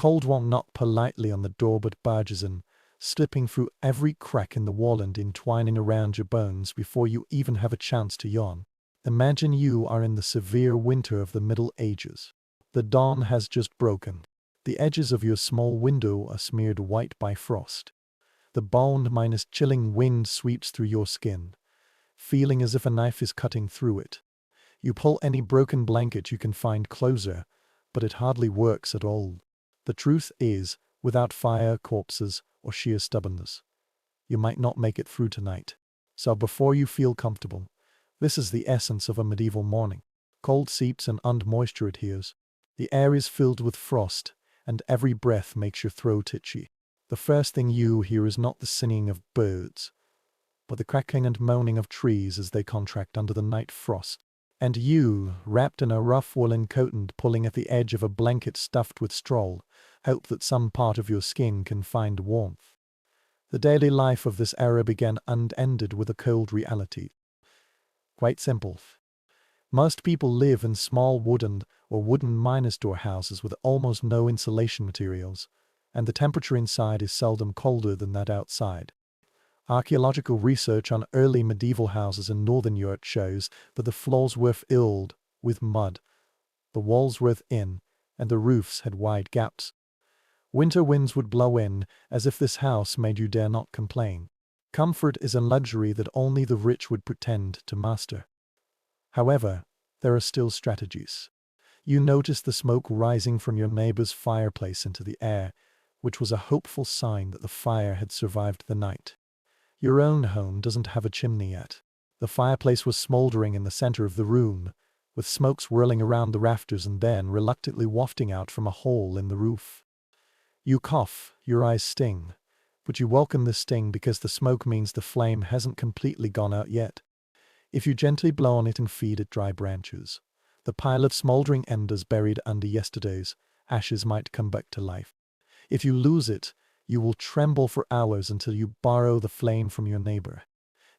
cold won't knock politely on the door but barges in, slipping through every crack in the wall and entwining around your bones before you even have a chance to yawn. Imagine you are in the severe winter of the Middle Ages. The dawn has just broken. The edges of your small window are smeared white by frost. The bone-chilling wind sweeps through your skin, feeling as if a knife is cutting through it. You pull any broken blanket you can find closer, but it hardly works at all. The truth is, without fire, corpses, or sheer stubbornness, you might not make it through tonight. So before you feel comfortable, this is the essence of a medieval morning. Cold seeps and moisture adheres. The air is filled with frost, and every breath makes your throat itchy. The first thing you hear is not the singing of birds, but the crackling and moaning of trees as they contract under the night frost. And you, wrapped in a rough woolen coat and pulling at the edge of a blanket stuffed with straw, hope that some part of your skin can find warmth. The daily life of this era began and ended with a cold reality. Quite simple. Most people live in small wooden or wooden minus-door houses with almost no insulation materials, and the temperature inside is seldom colder than that outside. Archaeological research on early medieval houses in northern Europe shows that the floors were filled with mud, the walls were thin, and the roofs had wide gaps. Winter winds would blow in, as if this house made you dare not complain. Comfort is a luxury that only the rich would pretend to master. However, there are still strategies. You notice the smoke rising from your neighbor's fireplace into the air, which was a hopeful sign that the fire had survived the night. Your own home doesn't have a chimney yet. The fireplace was smoldering in the center of the room, with smoke swirling around the rafters and then reluctantly wafting out from a hole in the roof. You cough, your eyes sting, but you welcome the sting because the smoke means the flame hasn't completely gone out yet. If you gently blow on it and feed it dry branches, the pile of smoldering embers buried under yesterday's ashes might come back to life. If you lose it, you will tremble for hours until you borrow the flame from your neighbor.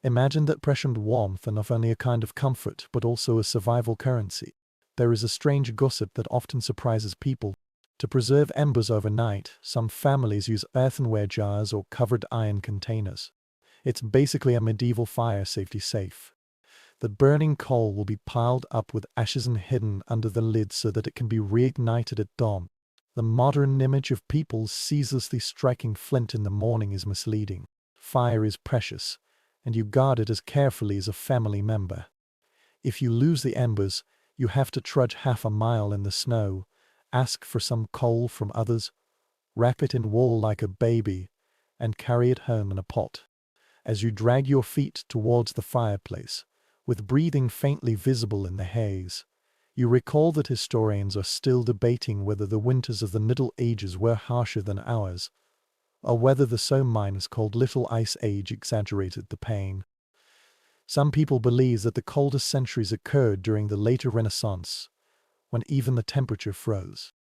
Imagine that pressure and warmth are not only a kind of comfort, but also a survival currency. There is a strange gossip that often surprises people. To preserve embers overnight, some families use earthenware jars or covered iron containers. It's basically a medieval fire safety safe. The burning coal will be piled up with ashes and hidden under the lid so that it can be reignited at dawn. The modern image of people ceaselessly striking flint in the morning is misleading. Fire is precious, and you guard it as carefully as a family member. If you lose the embers, you have to trudge half a mile in the snow, ask for some coal from others, wrap it in wool like a baby, and carry it home in a pot. As you drag your feet towards the fireplace, with breathing faintly visible in the haze, you recall that historians are still debating whether the winters of the Middle Ages were harsher than ours, or whether the so-called Little Ice Age exaggerated the pain. Some people believe that the coldest centuries occurred during the later Renaissance, when even the temperature froze.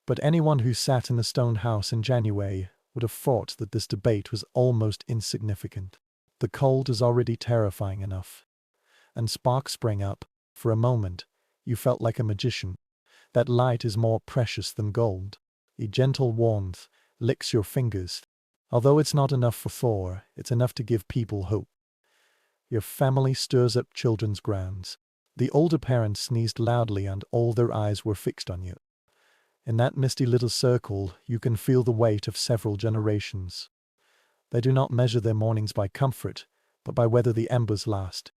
But anyone who sat in a stone house in January would have thought that this debate was almost insignificant. The cold is already terrifying enough. And sparks sprang up. For a moment, you felt like a magician. That light is more precious than gold. The gentle warmth licks your fingers. Although it's not enough for Thor, it's enough to give people hope. Your family stirs up children's groans. The older parents sneezed loudly and all their eyes were fixed on you. In that misty little circle, you can feel the weight of several generations. They do not measure their mornings by comfort, but by whether the embers last.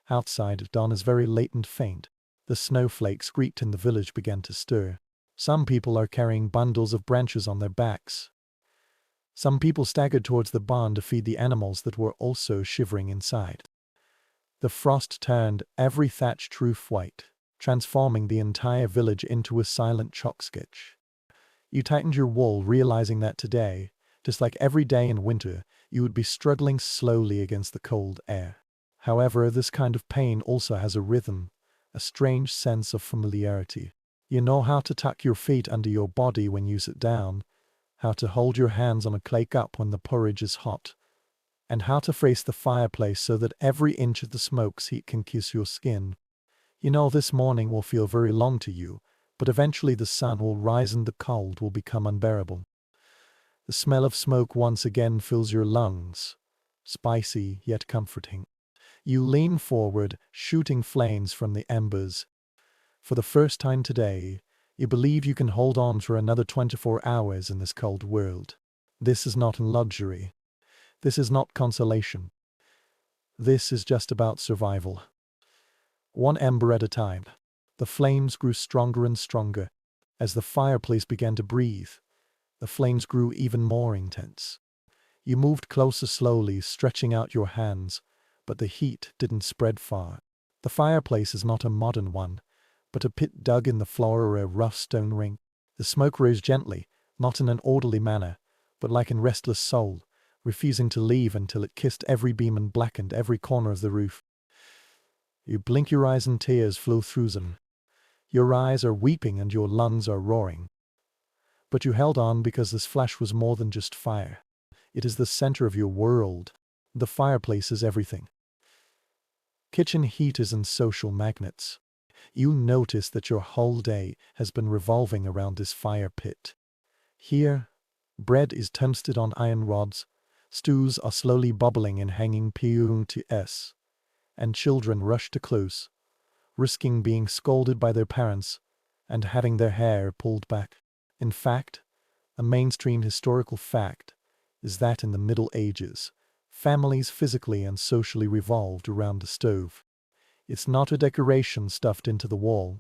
Outside, dawn is very late and faint. The snowflakes creaked and the village began to stir. Some people are carrying bundles of branches on their backs. Some people staggered towards the barn to feed the animals that were also shivering inside. The frost turned every thatched roof white, transforming the entire village into a silent chalk sketch. You tightened your wool, realizing that today, just like every day in winter, you would be struggling slowly against the cold air. However, this kind of pain also has a rhythm, a strange sense of familiarity. You know how to tuck your feet under your body when you sit down, how to hold your hands on a clay cup when the porridge is hot, and how to face the fireplace so that every inch of the smoke's heat can kiss your skin. You know this morning will feel very long to you, But eventually the sun will rise and the cold will become unbearable. The smell of smoke once again fills your lungs, spicy yet comforting. You lean forward, shooting flames from the embers. For the first time today, you believe you can hold on for another 24 hours in this cold world. This is not luxury. This is not consolation. This is just about survival. One ember at a time. The flames grew stronger and stronger. As the fireplace began to breathe, the flames grew even more intense. You moved closer slowly, stretching out your hands, but the heat didn't spread far. The fireplace is not a modern one, but a pit dug in the floor or a rough stone ring. The smoke rose gently, not in an orderly manner, but like a restless soul, refusing to leave until it kissed every beam and blackened every corner of the roof. You blink your eyes and tears flow through them. Your eyes are weeping and your lungs are roaring. But you held on because this flash was more than just fire. It is the center of your world. The fireplace is everything. Kitchen heaters and social magnets. You notice that your whole day has been revolving around this fire pit. Here, bread is toasted on iron rods, stews are slowly bubbling in hanging peasants, and children rush to close, risking being scolded by their parents and having their hair pulled back. In fact, a mainstream historical fact is that in the Middle Ages, families physically and socially revolved around the stove. It's not a decoration stuffed into the wall.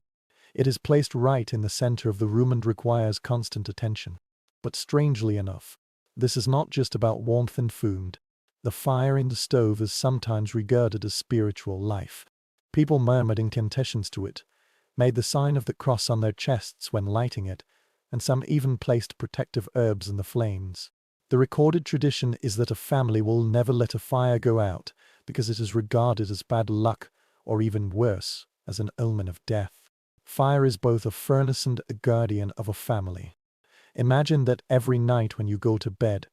It is placed right in the center of the room and requires constant attention. But strangely enough, this is not just about warmth and food. The fire in the stove is sometimes regarded as spiritual life. People murmured incantations to it, made the sign of the cross on their chests when lighting it, and some even placed protective herbs in the flames. The recorded tradition is that a family will never let a fire go out because it is regarded as bad luck, or even worse, as an omen of death. Fire is both a furnace and a guardian of a family. Imagine that every night when you go to bed,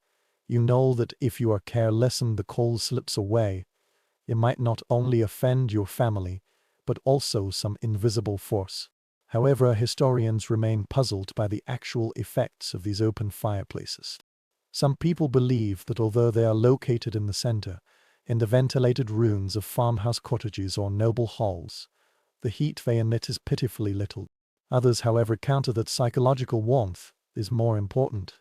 you know that if you are careless and the coal slips away, it might not only offend your family, but also some invisible force. However, historians remain puzzled by the actual effects of these open fireplaces. Some people believe that although they are located in the center, in the ventilated rooms of farmhouse cottages or noble halls, the heat they emit is pitifully little. Others, however, counter that psychological warmth is more important.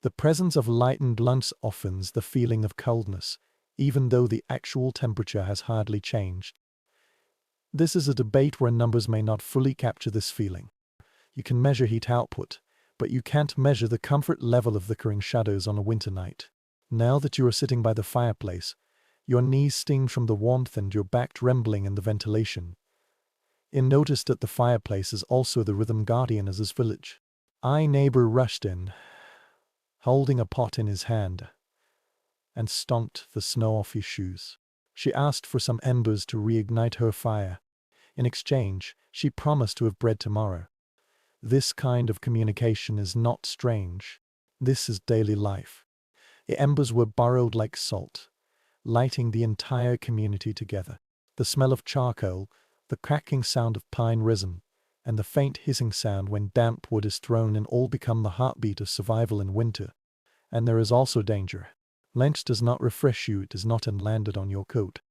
The presence of light and lamps offers the feeling of coldness, even though the actual temperature has hardly changed. This is a debate where numbers may not fully capture this feeling. You can measure heat output, but you can't measure the comfort level of flickering shadows on a winter night. Now that you are sitting by the fireplace, your knees sting from the warmth and your back trembling in the ventilation. You notice that the fireplace is also the rhythm guardian of this village. A neighbor rushed in, holding a pot in his hand, and stomped the snow off his shoes. She asked for some embers to reignite her fire. In exchange, she promised to have bread tomorrow. This kind of communication is not strange. This is daily life. The embers were borrowed like salt, lighting the entire community together. The smell of charcoal, the cracking sound of pine resin, and the faint hissing sound when damp wood is thrown in all become the heartbeat of survival in winter. And there is also danger. Lunch does not refresh you, it is not landed on your coat.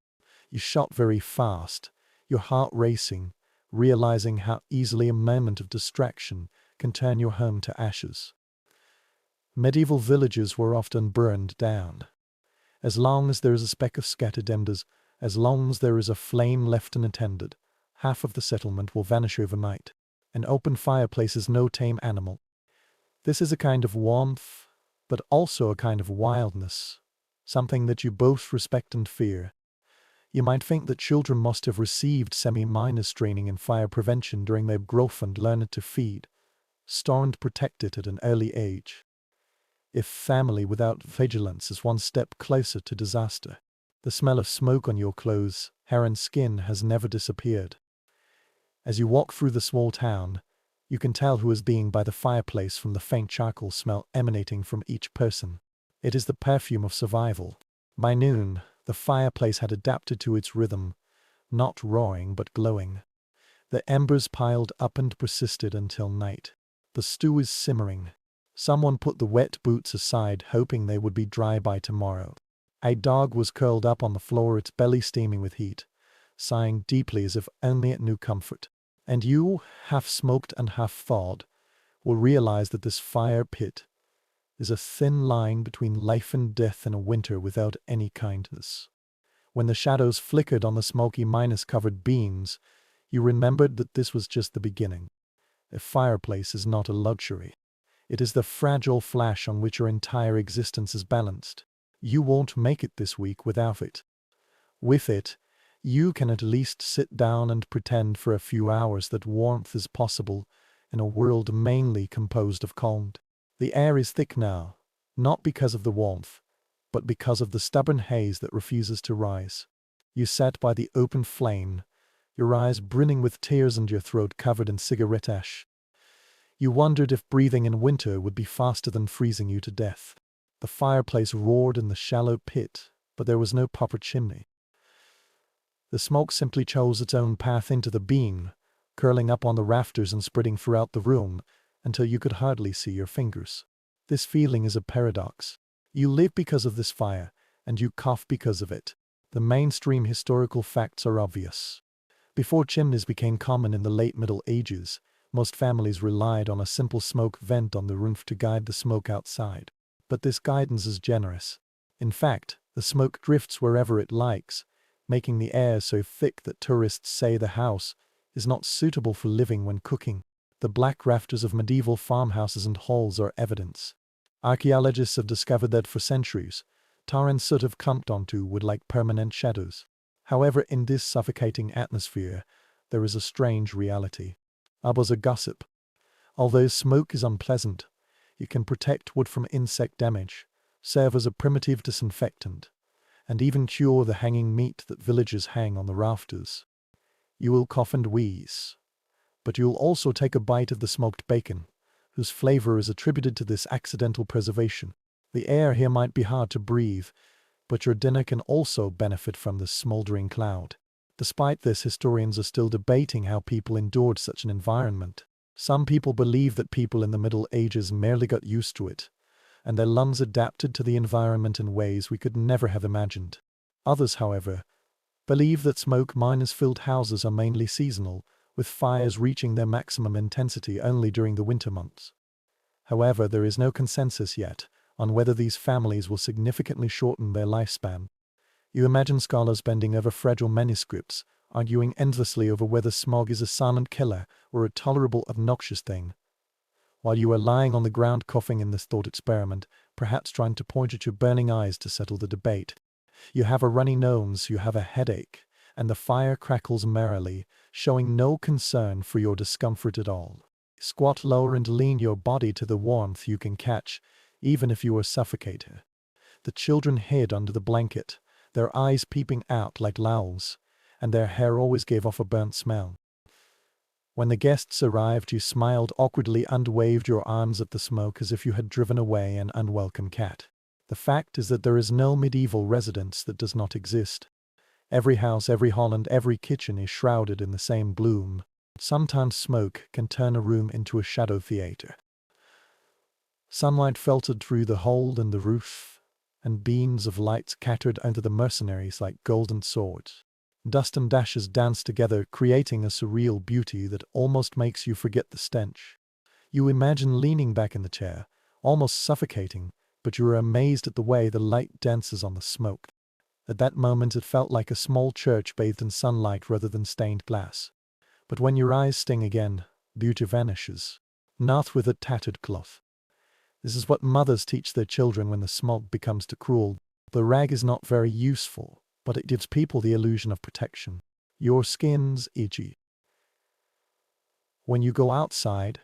You shot very fast, your heart racing, realizing how easily a moment of distraction can turn your home to ashes. Medieval villages were often burned down. As long as there is a speck of scattered embers, as long as there is a flame left unattended, half of the settlement will vanish overnight. An open fireplace is no tame animal. This is a kind of warmth, but also a kind of wildness, something that you both respect and fear. You might think that children must have received semi-minus training in fire prevention during their growth and learned to feed, store and protect it at an early age. If family without vigilance is one step closer to disaster. The smell of smoke on your clothes, hair and skin has never disappeared. As you walk through the small town, you can tell who is being by the fireplace from the faint charcoal smell emanating from each person. It is the perfume of survival. By noon, the fireplace had adapted to its rhythm, not roaring but glowing. The embers piled up and persisted until night. The stew is simmering. Someone put the wet boots aside, hoping they would be dry by tomorrow. A dog was curled up on the floor, its belly steaming with heat, sighing deeply as if only it knew comfort. And you, half smoked and half thawed, will realize that this fire pit is a thin line between life and death in a winter without any kindness. When the shadows flickered on the smoky minus-covered beams, you remembered that this was just the beginning. A fireplace is not a luxury. It is the fragile flash on which your entire existence is balanced. You won't make it this week without it. With it, you can at least sit down and pretend for a few hours that warmth is possible in a world mainly composed of cold. The air is thick now, not because of the warmth, but because of the stubborn haze that refuses to rise. You sat by the open flame, your eyes brimming with tears and your throat covered in cigarette ash. You wondered if breathing in winter would be faster than freezing you to death. The fireplace roared in the shallow pit, but there was no proper chimney. The smoke simply chose its own path into the beam, curling up on the rafters and spreading throughout the room until you could hardly see your fingers. This feeling is a paradox. You live because of this fire, and you cough because of it. The mainstream historical facts are obvious. Before chimneys became common in the late Middle Ages, most families relied on a simple smoke vent on the roof to guide the smoke outside. But this guidance is generous. In fact, the smoke drifts wherever it likes, making the air so thick that tourists say the house is not suitable for living when cooking. The black rafters of medieval farmhouses and halls are evidence. Archaeologists have discovered that for centuries, tar and soot have clumped onto wood like permanent shadows. However, in this suffocating atmosphere, there is a strange reality. Others are gossip. Although smoke is unpleasant, it can protect wood from insect damage, serve as a primitive disinfectant, and even cure the hanging meat that villagers hang on the rafters. You will cough and wheeze, but you'll also take a bite of the smoked bacon, whose flavor is attributed to this accidental preservation. The air here might be hard to breathe, but your dinner can also benefit from this smoldering cloud. Despite this, historians are still debating how people endured such an environment. Some people believe that people in the Middle Ages merely got used to it, and their lungs adapted to the environment in ways we could never have imagined. Others, however, believe that smoke miners-filled houses are mainly seasonal, with fires reaching their maximum intensity only during the winter months. However, there is no consensus yet on whether these families will significantly shorten their lifespan. You imagine scholars bending over fragile manuscripts, arguing endlessly over whether smog is a silent killer or a tolerable, obnoxious thing. While you are lying on the ground coughing in this thought experiment, perhaps trying to point at your burning eyes to settle the debate. You have a runny nose, you have a headache, and the fire crackles merrily, showing no concern for your discomfort at all. Squat lower and lean your body to the warmth you can catch, even if you are suffocated. The children hid under the blanket, their eyes peeping out like owls, and their hair always gave off a burnt smell. When the guests arrived, you smiled awkwardly and waved your arms at the smoke as if you had driven away an unwelcome cat. The fact is that there is no medieval residence that does not exist. Every house, every hall, and every kitchen is shrouded in the same gloom. Sometimes smoke can turn a room into a shadow theater. Sunlight filtered through the hole in the roof, and beams of light scattered onto the mercenaries like golden swords. Dust and ashes dance together, creating a surreal beauty that almost makes you forget the stench. You imagine leaning back in the chair, almost suffocating, but you are amazed at the way the light dances on the smoke. At that moment it felt like a small church bathed in sunlight rather than stained glass. But when your eyes sting again, beauty vanishes, not with a tattered cloth. This is what mothers teach their children when the smoke becomes too cruel. The rag is not very useful, but it gives people the illusion of protection. Your skin's itchy. When you go outside,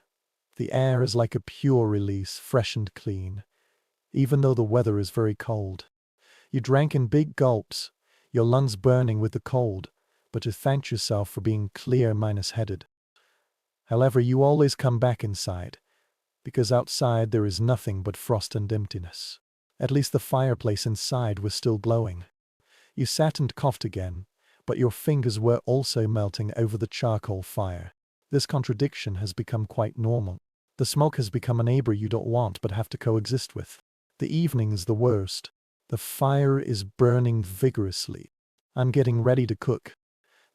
the air is like a pure release, fresh and clean, even though the weather is very cold. You drank in big gulps, your lungs burning with the cold, but you thanked yourself for being clear-headed. However, you always come back inside, because outside there is nothing but frost and emptiness. At least the fireplace inside was still glowing. You sat and coughed again, but your fingers were also melting over the charcoal fire. This contradiction has become quite normal. The smoke has become a neighbor you don't want but have to coexist with. The evening is the worst. The fire is burning vigorously. I'm getting ready to cook.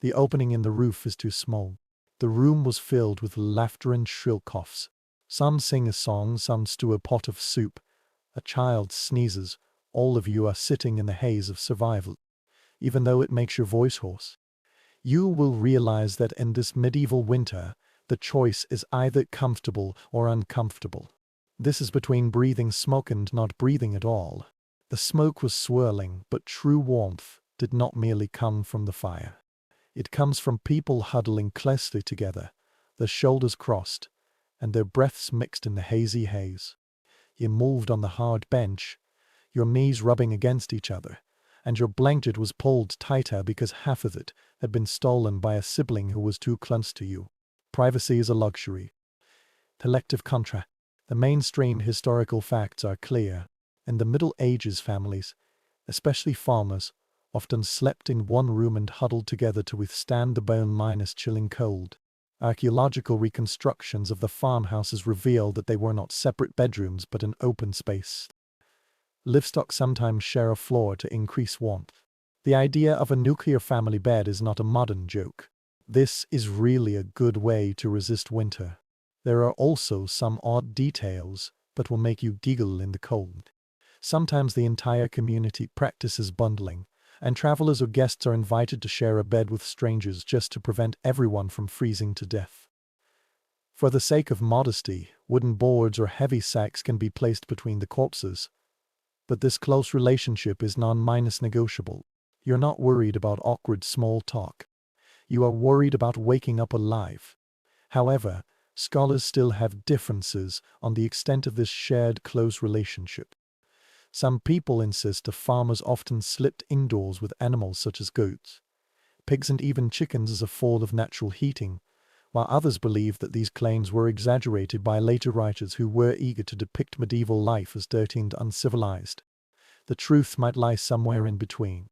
The opening in the roof is too small. The room was filled with laughter and shrill coughs. Some sing a song, some stew a pot of soup. A child sneezes. All of you are sitting in the haze of survival. Even though it makes your voice hoarse. You will realize that in this medieval winter, the choice is either comfortable or uncomfortable. This is between breathing smoke and not breathing at all. The smoke was swirling, but true warmth did not merely come from the fire. It comes from people huddling closely together, their shoulders crossed, and their breaths mixed in the hazy haze. You moved on the hard bench, your knees rubbing against each other, and your blanket was pulled tighter because half of it had been stolen by a sibling who was too close to you. Privacy is a luxury. Collective contra. The mainstream historical facts are clear. In the Middle Ages, families, especially farmers, often slept in one room and huddled together to withstand the bone-minus chilling cold. Archaeological reconstructions of the farmhouses reveal that they were not separate bedrooms but an open space. Livestock sometimes share a floor to increase warmth. The idea of a nuclear family bed is not a modern joke. This is really a good way to resist winter. There are also some odd details that will make you giggle in the cold. Sometimes the entire community practices bundling, and travelers or guests are invited to share a bed with strangers just to prevent everyone from freezing to death. For the sake of modesty, wooden boards or heavy sacks can be placed between the corpses, but this close relationship is non-negotiable. You're not worried about awkward small talk. You are worried about waking up alive. However, scholars still have differences on the extent of this shared close relationship. Some people insist the farmers often slept indoors with animals such as goats, pigs and even chickens as a form of natural heating, while others believe that these claims were exaggerated by later writers who were eager to depict medieval life as dirty and uncivilized. The truth might lie somewhere in between.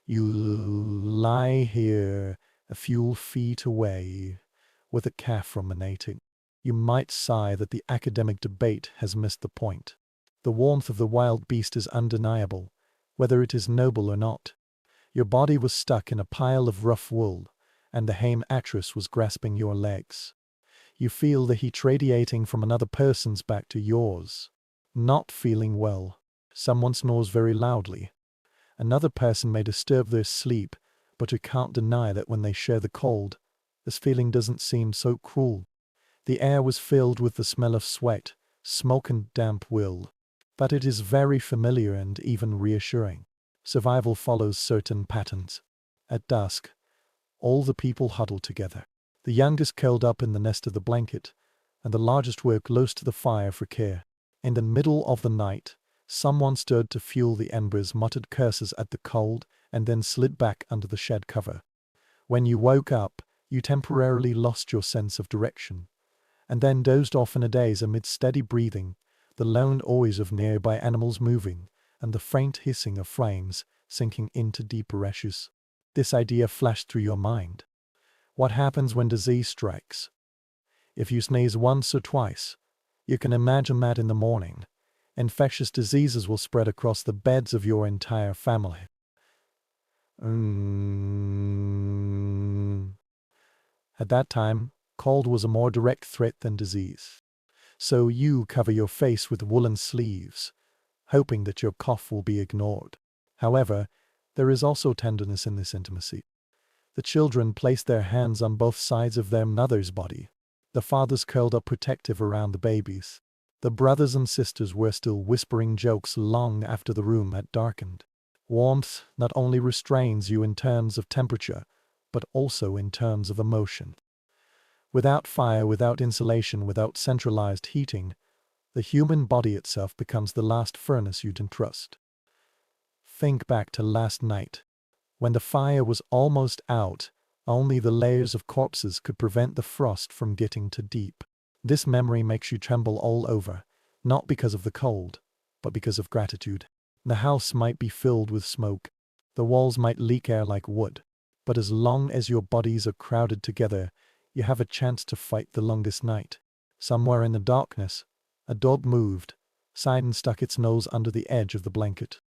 You lie here a few feet away, with a calf ruminating. You might sigh that the academic debate has missed the point. The warmth of the wild beast is undeniable, whether it is noble or not. Your body was stuck in a pile of rough wool, and the hame actress was grasping your legs. You feel the heat radiating from another person's back to yours. Not feeling well. Someone snores very loudly. Another person may disturb their sleep, but you can't deny that when they share the cold, this feeling doesn't seem so cruel. The air was filled with the smell of sweat, smoke and damp wool. But it is very familiar and even reassuring. Survival follows certain patterns. At dusk, all the people huddle together. The youngest curled up in the nest of the blanket, and the largest were close to the fire for care. In the middle of the night, someone stood to fuel the embers, muttered curses at the cold, and then slid back under the shed cover. When you woke up, you temporarily lost your sense of direction, and then dozed off in a daze amid steady breathing, the lone noise of nearby animals moving, and the faint hissing of flames sinking into deeper ashes. This idea flashed through your mind. What happens when disease strikes? If you sneeze once or twice, you can imagine that in the morning, infectious diseases will spread across the beds of your entire family. At that time, cold was a more direct threat than disease. So you cover your face with woolen sleeves, hoping that your cough will be ignored. However, there is also tenderness in this intimacy. The children placed their hands on both sides of their mother's body. The fathers curled up protective around the babies. The brothers and sisters were still whispering jokes long after the room had darkened. Warmth not only restrains you in terms of temperature, but also in terms of emotion. Without fire, without insulation, without centralized heating, the human body itself becomes the last furnace you'd entrust. Think back to last night. When the fire was almost out, only the layers of corpses could prevent the frost from getting too deep. This memory makes you tremble all over, not because of the cold, but because of gratitude. The house might be filled with smoke. The walls might leak air like wood. But as long as your bodies are crowded together, you have a chance to fight the longest night. Somewhere in the darkness, a dog moved, sighed and stuck its nose under the edge of the blanket.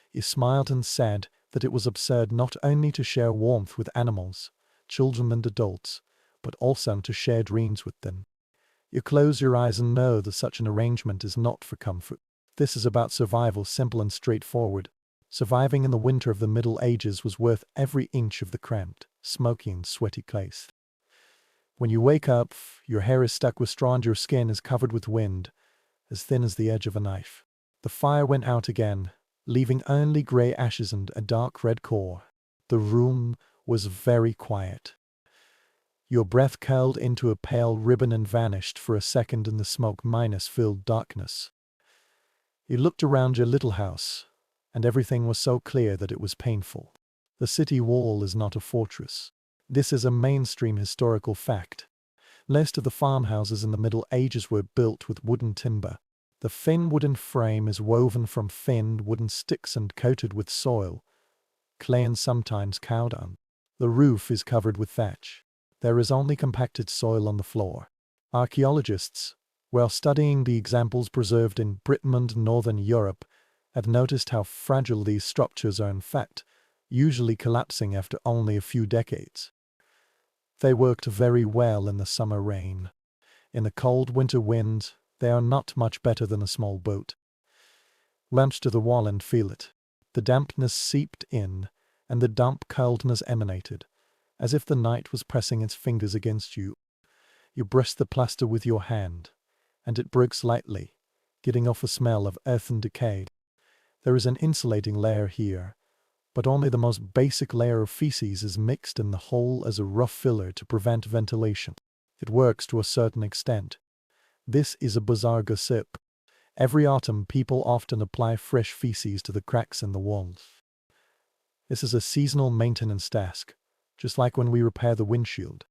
He smiled and said that it was absurd not only to share warmth with animals, children and adults, but also to share dreams with them. You close your eyes and know that such an arrangement is not for comfort. This is about survival, simple and straightforward. Surviving in the winter of the Middle Ages was worth every inch of the cramped, smoky and sweaty place. When you wake up, your hair is stuck with straw and your skin is covered with wind, as thin as the edge of a knife. The fire went out again, leaving only grey ashes and a dark red core. The room was very quiet. Your breath curled into a pale ribbon and vanished for a second in the smoke-filled darkness. You looked around your little house, and everything was so clear that it was painful. The city wall is not a fortress. This is a mainstream historical fact. Most of the farmhouses in the Middle Ages were built with wooden timber. The thin wooden frame is woven from thin wooden sticks and coated with soil, clay and sometimes cow dung. The roof is covered with thatch. There is only compacted soil on the floor. Archaeologists, while studying the examples preserved in Britain and Northern Europe, have noticed how fragile these structures are in fact, usually collapsing after only a few decades. They worked very well in the summer rain. In the cold winter wind, they are not much better than a small boat. Launch to the wall and feel it. The dampness seeped in, and the damp coldness emanated, as if the night was pressing its fingers against you. You brush the plaster with your hand, and it breaks lightly, getting off a smell of earth and decay. There is an insulating layer here, but only the most basic layer of feces is mixed in the whole as a rough filler to prevent ventilation. It works to a certain extent. This is a bizarre gossip. Every autumn people often apply fresh feces to the cracks in the walls. This is a seasonal maintenance task, just like when we repair the windshield.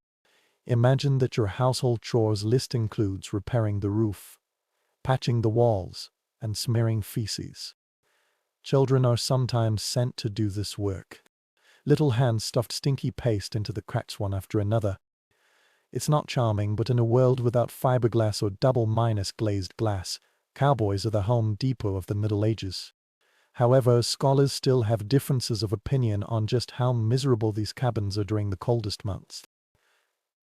Imagine that your household chores list includes repairing the roof, patching the walls, and smearing feces. Children are sometimes sent to do this work. Little hands stuffed stinky paste into the cracks one after another. It's not charming, but in a world without fiberglass or double-glazed glass, cowboys are the Home Depot of the Middle Ages. However, scholars still have differences of opinion on just how miserable these cabins are during the coldest months.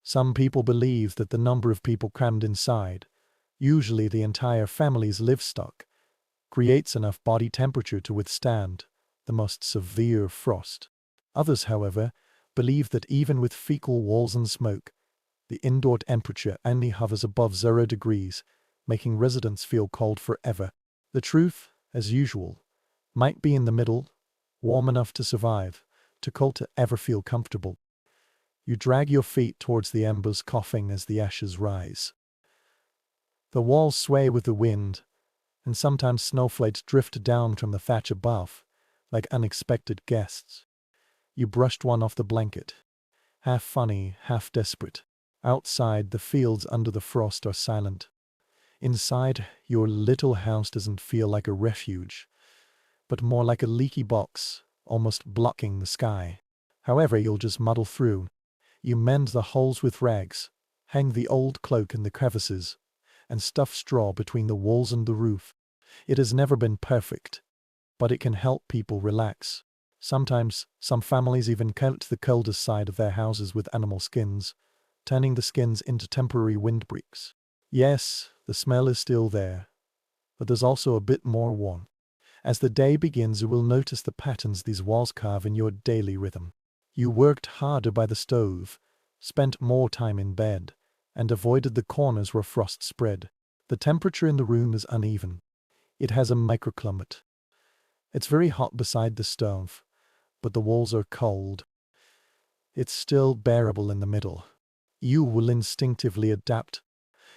Some people believe that the number of people crammed inside, usually the entire family's livestock, creates enough body temperature to withstand the most severe frost. Others, however, believe that even with fecal walls and smoke, the indoor temperature only hovers above 0 degrees, making residents feel cold forever. The truth, as usual, might be in the middle, warm enough to survive, too cold to ever feel comfortable. You drag your feet towards the embers, coughing as the ashes rise. The walls sway with the wind, and sometimes snowflakes drift down from the thatch above, like unexpected guests. You brushed one off the blanket, half funny, half desperate. Outside, the fields under the frost are silent. Inside, your little house doesn't feel like a refuge, but more like a leaky box, almost blocking the sky. However, you'll just muddle through. You mend the holes with rags, hang the old cloak in the crevices, and stuff straw between the walls and the roof. It has never been perfect, but it can help people relax. Sometimes, some families even coat the coldest side of their houses with animal skins, turning the skins into temporary windbreaks. Yes, the smell is still there, but there's also a bit more warmth. As the day begins, you will notice the patterns these walls carve in your daily rhythm. You worked harder by the stove, spent more time in bed, and avoided the corners where frost spread. The temperature in the room is uneven. It has a microclimate. It's very hot beside the stove, but the walls are cold. It's still bearable in the middle. You will instinctively adapt.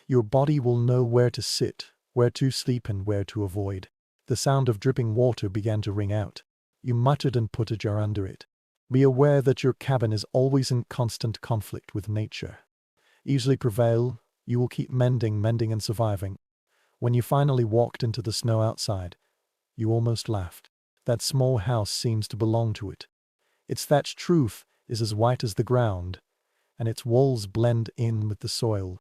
Your body will know where to sit, where to sleep, and where to avoid. The sound of dripping water began to ring out. You muttered and put a jar under it. Be aware that your cabin is always in constant conflict with nature. Easily prevail, you will keep mending and surviving. When you finally walked into the snow outside, you almost laughed. That small house seems to belong to it. Its thatched roof is as white as the ground, and its walls blend in with the soil.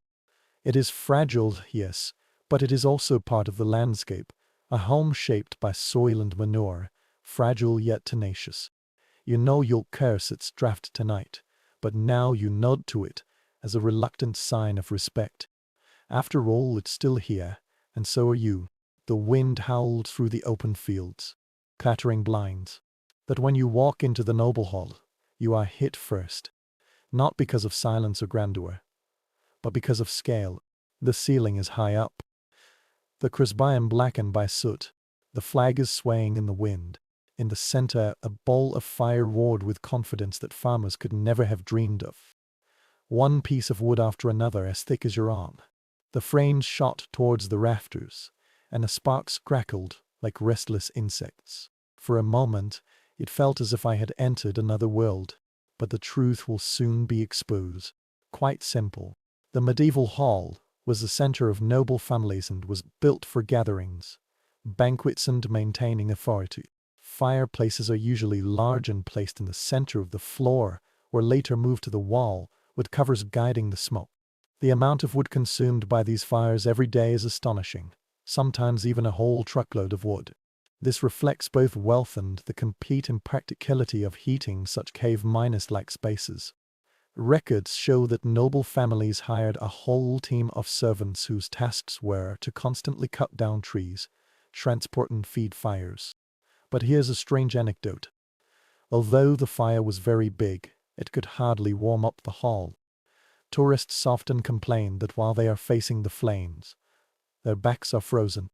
It is fragile, yes, but it is also part of the landscape, a home shaped by soil and manure, fragile yet tenacious. You know you'll curse its draft tonight, but now you nod to it as a reluctant sign of respect. After all, it's still here, and so are you. The wind howled through the open fields, clattering blinds. But when you walk into the noble hall, you are hit first, not because of silence or grandeur, but because of scale. The ceiling is high up, the crucible blackened by soot. The flag is swaying in the wind. In the center, a bowl of fire roared with confidence that farmers could never have dreamed of. One piece of wood after another, as thick as your arm. The flames shot towards the rafters, and the sparks crackled like restless insects. For a moment, it felt as if I had entered another world, but the truth will soon be exposed. Quite simple. The medieval hall was the center of noble families and was built for gatherings, banquets, and maintaining authority. Fireplaces are usually large and placed in the center of the floor, or later moved to the wall, with covers guiding the smoke. The amount of wood consumed by these fires every day is astonishing, sometimes even a whole truckload of wood. This reflects both wealth and the complete impracticality of heating such cave-minus-like spaces. Records show that noble families hired a whole team of servants whose tasks were to constantly cut down trees, transport and feed fires. But here's a strange anecdote. Although the fire was very big, it could hardly warm up the hall. Tourists often complain that while they are facing the flames, their backs are frozen.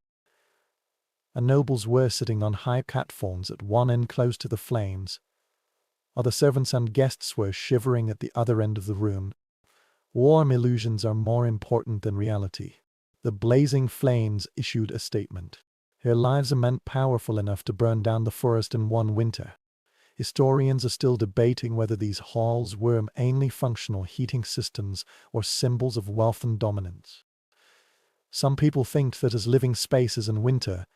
And nobles were sitting on high platforms at one end close to the flames, while the servants and guests were shivering at the other end of the room. Warm illusions are more important than reality. The blazing flames issued a statement. Their lives are meant powerful enough to burn down the forest in one winter. Historians are still debating whether these halls were mainly functional heating systems or symbols of wealth and dominance. Some people think that as living spaces in winter,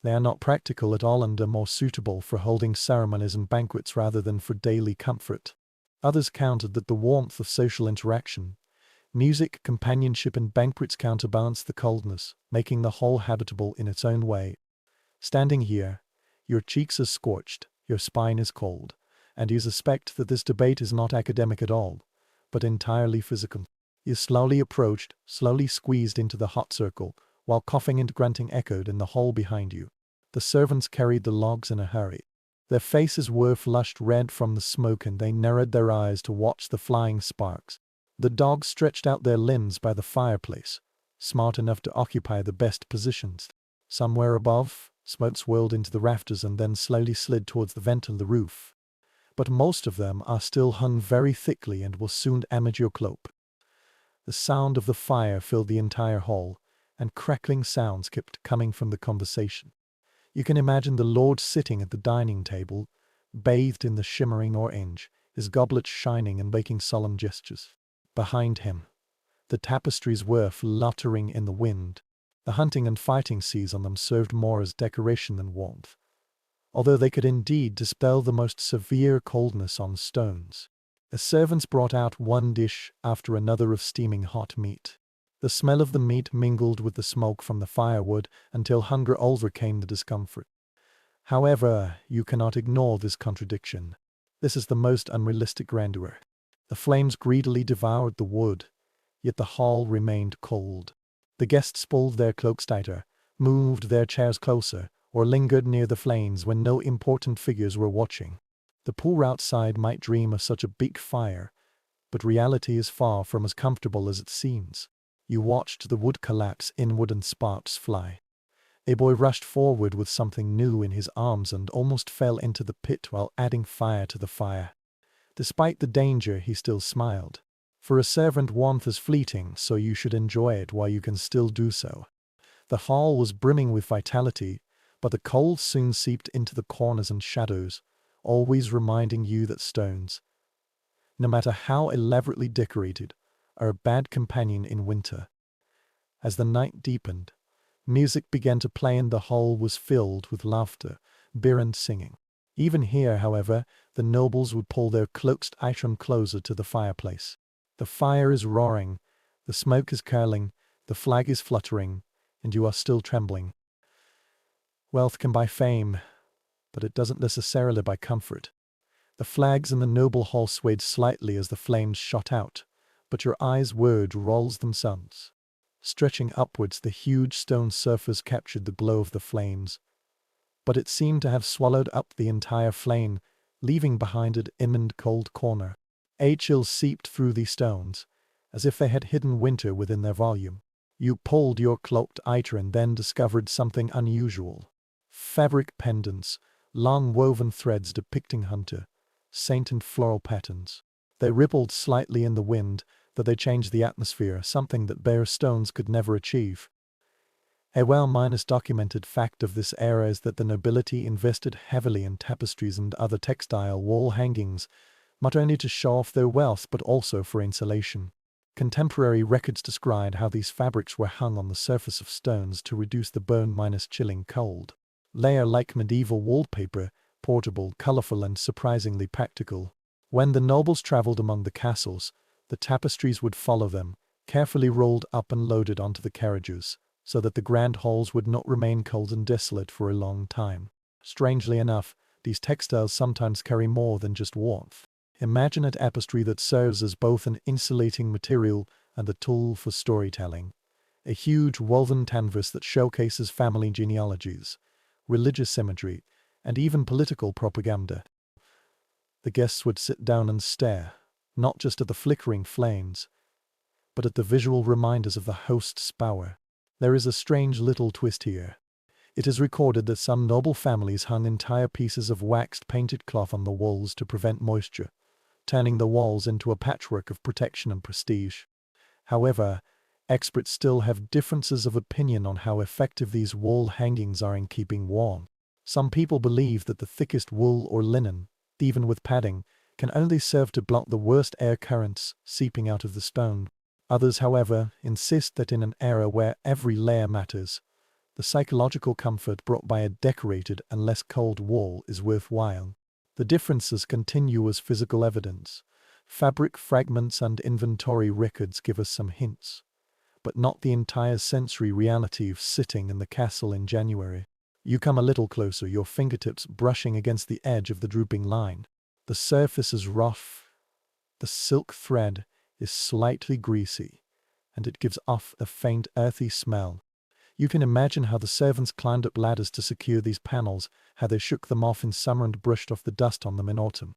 they are not practical at all and are more suitable for holding ceremonies and banquets rather than for daily comfort. Others countered that the warmth of social interaction, music, companionship, and banquets counterbalance the coldness, making the hall habitable in its own way. Standing here, your cheeks are scorched, your spine is cold, and you suspect that this debate is not academic at all, but entirely physical. You slowly approached, slowly squeezed into the hot circle, while coughing and grunting echoed in the hall behind you. The servants carried the logs in a hurry. Their faces were flushed red from the smoke and they narrowed their eyes to watch the flying sparks. The dogs stretched out their limbs by the fireplace, smart enough to occupy the best positions. Somewhere above, smoke swirled into the rafters and then slowly slid towards the vent on the roof. But most of them are still hung very thickly and will soon damage your cloak. The sound of the fire filled the entire hall, and crackling sounds kept coming from the conversation. You can imagine the lord sitting at the dining table, bathed in the shimmering orange, his goblet shining and making solemn gestures. Behind him, the tapestries were fluttering in the wind. The hunting and fighting scenes on them served more as decoration than warmth, although they could indeed dispel the most severe coldness on stones. The servants brought out one dish after another of steaming hot meat. The smell of the meat mingled with the smoke from the firewood until hunger overcame the discomfort. However, you cannot ignore this contradiction. This is the most unrealistic grandeur. The flames greedily devoured the wood, yet the hall remained cold. The guests pulled their cloaks tighter, moved their chairs closer, or lingered near the flames when no important figures were watching. The poor outside might dream of such a big fire, but reality is far from as comfortable as it seems. You watched the wood collapse inward and sparks fly. A boy rushed forward with something new in his arms and almost fell into the pit while adding fire to the fire. Despite the danger, he still smiled. For a servant, warmth is fleeting, so you should enjoy it while you can still do so. The hall was brimming with vitality, but the cold soon seeped into the corners and shadows, always reminding you that stones, no matter how elaborately decorated, are a bad companion in winter. As the night deepened, music began to play and the hall was filled with laughter, beer and singing. Even here, however, the nobles would pull their cloaked item closer to the fireplace. The fire is roaring, the smoke is curling, the flag is fluttering, and you are still trembling. Wealth can buy fame, but it doesn't necessarily buy comfort. The flags in the noble hall swayed slightly as the flames shot out, but your eyes' word rolls themselves. Stretching upwards, the huge stone surface captured the glow of the flames, but it seemed to have swallowed up the entire flame, leaving behind it immense cold corner. A chill seeped through these stones, as if they had hidden winter within their volume. You pulled your cloaked iter and then discovered something unusual. Fabric pendants, long woven threads depicting hunter, saint and floral patterns. They rippled slightly in the wind, though they changed the atmosphere, something that bare stones could never achieve. A well-documented fact of this era is that the nobility invested heavily in tapestries and other textile wall hangings, not only to show off their wealth but also for insulation. Contemporary records describe how these fabrics were hung on the surface of stones to reduce the burn-chilling cold. Layer-like medieval wallpaper, portable, colorful, and surprisingly practical. When the nobles traveled among the castles, the tapestries would follow them, carefully rolled up and loaded onto the carriages, so that the grand halls would not remain cold and desolate for a long time. Strangely enough, these textiles sometimes carry more than just warmth. Imagine a tapestry that serves as both an insulating material and a tool for storytelling. A huge woven canvas that showcases family genealogies, religious imagery, and even political propaganda. The guests would sit down and stare, not just at the flickering flames, but at the visual reminders of the host's power. There is a strange little twist here. It is recorded that some noble families hung entire pieces of waxed painted cloth on the walls to prevent moisture, turning the walls into a patchwork of protection and prestige. However, experts still have differences of opinion on how effective these wall hangings are in keeping warm. Some people believe that the thickest wool or linen, even with padding, can only serve to block the worst air currents seeping out of the stone. Others, however, insist that in an era where every layer matters, the psychological comfort brought by a decorated and less cold wall is worthwhile. The differences continue as physical evidence. Fabric fragments and inventory records give us some hints, but not the entire sensory reality of sitting in the castle in January. You come a little closer, your fingertips brushing against the edge of the drooping line. The surface is rough. The silk thread is slightly greasy, and it gives off a faint earthy smell. You can imagine how the servants climbed up ladders to secure these panels, how they shook them off in summer and brushed off the dust on them in autumn.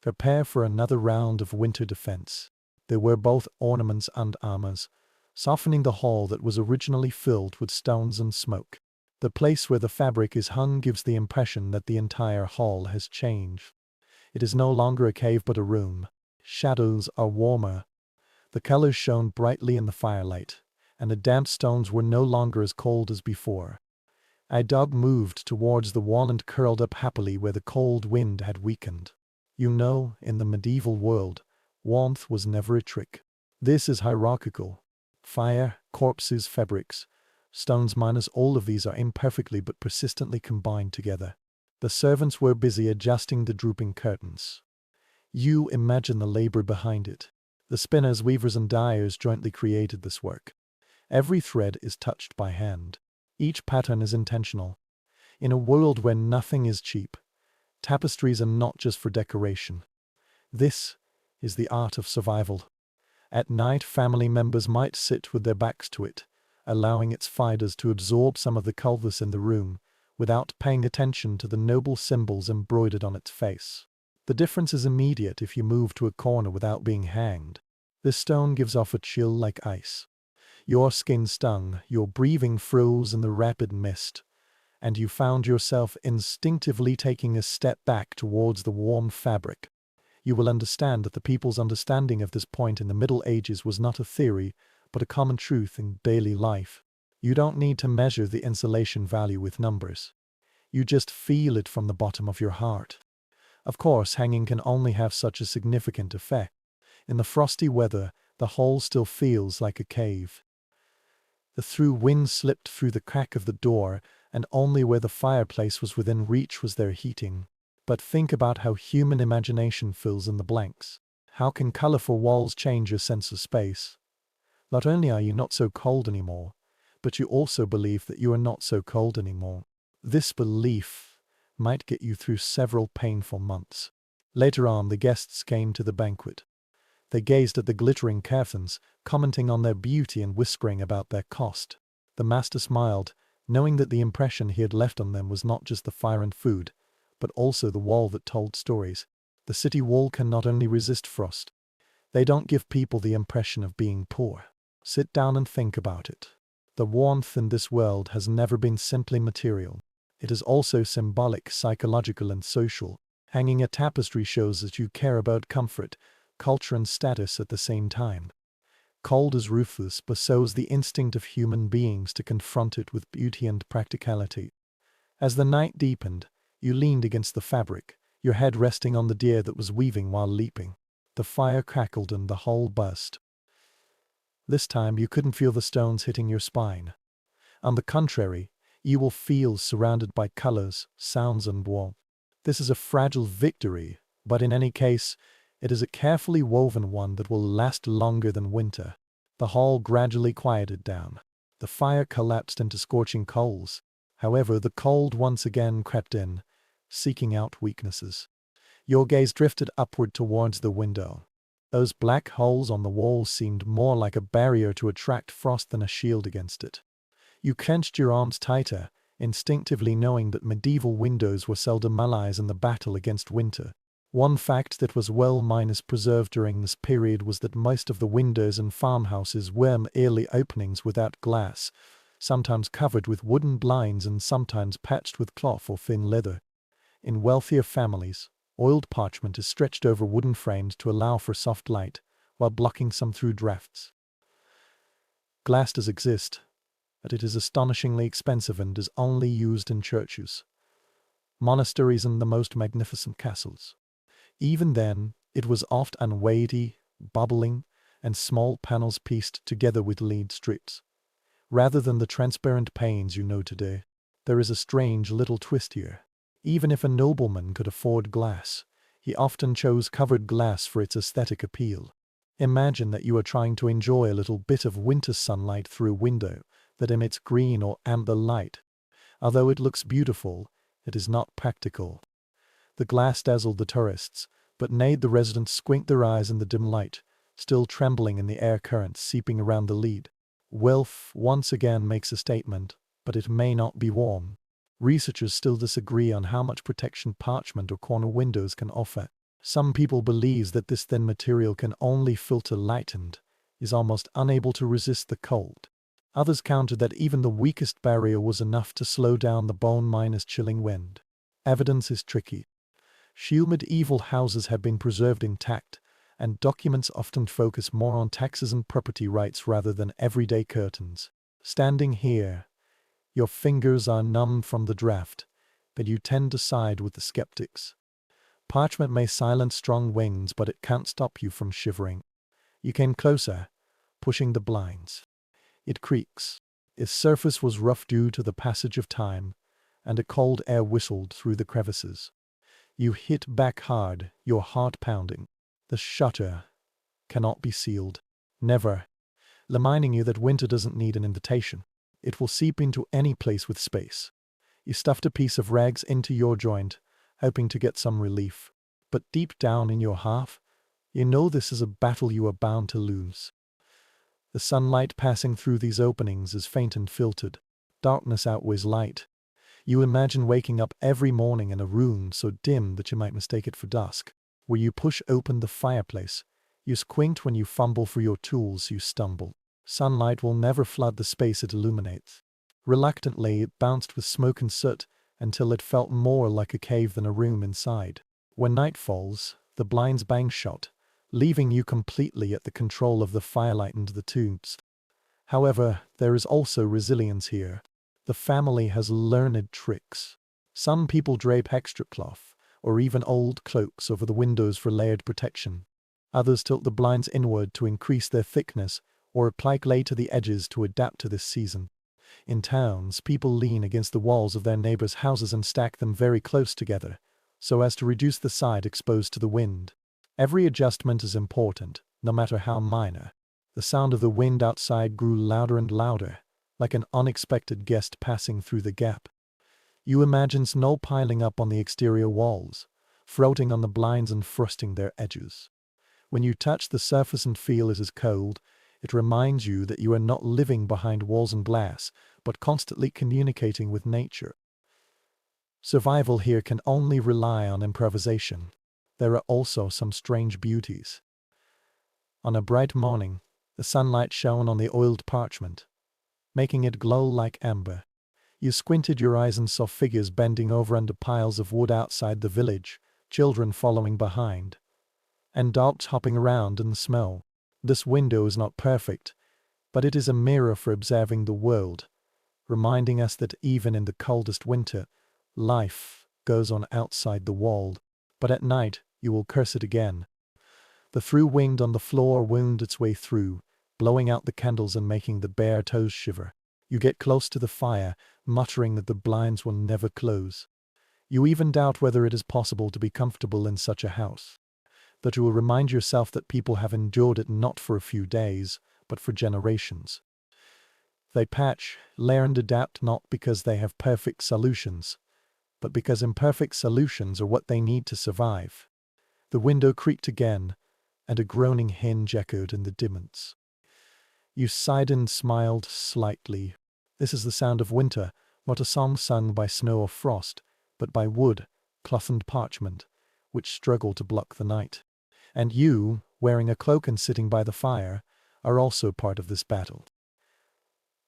Prepare for another round of winter defense. They were both ornaments and armors, softening the hall that was originally filled with stones and smoke. The place where the fabric is hung gives the impression that the entire hall has changed. It is no longer a cave but a room. Shadows are warmer. The colors shone brightly in the firelight, and the damp stones were no longer as cold as before. A dog moved towards the wall and curled up happily where the cold wind had weakened. You know, in the medieval world, warmth was never a trick. This is hierarchical. Fire, corpses, fabrics, stones minus all of these are imperfectly but persistently combined together. The servants were busy adjusting the drooping curtains. You imagine the labor behind it. The spinners, weavers, and dyers jointly created this work. Every thread is touched by hand. Each pattern is intentional. In a world where nothing is cheap, tapestries are not just for decoration. This is the art of survival. At night, family members might sit with their backs to it, allowing its fibers to absorb some of the coldness in the room, without paying attention to the noble symbols embroidered on its face. The difference is immediate if you move to a corner without being hanged. This stone gives off a chill like ice. Your skin stung, your breathing froze in the rapid mist, and you found yourself instinctively taking a step back towards the warm fabric. You will understand that the people's understanding of this point in the Middle Ages was not a theory, but a common truth in daily life. You don't need to measure the insulation value with numbers. You just feel it from the bottom of your heart. Of course, hanging can only have such a significant effect. In the frosty weather, the hall still feels like a cave. The through wind slipped through the crack of the door, and only where the fireplace was within reach was there heating. But think about how human imagination fills in the blanks. How can colorful walls change your sense of space? Not only are you not so cold anymore, but you also believe that you are not so cold anymore. This belief might get you through several painful months. Later on, the guests came to the banquet. They gazed at the glittering curtains, commenting on their beauty and whispering about their cost. The master smiled, knowing that the impression he had left on them was not just the fire and food, but also the wall that told stories. The city wall can not only resist frost. They don't give people the impression of being poor. Sit down and think about it. The warmth in this world has never been simply material. It is also symbolic, psychological, and social. Hanging a tapestry shows that you care about comfort, culture, and status at the same time. Cold is ruthless, but so is the instinct of human beings to confront it with beauty and practicality. As the night deepened, you leaned against the fabric, your head resting on the deer that was weaving while leaping. The fire crackled and the hole burst. This time you couldn't feel the stones hitting your spine. On the contrary, you will feel surrounded by colors, sounds, and warmth. This is a fragile victory, but in any case, it is a carefully woven one that will last longer than winter. The hall gradually quieted down. The fire collapsed into scorching coals. However, the cold once again crept in, seeking out weaknesses. Your gaze drifted upward towards the window. Those black holes on the wall seemed more like a barrier to attract frost than a shield against it. You clenched your arms tighter, instinctively knowing that medieval windows were seldom allies in the battle against winter. One fact that was well preserved during this period was that most of the windows in farmhouses were merely openings without glass, sometimes covered with wooden blinds and sometimes patched with cloth or thin leather. In wealthier families, oiled parchment is stretched over wooden frames to allow for soft light, while blocking some through drafts. Glass does exist, but it is astonishingly expensive and is only used in churches, monasteries, and the most magnificent castles. Even then, it was oft unweighty, bubbling, and small panels pieced together with lead strips. Rather than the transparent panes you know today, there is a strange little twist here. Even if a nobleman could afford glass, he often chose covered glass for its aesthetic appeal. Imagine that you are trying to enjoy a little bit of winter sunlight through a window that emits green or amber light. Although it looks beautiful, it is not practical. The glass dazzled the tourists, but made the residents squint their eyes in the dim light, still trembling in the air currents seeping around the lead. Wealth once again makes a statement, but it may not be warm. Researchers still disagree on how much protection parchment or corner windows can offer. Some people believe that this thin material can only filter light and is almost unable to resist the cold. Others counter that even the weakest barrier was enough to slow down the bone-chilling wind. Evidence is tricky. Few medieval houses have been preserved intact, and documents often focus more on taxes and property rights rather than everyday curtains. Standing here, your fingers are numb from the draft, but you tend to side with the skeptics. Parchment may silence strong winds, but it can't stop you from shivering. You came closer, pushing the blinds. It creaks. Its surface was rough due to the passage of time, and a cold air whistled through the crevices. You hit back hard, your heart pounding. The shutter cannot be sealed. Never. Reminding you that winter doesn't need an invitation. It will seep into any place with space. You stuffed a piece of rags into your joint, hoping to get some relief. But deep down in your heart, you know this is a battle you are bound to lose. The sunlight passing through these openings is faint and filtered. Darkness outweighs light. You imagine waking up every morning in a room so dim that you might mistake it for dusk. Where you push open the fireplace, you squint. When you fumble for your tools, you stumble. Sunlight will never flood the space it illuminates. Reluctantly, it bounced with smoke and soot until it felt more like a cave than a room inside. When night falls, the blinds bang shut, leaving you completely at the control of the firelight and the tubes. However, there is also resilience here. The family has learned tricks. Some people drape extra cloth, or even old cloaks over the windows for layered protection. Others tilt the blinds inward to increase their thickness, or apply clay to the edges to adapt to this season. In towns, people lean against the walls of their neighbors' houses and stack them very close together, so as to reduce the side exposed to the wind. Every adjustment is important, no matter how minor. The sound of the wind outside grew louder and louder, like an unexpected guest passing through the gap. You imagine snow piling up on the exterior walls, floating on the blinds and frosting their edges. When you touch the surface and feel it is cold, it reminds you that you are not living behind walls and glass, but constantly communicating with nature. Survival here can only rely on improvisation. There are also some strange beauties. On a bright morning, the sunlight shone on the oiled parchment, making it glow like amber. You squinted your eyes and saw figures bending over under piles of wood outside the village, children following behind, and dogs hopping around in the snow. This window is not perfect, but it is a mirror for observing the world, reminding us that even in the coldest winter, life goes on outside the wall. But at night, you will curse it again. The through wind on the floor wound its way through, blowing out the candles and making the bare toes shiver. You get close to the fire, muttering that the blinds will never close. You even doubt whether it is possible to be comfortable in such a house. But you will remind yourself that people have endured it not for a few days, but for generations. They patch, layer and adapt not because they have perfect solutions, but because imperfect solutions are what they need to survive. The window creaked again, and a groaning hinge echoed in the dimness. You sighed and smiled slightly. This is the sound of winter, not a song sung by snow or frost, but by wood, cloth and parchment, which struggle to block the night. And you, wearing a cloak and sitting by the fire, are also part of this battle.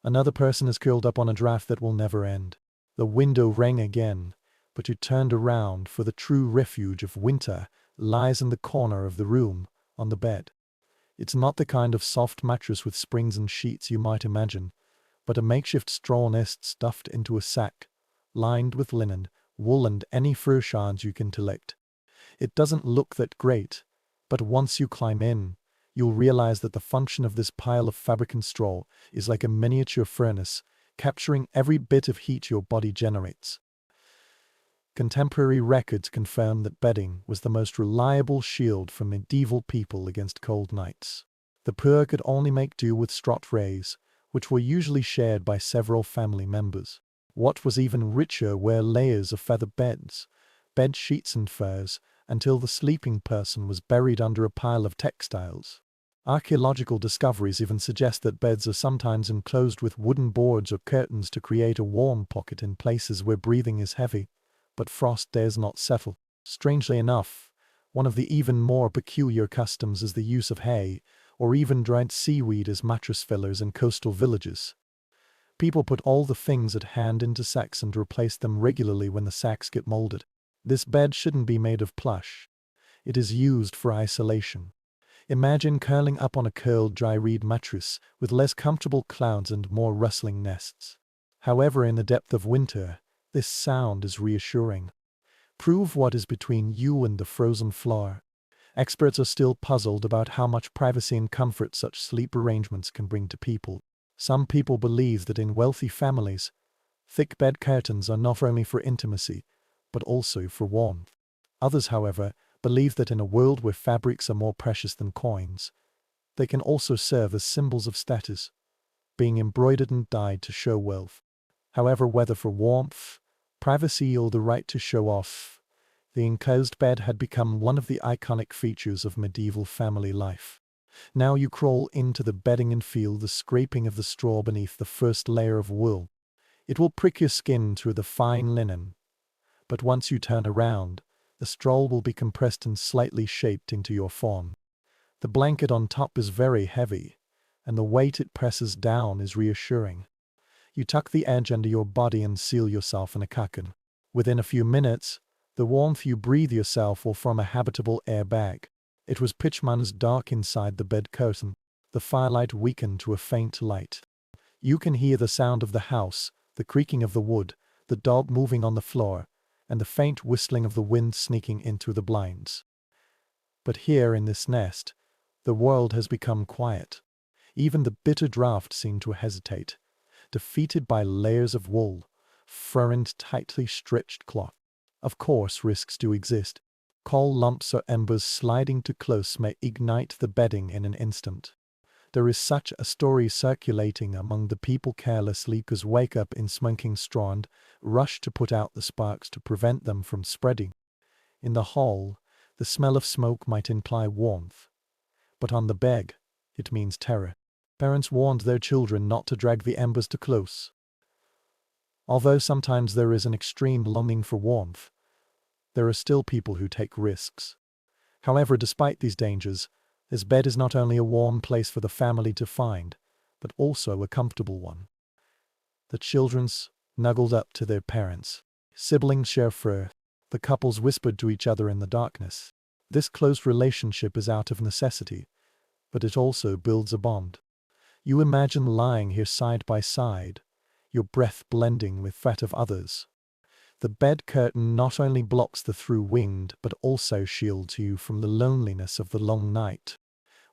Another person is curled up on a draft that will never end. The window rang again, but you turned around, for the true refuge of winter lies in the corner of the room, on the bed. It's not the kind of soft mattress with springs and sheets you might imagine, but a makeshift straw nest stuffed into a sack, lined with linen, wool and any fur shards you can collect. It doesn't look that great, but once you climb in, you'll realize that the function of this pile of fabric and straw is like a miniature furnace, capturing every bit of heat your body generates. Contemporary records confirm that bedding was the most reliable shield for medieval people against cold nights. The poor could only make do with straw trays, which were usually shared by several family members. What was even richer were layers of feather beds, bed sheets and furs, until the sleeping person was buried under a pile of textiles. Archaeological discoveries even suggest that beds are sometimes enclosed with wooden boards or curtains to create a warm pocket in places where breathing is heavy, but frost dares not settle. Strangely enough, one of the even more peculiar customs is the use of hay, or even dried seaweed as mattress fillers in coastal villages. People put all the things at hand into sacks and replace them regularly when the sacks get molded. This bed shouldn't be made of plush. It is used for isolation. Imagine curling up on a curled dry reed mattress with less comfortable clouds and more rustling nests. However, in the depth of winter, this sound is reassuring. Prove what is between you and the frozen floor. Experts are still puzzled about how much privacy and comfort such sleep arrangements can bring to people. Some people believe that in wealthy families, thick bed curtains are not only for intimacy, but also for warmth. Others, however, believe that in a world where fabrics are more precious than coins, they can also serve as symbols of status, being embroidered and dyed to show wealth. However, whether for warmth, privacy or the right to show off, the enclosed bed had become one of the iconic features of medieval family life. Now you crawl into the bedding and feel the scraping of the straw beneath the first layer of wool. It will prick your skin through the fine linen, but once you turn around, the straw will be compressed and slightly shaped into your form. The blanket on top is very heavy, and the weight it presses down is reassuring. You tuck the edge under your body and seal yourself in a cocoon. Within a few minutes, the warmth you breathe yourself will form a habitable air bag. It was pitch dark inside the bed curtain. The firelight weakened to a faint light. You can hear the sound of the house, the creaking of the wood, the dog moving on the floor, and the faint whistling of the wind sneaking in through the blinds. But here in this nest, the world has become quiet. Even the bitter draught seemed to hesitate, defeated by layers of wool, fur and tightly stretched cloth. Of course, risks do exist. Coal lumps or embers sliding too close may ignite the bedding in an instant. There is such a story circulating among the people carelessly wake up in smoking straw and rush to put out the sparks to prevent them from spreading. In the hall, the smell of smoke might imply warmth, but on the bed, it means terror. Parents warned their children not to drag the embers too close. Although sometimes there is an extreme longing for warmth, there are still people who take risks. However, despite these dangers, this bed is not only a warm place for the family to find, but also a comfortable one. The children snuggled up to their parents. Siblings share fur. The couples whispered to each other in the darkness. This close relationship is out of necessity, but it also builds a bond. You imagine lying here side by side, your breath blending with that of others. The bed curtain not only blocks the through wind, but also shields you from the loneliness of the long night.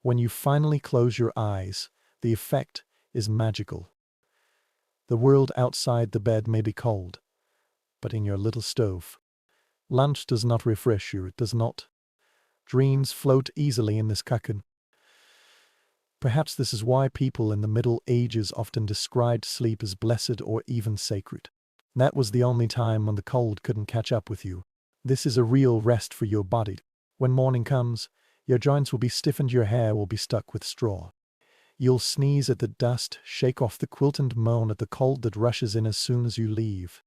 When you finally close your eyes, the effect is magical. The world outside the bed may be cold, but in your little stove, lunch does not refresh you, it does not. Dreams float easily in this cocoon. Perhaps this is why people in the Middle Ages often described sleep as blessed or even sacred. That was the only time when the cold couldn't catch up with you. This is a real rest for your body. When morning comes, your joints will be stiffened, your hair will be stuck with straw. You'll sneeze at the dust, shake off the quilt and moan at the cold that rushes in as soon as you leave.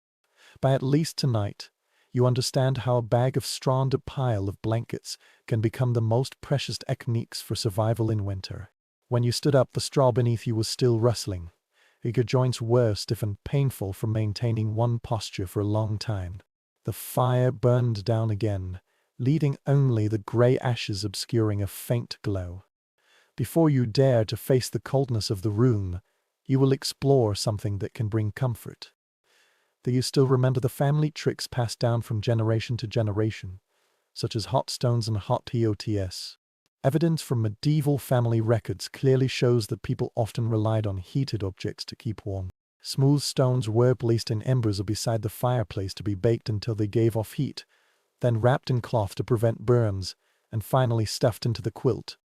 By at least tonight, you understand how a bag of straw and a pile of blankets can become the most precious techniques for survival in winter. When you stood up, the straw beneath you was still rustling. Your joints were stiff and painful from maintaining one posture for a long time. The fire burned down again, leaving only the grey ashes obscuring a faint glow. Before you dare to face the coldness of the room, you will explore something that can bring comfort. Do you still remember the family tricks passed down from generation to generation, such as hot stones and hot pots? Evidence from medieval family records clearly shows that people often relied on heated objects to keep warm. Smooth stones were placed in embers or beside the fireplace to be baked until they gave off heat, then wrapped in cloth to prevent burns, and finally stuffed into the quilt.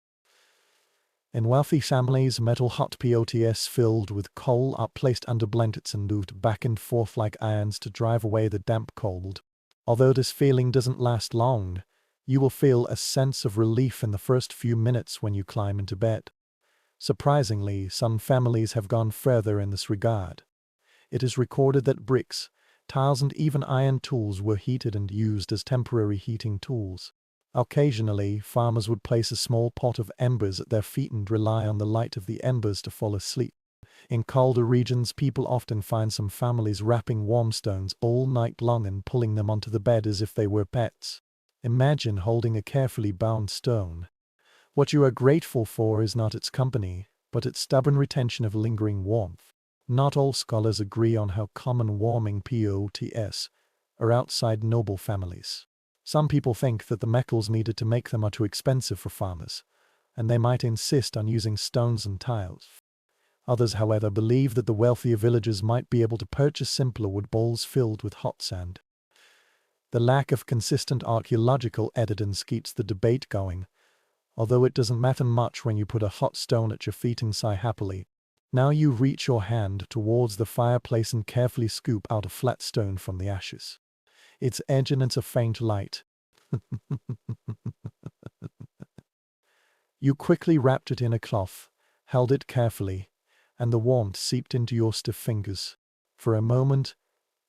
In wealthy families, metal hot pots filled with coal are placed under blankets and moved back and forth like irons to drive away the damp cold. Although this feeling doesn't last long, you will feel a sense of relief in the first few minutes when you climb into bed. Surprisingly, some families have gone further in this regard. It is recorded that bricks, tiles and even iron tools were heated and used as temporary heating tools. Occasionally, farmers would place a small pot of embers at their feet and rely on the light of the embers to fall asleep. In colder regions, people often find some families wrapping warm stones all night long and pulling them onto the bed as if they were pets. Imagine holding a carefully bound stone. What you are grateful for is not its company, but its stubborn retention of lingering warmth. Not all scholars agree on how common warming pots are outside noble families. Some people think that the metals needed to make them are too expensive for farmers, and they might insist on using stones and tiles. Others, however, believe that the wealthier villagers might be able to purchase simpler wood bowls filled with hot sand. The lack of consistent archaeological evidence keeps the debate going, although it doesn't matter much when you put a hot stone at your feet and sigh happily. Now you reach your hand towards the fireplace and carefully scoop out a flat stone from the ashes. Its edge emits a faint light. You quickly wrapped it in a cloth, held it carefully, and the warmth seeped into your stiff fingers. For a moment,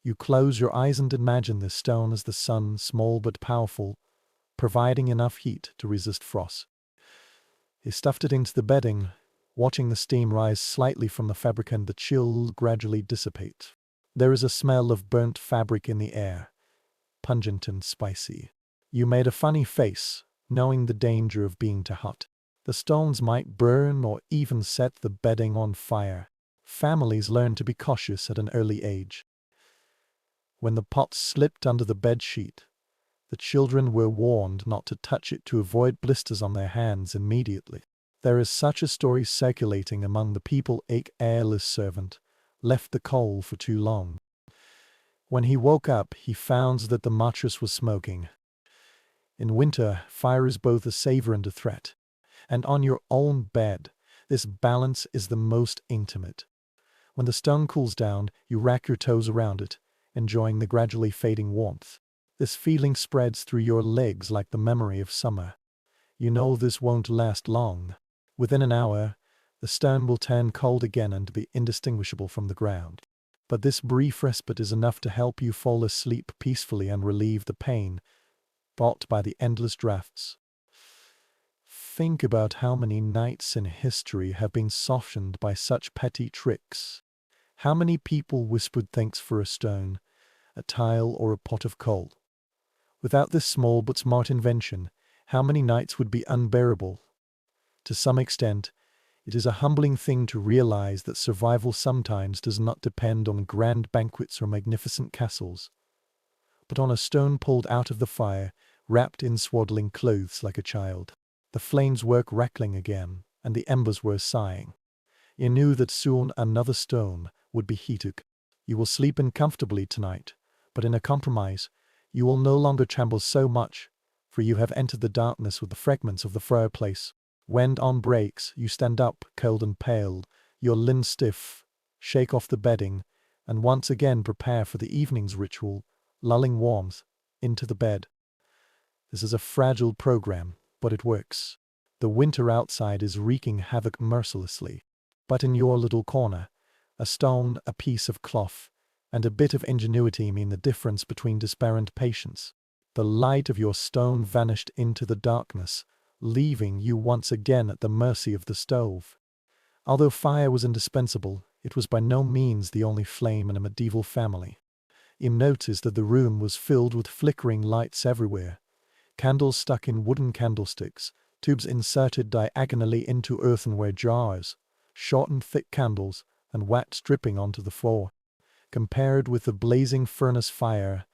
you close your eyes and imagine the stone as the sun, small but powerful, providing enough heat to resist frost. You stuffed it into the bedding, watching the steam rise slightly from the fabric and the chill gradually dissipate. There is a smell of burnt fabric in the air, pungent and spicy. You made a funny face, knowing the danger of being too hot. The stones might burn or even set the bedding on fire. Families learn to be cautious at an early age. When the pot slipped under the bed sheet, the children were warned not to touch it to avoid blisters on their hands immediately. There is such a story circulating among the people: a careless servant left the coal for too long. When he woke up, he found that the mattress was smoking. In winter, fire is both a savior and a threat. And on your own bed, this balance is the most intimate. When the stone cools down, you rack your toes around it, enjoying the gradually fading warmth. This feeling spreads through your legs like the memory of summer. You know this won't last long. Within an hour, the stone will turn cold again and be indistinguishable from the ground. But this brief respite is enough to help you fall asleep peacefully and relieve the pain brought by the endless drafts. Think about how many nights in history have been softened by such petty tricks. How many people whispered thanks for a stone, a tile, or a pot of coal. Without this small but smart invention, how many nights would be unbearable? To some extent, it is a humbling thing to realize that survival sometimes does not depend on grand banquets or magnificent castles, but on a stone pulled out of the fire, wrapped in swaddling clothes like a child. The flames were crackling again, and the embers were sighing. You knew that soon another stone would be heated. You will sleep in comfortably tonight, but in a compromise, you will no longer tremble so much, for you have entered the darkness with the fragments of the fireplace. When dawn breaks, you stand up, cold and pale, your limbs stiff, shake off the bedding, and once again prepare for the evening's ritual, lulling warmth into the bed. This is a fragile program, but it works. The winter outside is wreaking havoc mercilessly. But in your little corner, a stone, a piece of cloth, and a bit of ingenuity mean the difference between despair and patience. The light of your stone vanished into the darkness, leaving you once again at the mercy of the stove. Although fire was indispensable, it was by no means the only flame in a medieval family. You noticed that the room was filled with flickering lights everywhere. Candles stuck in wooden candlesticks, tubes inserted diagonally into earthenware jars, short and thick candles, and wax dripping onto the floor. Compared with the blazing furnace fire,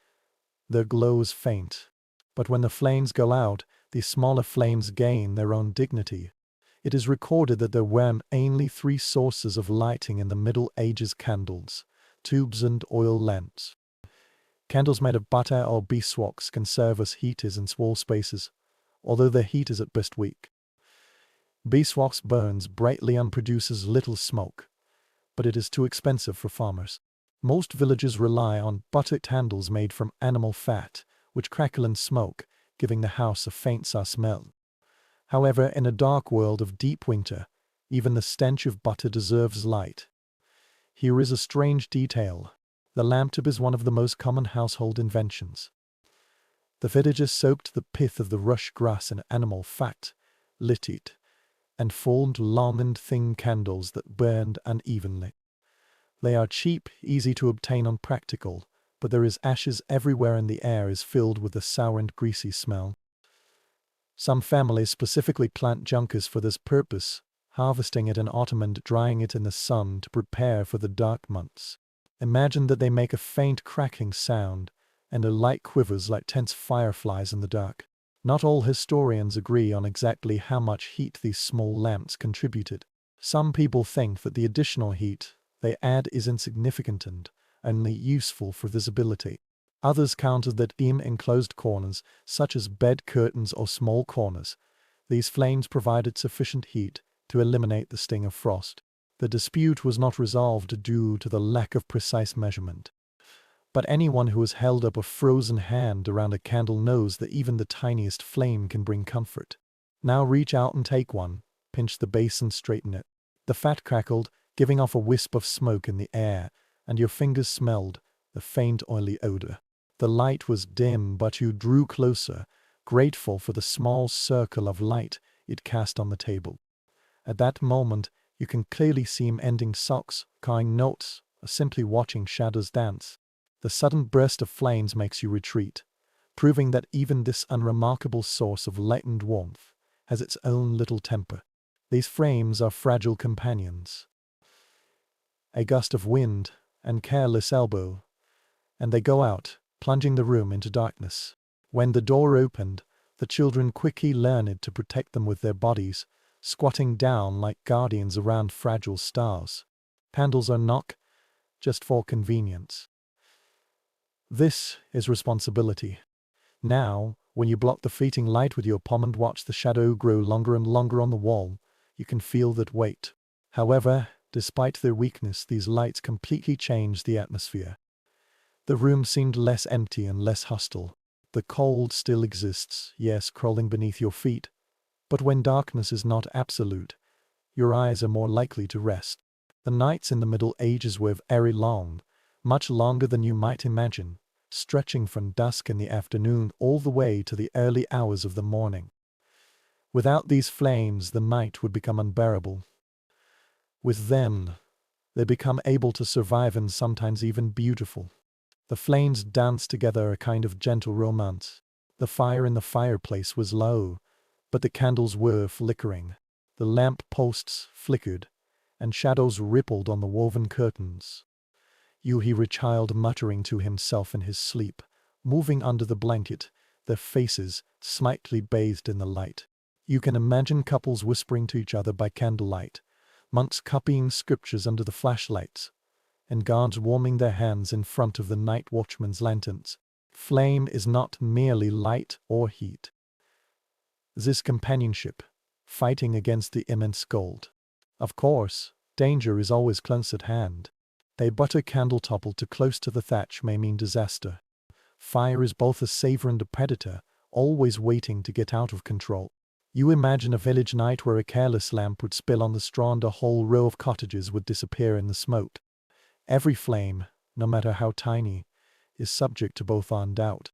their glow is faint. But when the flames go out, these smaller flames gain their own dignity. It is recorded that there were only 3 sources of lighting in the Middle Ages: candles, tubes, and oil lamps. Candles made of butter or beeswax can serve as heaters in small spaces, although their heat is at best weak. Beeswax burns brightly and produces little smoke, but it is too expensive for farmers. Most villages rely on butter candles made from animal fat, which crackle and smoke, giving the house a faint sour smell. However, in a dark world of deep winter, even the stench of butter deserves light. Here is a strange detail. The lamp tube is one of the most common household inventions. The villagers soaked the pith of the rush grass in animal fat, lit it, and formed long and thin candles that burned unevenly. They are cheap, easy to obtain and practical, but there is ashes everywhere and the air is filled with a sour and greasy smell. Some families specifically plant junkers for this purpose, harvesting it in autumn and drying it in the sun to prepare for the dark months. Imagine that they make a faint cracking sound, and a light quivers like tense fireflies in the dark. Not all historians agree on exactly how much heat these small lamps contributed. Some people think that the additional heat they add is insignificant and only useful for visibility. Others counter that in enclosed corners, such as bed curtains or small corners, these flames provided sufficient heat to eliminate the sting of frost. The dispute was not resolved due to the lack of precise measurement. But anyone who has held up a frozen hand around a candle knows that even the tiniest flame can bring comfort. Now reach out and take one, pinch the base and straighten it. The fat crackled, giving off a wisp of smoke in the air, and your fingers smelled the faint oily odor. The light was dim, but you drew closer, grateful for the small circle of light it cast on the table. At that moment, you can clearly see him ending socks, cawing notes, or simply watching shadows dance. The sudden burst of flames makes you retreat, proving that even this unremarkable source of light and warmth has its own little temper. These flames are fragile companions. A gust of wind, and careless elbow, and they go out, plunging the room into darkness. When the door opened, the children quickly learned to protect them with their bodies, squatting down like guardians around fragile stars. Candles are not just for convenience. This is responsibility. Now, when you block the fleeting light with your palm and watch the shadow grow longer and longer on the wall, you can feel that weight. However, despite their weakness, these lights completely changed the atmosphere. The room seemed less empty and less hostile. The cold still exists, yes, crawling beneath your feet, but when darkness is not absolute, your eyes are more likely to rest. The nights in the Middle Ages were very long, much longer than you might imagine, stretching from dusk in the afternoon all the way to the early hours of the morning. Without these flames, the night would become unbearable. With them, they become able to survive and sometimes even beautiful. The flames danced together a kind of gentle romance. The fire in the fireplace was low, but the candles were flickering. The lamp posts flickered, and shadows rippled on the woven curtains. You hear a child muttering to himself in his sleep, moving under the blanket, their faces slightly bathed in the light. You can imagine couples whispering to each other by candlelight, monks copying scriptures under the flashlights, and guards warming their hands in front of the night watchman's lanterns. Flame is not merely light or heat. This companionship, fighting against the immense cold. Of course, danger is always close at hand. A butter candle toppled too close to the thatch may mean disaster. Fire is both a savior and a predator, always waiting to get out of control. You imagine a village night where a careless lamp would spill on the straw and a whole row of cottages would disappear in the smoke. Every flame, no matter how tiny, is subject to both doubt.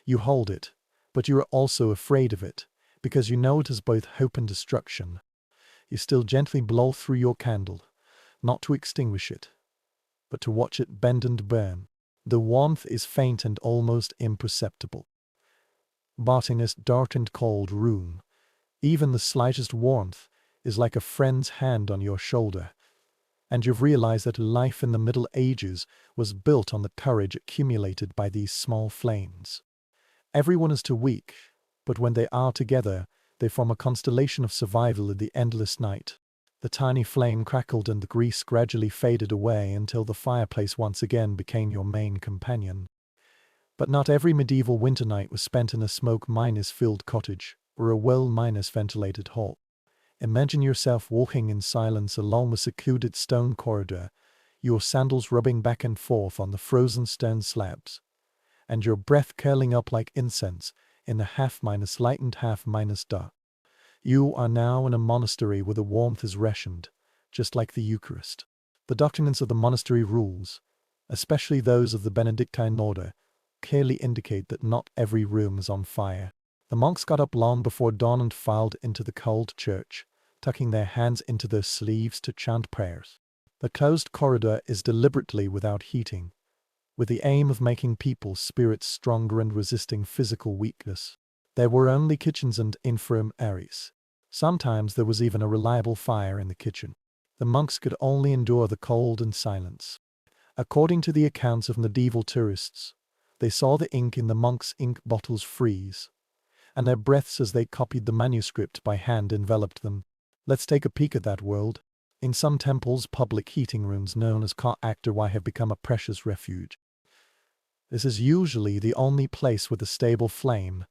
You hold it, but you are also afraid of it, because you know it is both hope and destruction. You still gently blow through your candle, not to extinguish it, but to watch it bend and burn. The warmth is faint and almost imperceptible. But in this dark and cold room, even the slightest warmth is like a friend's hand on your shoulder, and you've realized that life in the Middle Ages was built on the courage accumulated by these small flames. Everyone is too weak, but when they are together, they form a constellation of survival in the endless night. The tiny flame crackled and the grease gradually faded away until the fireplace once again became your main companion. But not every medieval winter night was spent in a smoke-filled cottage or a well-ventilated hall. Imagine yourself walking in silence along a secluded stone corridor, your sandals rubbing back and forth on the frozen stone slabs, and your breath curling up like incense in the half-light and half-dark. You are now in a monastery where the warmth is rationed, just like the Eucharist. The documents of the monastery rules, especially those of the Benedictine order, clearly indicate that not every room is on fire. The monks got up long before dawn and filed into the cold church, tucking their hands into their sleeves to chant prayers. The closed corridor is deliberately without heating, with the aim of making people's spirits stronger and resisting physical weakness. There were only kitchens and infirmaries. Sometimes there was even a reliable fire in the kitchen. The monks could only endure the cold and silence. According to the accounts of medieval tourists, they saw the ink in the monks' ink bottles freeze, and their breaths as they copied the manuscript by hand enveloped them. Let's take a peek at that world. In some temples, public heating rooms known as Ka-Akdawai have become a precious refuge. This is usually the only place with a stable flame,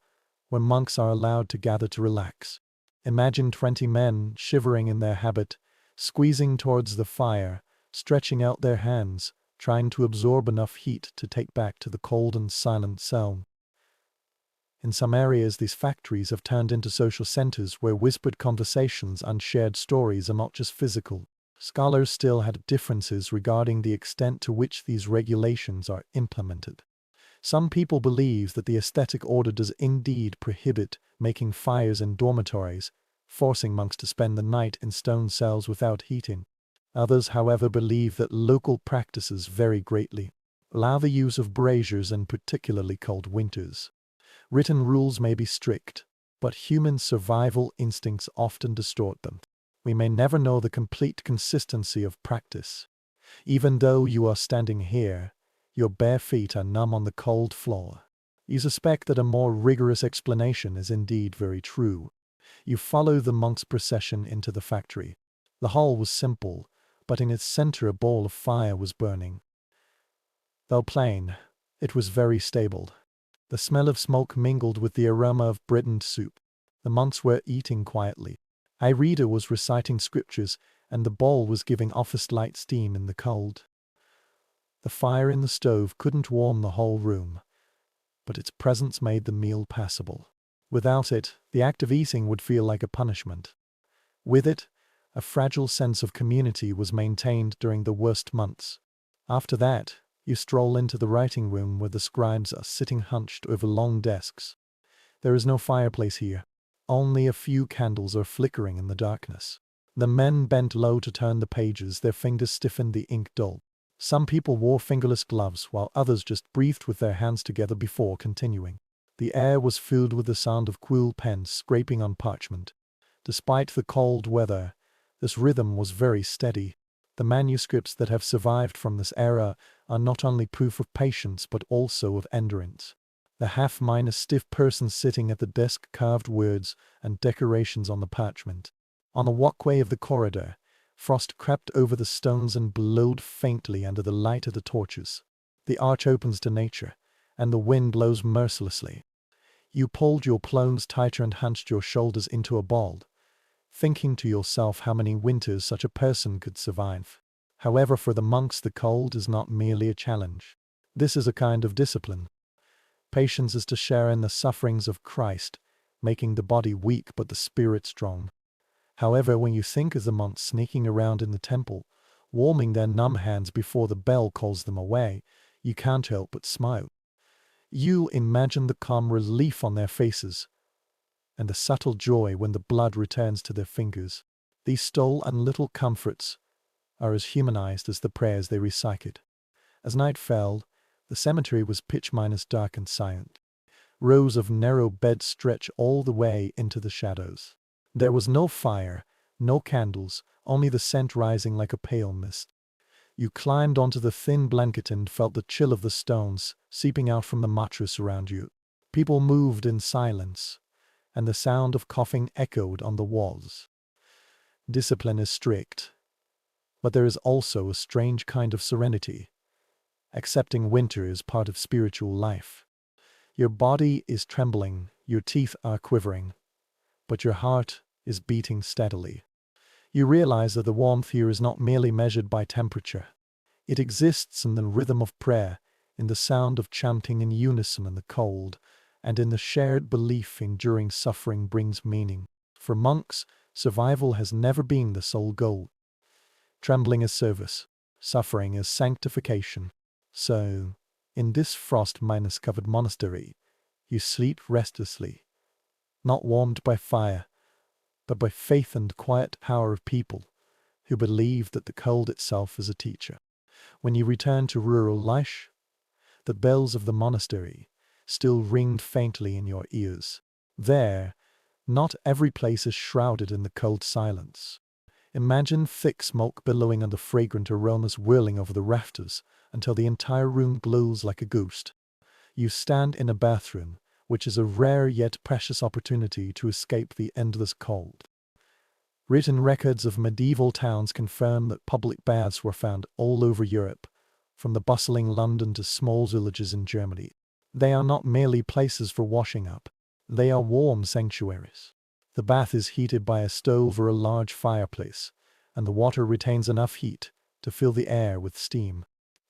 where monks are allowed to gather to relax. Imagine 20 men shivering in their habit, squeezing towards the fire, stretching out their hands, trying to absorb enough heat to take back to the cold and silent cell. In some areas, these factories have turned into social centers where whispered conversations and shared stories are not just physical. Scholars still had differences regarding the extent to which these regulations are implemented. Some people believe that the aesthetic order does indeed prohibit making fires in dormitories, forcing monks to spend the night in stone cells without heating. Others, however, believe that local practices vary greatly, allow the use of braziers in particularly cold winters. Written rules may be strict, but human survival instincts often distort them. We may never know the complete consistency of practice. Even though you are standing here, your bare feet are numb on the cold floor. You suspect that a more rigorous explanation is indeed very true. You follow the monk's procession into the factory. The hall was simple, but in its center a ball of fire was burning. Though plain, It was very stable. The smell of smoke mingled with the aroma of bread and soup. The monks were eating quietly. Irida was reciting scriptures, and the bowl was giving off a slight steam in the cold. The fire in the stove couldn't warm the whole room, but its presence made the meal passable. Without it, the act of eating would feel like a punishment. With it, a fragile sense of community was maintained during the worst months. After that, you stroll into the writing room where the scribes are sitting hunched over long desks. There is no fireplace here. Only a few candles are flickering in the darkness. The men bent low to turn the pages, their fingers stiffened, the ink dull. Some people wore fingerless gloves, while others just breathed with their hands together before continuing. The air was filled with the sound of quill pens scraping on parchment. Despite the cold weather, this rhythm was very steady. The manuscripts that have survived from this era are not only proof of patience but also of endurance. The stiff person sitting at the desk carved words and decorations on the parchment. On the walkway of the corridor, frost crept over the stones and glowed faintly under the light of the torches. The arch opens to nature, and the wind blows mercilessly. You pulled your clothes tighter and hunched your shoulders into a ball, thinking to yourself how many winters such a person could survive. However, for the monks, the cold is not merely a challenge. This is a kind of discipline. Patience is to share in the sufferings of Christ, making the body weak but the spirit strong. However, when you think of the monks sneaking around in the temple, warming their numb hands before the bell calls them away, you can't help but smile. You imagine the calm relief on their faces, and the subtle joy when the blood returns to their fingers. These stole and little comforts are as humanized as the prayers they recited. As night fell, the cemetery was pitch-dark and silent. Rows of narrow beds stretch all the way into the shadows. There was no fire, no candles, only the scent rising like a pale mist. You climbed onto the thin blanket and felt the chill of the stones seeping out from the mattress around you. People moved in silence, and the sound of coughing echoed on the walls. Discipline is strict, but there is also a strange kind of serenity. Accepting winter is part of spiritual life. Your body is trembling, your teeth are quivering, but your heart is beating steadily. You realize that the warmth here is not merely measured by temperature. It exists in the rhythm of prayer, in the sound of chanting in unison in the cold, and in the shared belief enduring suffering brings meaning. For monks, survival has never been the sole goal. Trembling is service, suffering is sanctification. So, in this frost-covered monastery, you sleep restlessly, not warmed by fire, but by faith and quiet power of people who believe that the cold itself is a teacher. When you return to rural life, the bells of the monastery still ringed faintly in your ears. There, not every place is shrouded in the cold silence. Imagine thick smoke billowing and the fragrant aromas whirling over the rafters until the entire room glows like a ghost. You stand in a bathroom, which is a rare yet precious opportunity to escape the endless cold. Written records of medieval towns confirm that public baths were found all over Europe, from the bustling London to small villages in Germany. They are not merely places for washing up. They are warm sanctuaries. The bath is heated by a stove or a large fireplace, and the water retains enough heat to fill the air with steam.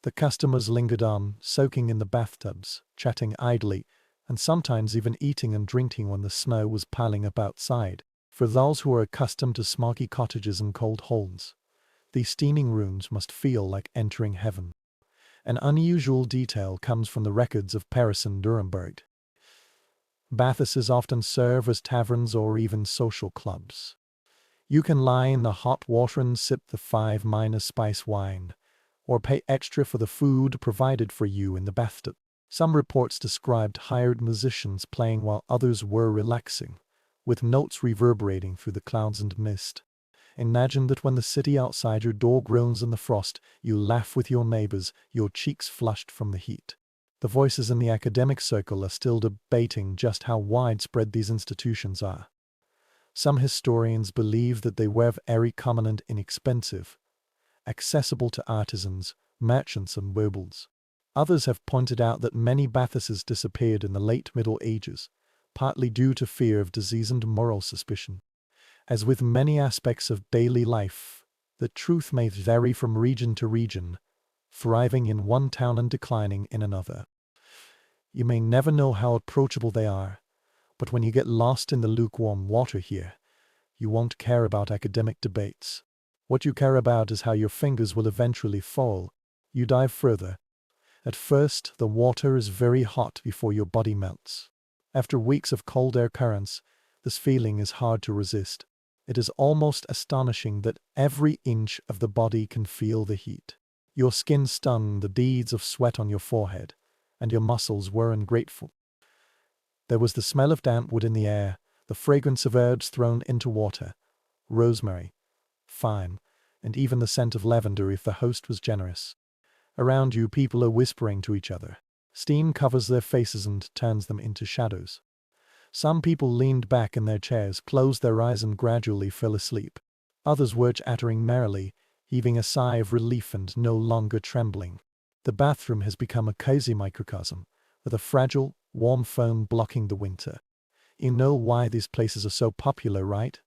The customers lingered on, soaking in the bathtubs, chatting idly, and sometimes even eating and drinking when the snow was piling up outside. For those who are accustomed to smoky cottages and cold homes, these steaming rooms must feel like entering heaven. An unusual detail comes from the records of Paris and Nuremberg. Bathhouses often serve as taverns or even social clubs. You can lie in the hot water and sip the 5-spice wine, or pay extra for the food provided for you in the bathtub. Some reports described hired musicians playing while others were relaxing, with notes reverberating through the clouds and mist. Imagine that when the city outside your door groans in the frost, you laugh with your neighbors, your cheeks flushed from the heat. The voices in the academic circle are still debating just how widespread these institutions are. Some historians believe that they were very common and inexpensive, accessible to artisans, merchants, and nobles. Others have pointed out that many bathhouses disappeared in the late Middle Ages, partly due to fear of disease and moral suspicion. As with many aspects of daily life, the truth may vary from region to region, thriving in one town and declining in another. You may never know how approachable they are, but when you get lost in the lukewarm water here, you won't care about academic debates. What you care about is how your fingers will eventually fall. You dive further. At first, the water is very hot before your body melts. After weeks of cold air currents, this feeling is hard to resist. It is almost astonishing that every inch of the body can feel the heat. Your skin stung, the beads of sweat on your forehead, and your muscles were ungrateful. There was the smell of damp wood in the air, the fragrance of herbs thrown into water, rosemary, thyme, and even the scent of lavender if the host was generous. Around you, people are whispering to each other. Steam covers their faces and turns them into shadows. Some people leaned back in their chairs, closed their eyes and gradually fell asleep. Others were chattering merrily, heaving a sigh of relief and no longer trembling. The bathroom has become a cozy microcosm, with a fragile, warm foam blocking the winter. You know why these places are so popular, right?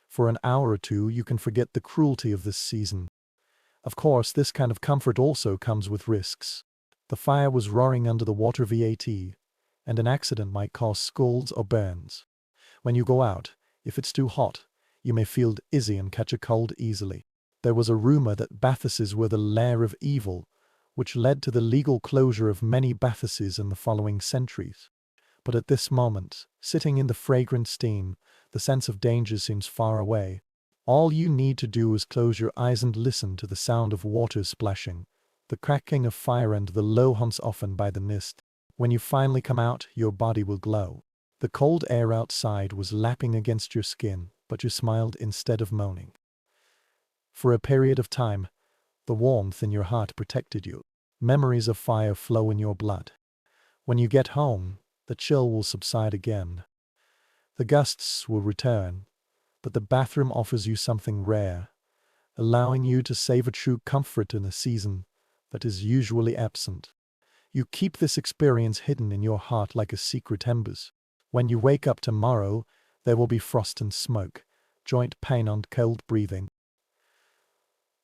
For an hour or two you can forget the cruelty of this season. Of course, this kind of comfort also comes with risks. The fire was roaring under the water VAT, and an accident might cause scalds or burns. When you go out, if it's too hot, you may feel dizzy and catch a cold easily. There was a rumor that bathhouses were the lair of evil, which led to the legal closure of many bathhouses in the following centuries. But at this moment, sitting in the fragrant steam, the sense of danger seems far away. All you need to do is close your eyes and listen to the sound of water splashing, the crackling of fire and the low hums often by the mist. When you finally come out, your body will glow. The cold air outside was lapping against your skin, but you smiled instead of moaning. For a period of time, the warmth in your heart protected you. Memories of fire flow in your blood. When you get home, the chill will subside again. The gusts will return, but the bathroom offers you something rare, allowing you to savor true comfort in a season that is usually absent. You keep this experience hidden in your heart like a secret embers. When you wake up tomorrow, there will be frost and smoke, joint pain and cold breathing.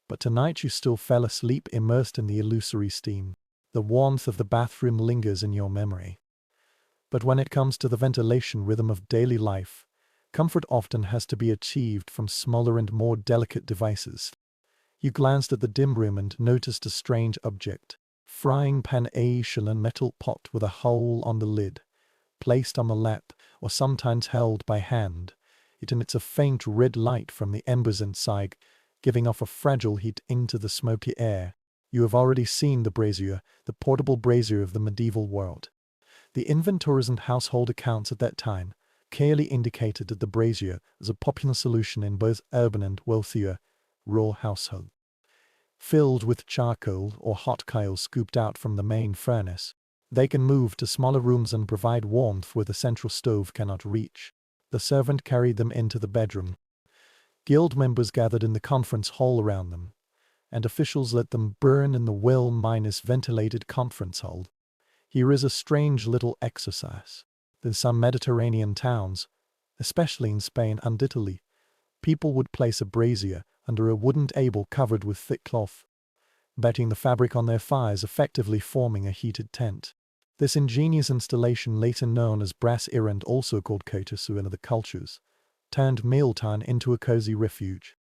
But tonight you still fell asleep immersed in the illusory steam. The warmth of the bathroom lingers in your memory. But when it comes to the ventilation rhythm of daily life, comfort often has to be achieved from smaller and more delicate devices. You glanced at the dim room and noticed a strange object. Frying pan, a shell metal pot with a hole on the lid, placed on the lap or sometimes held by hand. It emits a faint red light from the embers inside, giving off a fragile heat into the smoky air. You have already seen the brazier, the portable brazier of the medieval world. The inventories and household accounts at that time clearly indicated that the brazier was a popular solution in both urban and wealthier rural households. Filled with charcoal or hot coals scooped out from the main furnace, they can move to smaller rooms and provide warmth where the central stove cannot reach. The servant carried them into the bedroom. Guild members gathered in the conference hall around them, and officials let them burn in the well-ventilated conference hall. Here is a strange little exercise. In some Mediterranean towns, especially in Spain and Italy, people would place a brazier under a wooden table covered with thick cloth, betting the fabric on their fires, effectively forming a heated tent. This ingenious installation, later known as brazier and also called kotasu in other cultures, turned mealtime into a cozy refuge.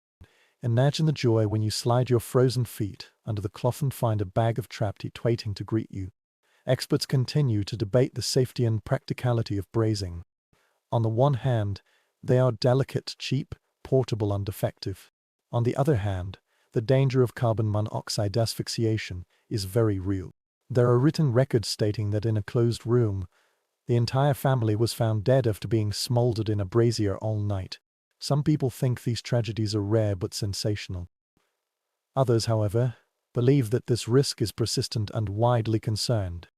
Imagine the joy when you slide your frozen feet under the cloth and find a bag of trapped heat waiting to greet you. Experts continue to debate the safety and practicality of brazing. On the one hand, they are delicate, cheap, portable and effective. On the other hand, the danger of carbon monoxide asphyxiation is very real. There are written records stating that in a closed room, the entire family was found dead after being smoldered in a brazier all night. Some people think these tragedies are rare but sensational. Others, however, believe that this risk is persistent and widely concerned.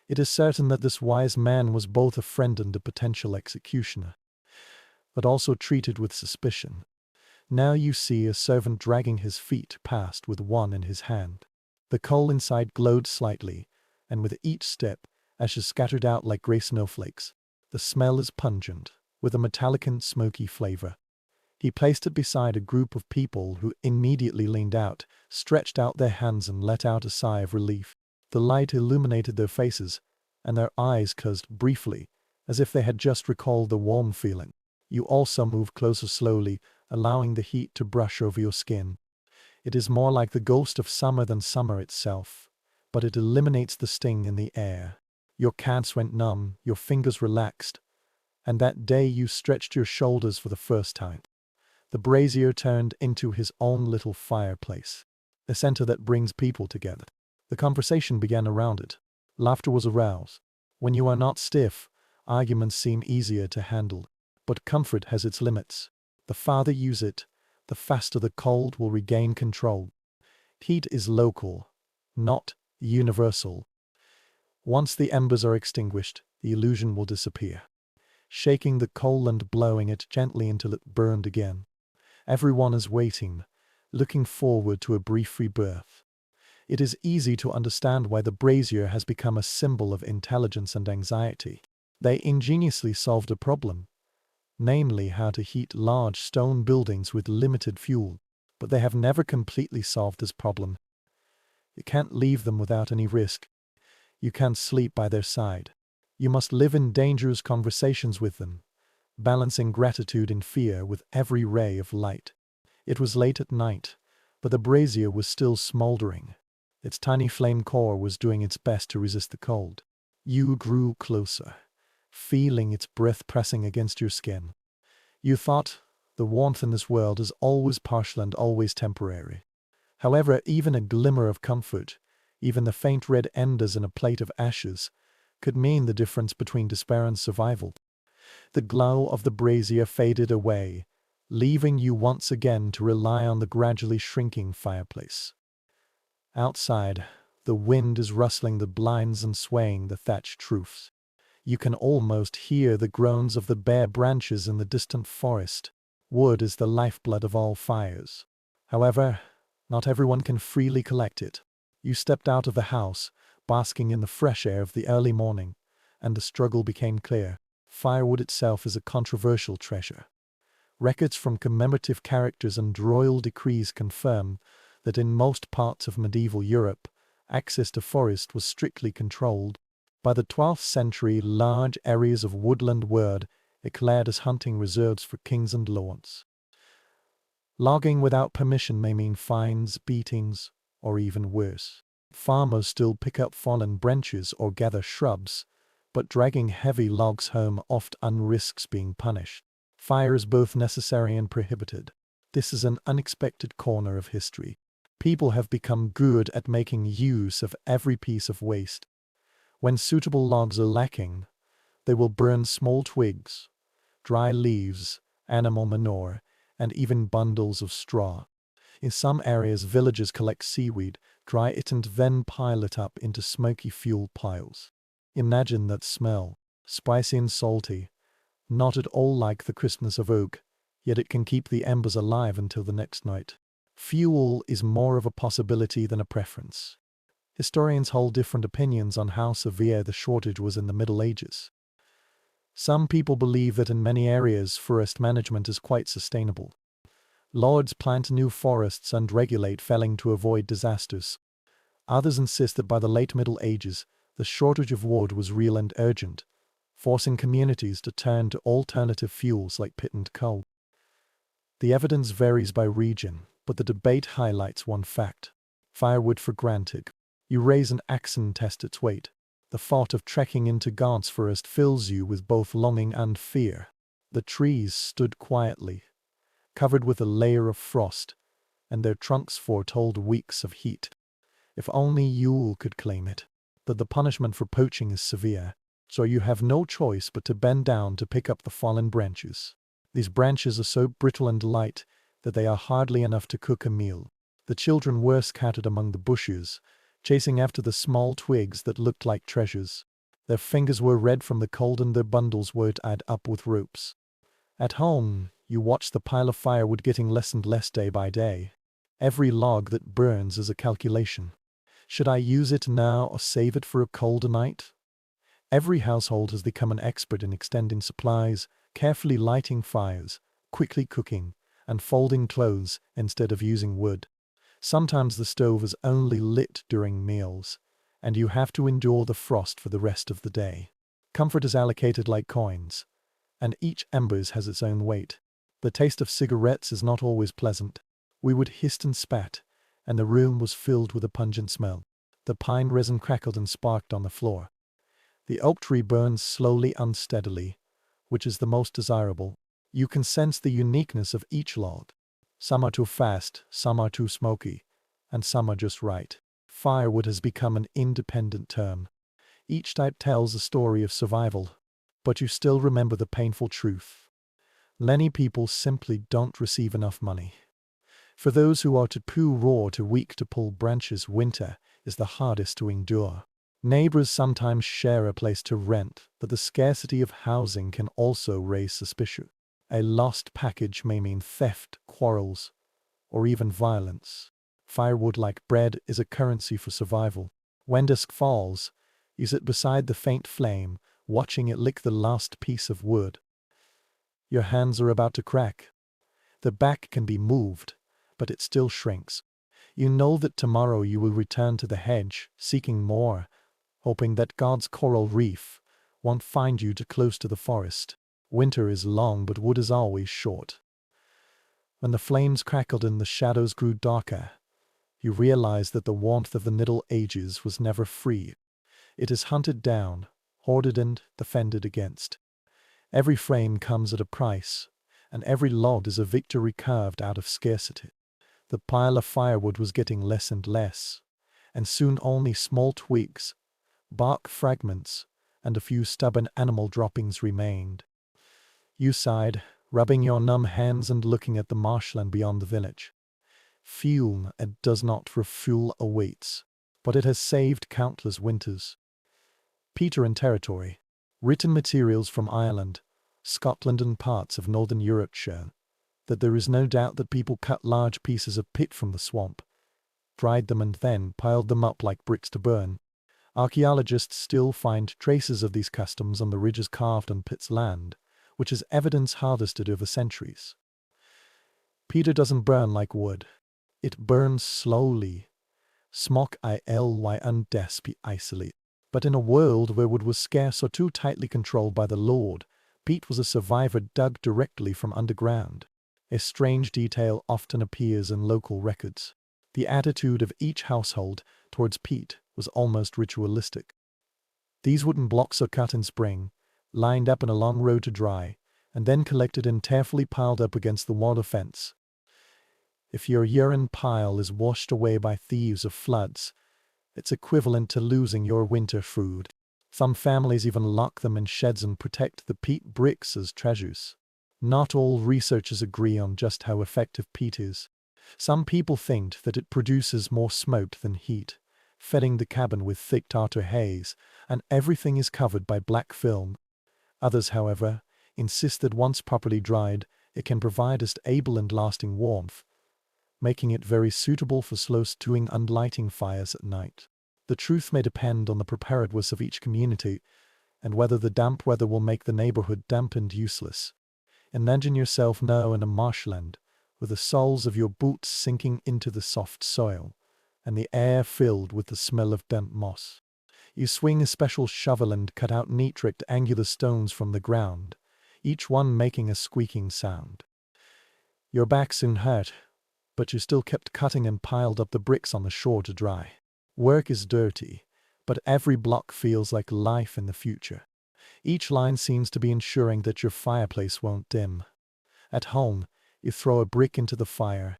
It is certain that this wise man was both a friend and a potential executioner, but also treated with suspicion. Now you see a servant dragging his feet past with one in his hand. The coal inside glowed slightly, and with each step, ashes scattered out like grey snowflakes. The smell is pungent, with a metallic and smoky flavor. He placed it beside a group of people who immediately leaned out, stretched out their hands and let out a sigh of relief. The light illuminated their faces, and their eyes closed briefly, as if they had just recalled the warm feeling. You also move closer slowly, allowing the heat to brush over your skin. It is more like the ghost of summer than summer itself, but it eliminates the sting in the air. Your calves went numb, your fingers relaxed, and that day you stretched your shoulders for the first time. The brazier turned into his own little fireplace, a center that brings people together. The conversation began around it. Laughter was aroused. When you are not stiff, arguments seem easier to handle. But comfort has its limits. The farther you use it, the faster the cold will regain control. Heat is local, not universal. Once the embers are extinguished, the illusion will disappear. Shaking the coal and blowing it gently until it burned again. Everyone is waiting, looking forward to a brief rebirth. It is easy to understand why the brazier has become a symbol of intelligence and anxiety. They ingeniously solved a problem, namely how to heat large stone buildings with limited fuel, but they have never completely solved this problem. You can't leave them without any risk. You can't sleep by their side. You must live in dangerous conversations with them, balancing gratitude and fear with every ray of light. It was late at night, but the brazier was still smoldering. Its tiny flame core was doing its best to resist the cold. You grew closer, feeling its breath pressing against your skin. You thought, the warmth in this world is always partial and always temporary. However, even a glimmer of comfort, even the faint red embers in a plate of ashes, could mean the difference between despair and survival. The glow of the brazier faded away, leaving you once again to rely on the gradually shrinking fireplace. Outside, the wind is rustling the blinds and swaying the thatched roofs. You can almost hear the groans of the bare branches in the distant forest. Wood is the lifeblood of all fires. However, not everyone can freely collect it. You stepped out of the house, basking in the fresh air of the early morning, and the struggle became clear. Firewood itself is a controversial treasure. Records from commemorative characters and royal decrees confirm that in most parts of medieval Europe, access to forest was strictly controlled. By the 12th century, large areas of woodland were declared as hunting reserves for kings and lords. Logging without permission may mean fines, beatings, or even worse. Farmers still pick up fallen branches or gather shrubs, but dragging heavy logs home often risks being punished. Fire is both necessary and prohibited. This is an unexpected corner of history. People have become good at making use of every piece of waste. When suitable logs are lacking, they will burn small twigs, dry leaves, animal manure, and even bundles of straw. In some areas, villagers collect seaweed, dry it, and then pile it up into smoky fuel piles. Imagine that smell, spicy and salty, not at all like the crispness of oak, yet it can keep the embers alive until the next night. Fuel is more of a possibility than a preference. Historians hold different opinions on how severe the shortage was in the Middle Ages. Some people believe that in many areas forest management is quite sustainable. Lords plant new forests and regulate felling to avoid disasters. Others insist that by the late Middle Ages, the shortage of wood was real and urgent, forcing communities to turn to alternative fuels like peat and coal. The evidence varies by region, but the debate highlights one fact. Firewood for granted. You raise an axe and test its weight. The thought of trekking into Gaunt's forest fills you with both longing and fear. The trees stood quietly, covered with a layer of frost, and their trunks foretold weeks of heat. If only you could claim it. But the punishment for poaching is severe, so you have no choice but to bend down to pick up the fallen branches. These branches are so brittle and light that they are hardly enough to cook a meal. The children were scattered among the bushes, chasing after the small twigs that looked like treasures. Their fingers were red from the cold and their bundles were tied up with ropes. At home, you watch the pile of firewood getting less and less day by day. Every log that burns is a calculation. Should I use it now or save it for a colder night? Every household has become an expert in extending supplies, carefully lighting fires, quickly cooking, and folding clothes instead of using wood. Sometimes the stove is only lit during meals, and you have to endure the frost for the rest of the day. Comfort is allocated like coins, and each embers has its own weight. The taste of cigarettes is not always pleasant. We would hiss and spat, and the room was filled with a pungent smell. The pine resin crackled and sparked on the floor. The oak tree burns slowly, unsteadily, which is the most desirable. You can sense the uniqueness of each log. Some are too fast, some are too smoky, and some are just right. Firewood has become an independent term. Each type tells a story of survival, but you still remember the painful truth. Many people simply don't receive enough money. For those who are too raw, too weak to pull branches, winter is the hardest to endure. Neighbors sometimes share a place to rent, but the scarcity of housing can also raise suspicion. A lost package may mean theft, quarrels, or even violence. Firewood, like bread, is a currency for survival. When dusk falls, you sit beside the faint flame, watching it lick the last piece of wood. Your hands are about to crack. The back can be moved, but it still shrinks. You know that tomorrow you will return to the hedge, seeking more, hoping that God's coral reef won't find you too close to the forest. Winter is long, but wood is always short. When the flames crackled and the shadows grew darker, you realize that the warmth of the Middle Ages was never free. It is hunted down, hoarded and defended against. Every frame comes at a price, and every log is a victory carved out of scarcity. The pile of firewood was getting less and less, and soon only small twigs, bark fragments, and a few stubborn animal droppings remained. You sighed, rubbing your numb hands and looking at the marshland beyond the village. Fuel it does not refuel awaits, but it has saved countless winters. Peter and Territory. Written materials from Ireland, Scotland and parts of northern Europe show that there is no doubt that people cut large pieces of peat from the swamp, dried them and then piled them up like bricks to burn. Archaeologists still find traces of these customs on the ridges carved on Pitt's land, which is evidence harvested over centuries. Peter doesn't burn like wood. It burns slowly. Smoky undespi isoli. But in a world where wood was scarce or too tightly controlled by the Lord, peat was a survivor dug directly from underground. A strange detail often appears in local records. The attitude of each household towards peat was almost ritualistic. These wooden blocks are cut in spring, lined up in a long row to dry, and then collected and carefully piled up against the water fence. If your urine pile is washed away by thieves or floods, it's equivalent to losing your winter food. Some families even lock them in sheds and protect the peat bricks as treasures. Not all researchers agree on just how effective peat is. Some people think that it produces more smoke than heat, filling the cabin with thick tartar haze, and everything is covered by black film. Others, however, insist that once properly dried, it can provide a stable and lasting warmth, making it very suitable for slow stewing and lighting fires at night. The truth may depend on the preparedness of each community, and whether the damp weather will make the neighborhood damp and useless. Imagine yourself now in a marshland, with the soles of your boots sinking into the soft soil, and the air filled with the smell of damp moss. You swing a special shovel and cut out neat rectangular stones from the ground, each one making a squeaking sound. Your back soon hurt, but you still kept cutting and piled up the bricks on the shore to dry. Work is dirty, but every block feels like life in the future. Each line seems to be ensuring that your fireplace won't dim. At home, you throw a brick into the fire.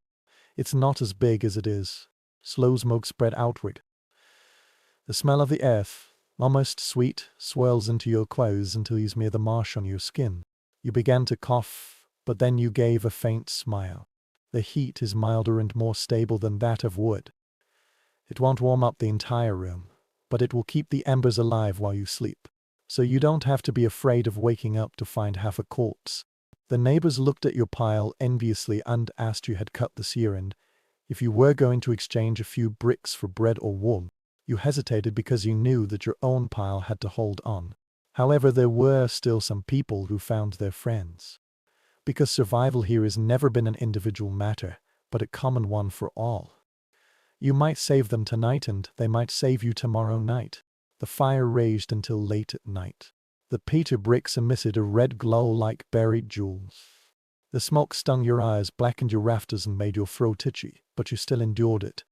It's not as big as it is. Slow smoke spread outward. The smell of the earth, almost sweet, swirls into your clothes until you smear the marsh on your skin. You began to cough, but then you gave a faint smile. The heat is milder and more stable than that of wood. It won't warm up the entire room, but it will keep the embers alive while you sleep. So you don't have to be afraid of waking up to find half a corpse. The neighbors looked at your pile enviously and asked you had cut this year and if you were going to exchange a few bricks for bread or wool. You hesitated because you knew that your own pile had to hold on. However, there were still some people who found their friends. Because survival here has never been an individual matter, but a common one for all. You might save them tonight and they might save you tomorrow night. The fire raged until late at night. The peat bricks emitted a red glow like buried jewels. The smoke stung your eyes, blackened your rafters and made your throat itchy, but you still endured it.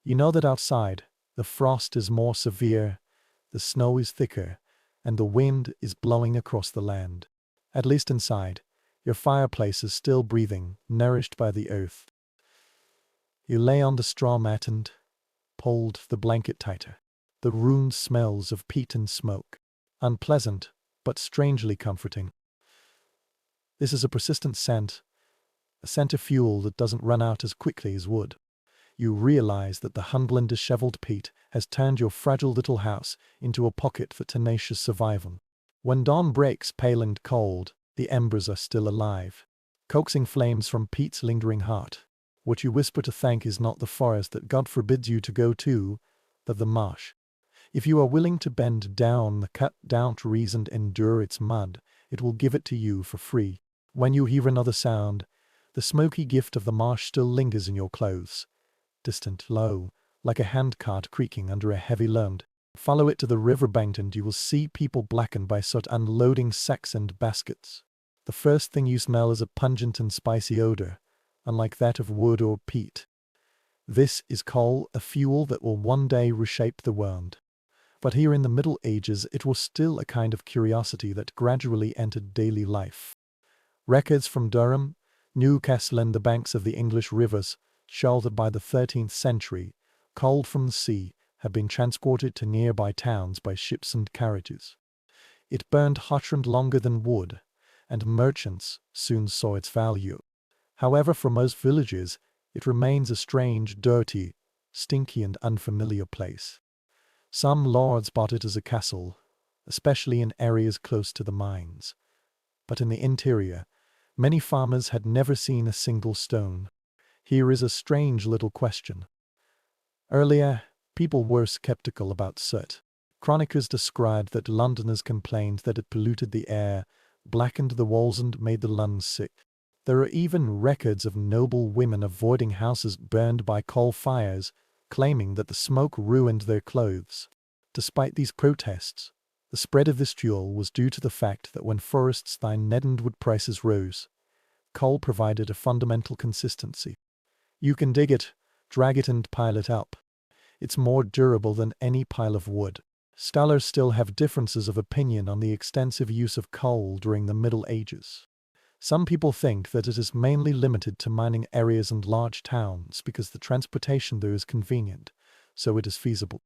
You know that outside, the frost is more severe, the snow is thicker, and the wind is blowing across the land. At least inside, your fireplace is still breathing, nourished by the earth. You lay on the straw mat and pulled the blanket tighter. The room smells of peat and smoke. Unpleasant, but strangely comforting. This is a persistent scent, a scent of fuel that doesn't run out as quickly as wood. You realize that the humbling disheveled peat has turned your fragile little house into a pocket for tenacious survival. When dawn breaks pale and cold, the embers are still alive, coaxing flames from peat's lingering heart. What you whisper to thank is not the forest that God forbids you to go to, but the marsh. If you are willing to bend down the cut down trees and endure its mud, it will give it to you for free. When you hear another sound, the smoky gift of the marsh still lingers in your clothes. Distant, low, like a handcart creaking under a heavy load. Follow it to the riverbank and you will see people blackened by soot unloading sacks and baskets. The first thing you smell is a pungent and spicy odor, unlike that of wood or peat. This is coal, a fuel that will one day reshape the world. But here in the Middle Ages it was still a kind of curiosity that gradually entered daily life. Records from Durham, Newcastle and the banks of the English rivers show that by the 13th century, coal from the sea had been transported to nearby towns by ships and carriages. It burned hotter and longer than wood, and merchants soon saw its value. However, for most villages, it remains a strange, dirty, stinky and unfamiliar place. Some lords bought it as a castle, especially in areas close to the mines. But in the interior, many farmers had never seen a single stone. Here is a strange little question. Earlier, people were skeptical about soot. Chroniclers described that Londoners complained that it polluted the air, blackened the walls and made the lungs sick. There are even records of noble women avoiding houses burned by coal fires, claiming that the smoke ruined their clothes. Despite these protests, the spread of this fuel was due to the fact that when forests thinned and wood prices rose, coal provided a fundamental consistency. You can dig it, drag it and pile it up. It's more durable than any pile of wood. Scholars still have differences of opinion on the extensive use of coal during the Middle Ages. Some people think that it is mainly limited to mining areas and large towns because the transportation there is convenient, so it is feasible.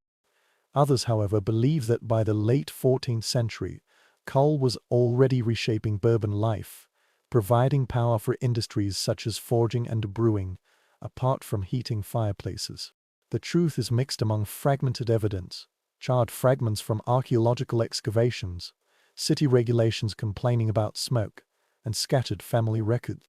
Others, however, believe that by the late 14th century, coal was already reshaping urban life, providing power for industries such as forging and brewing, apart from heating fireplaces. The truth is mixed among fragmented evidence, charred fragments from archaeological excavations, city regulations complaining about smoke, and scattered family records.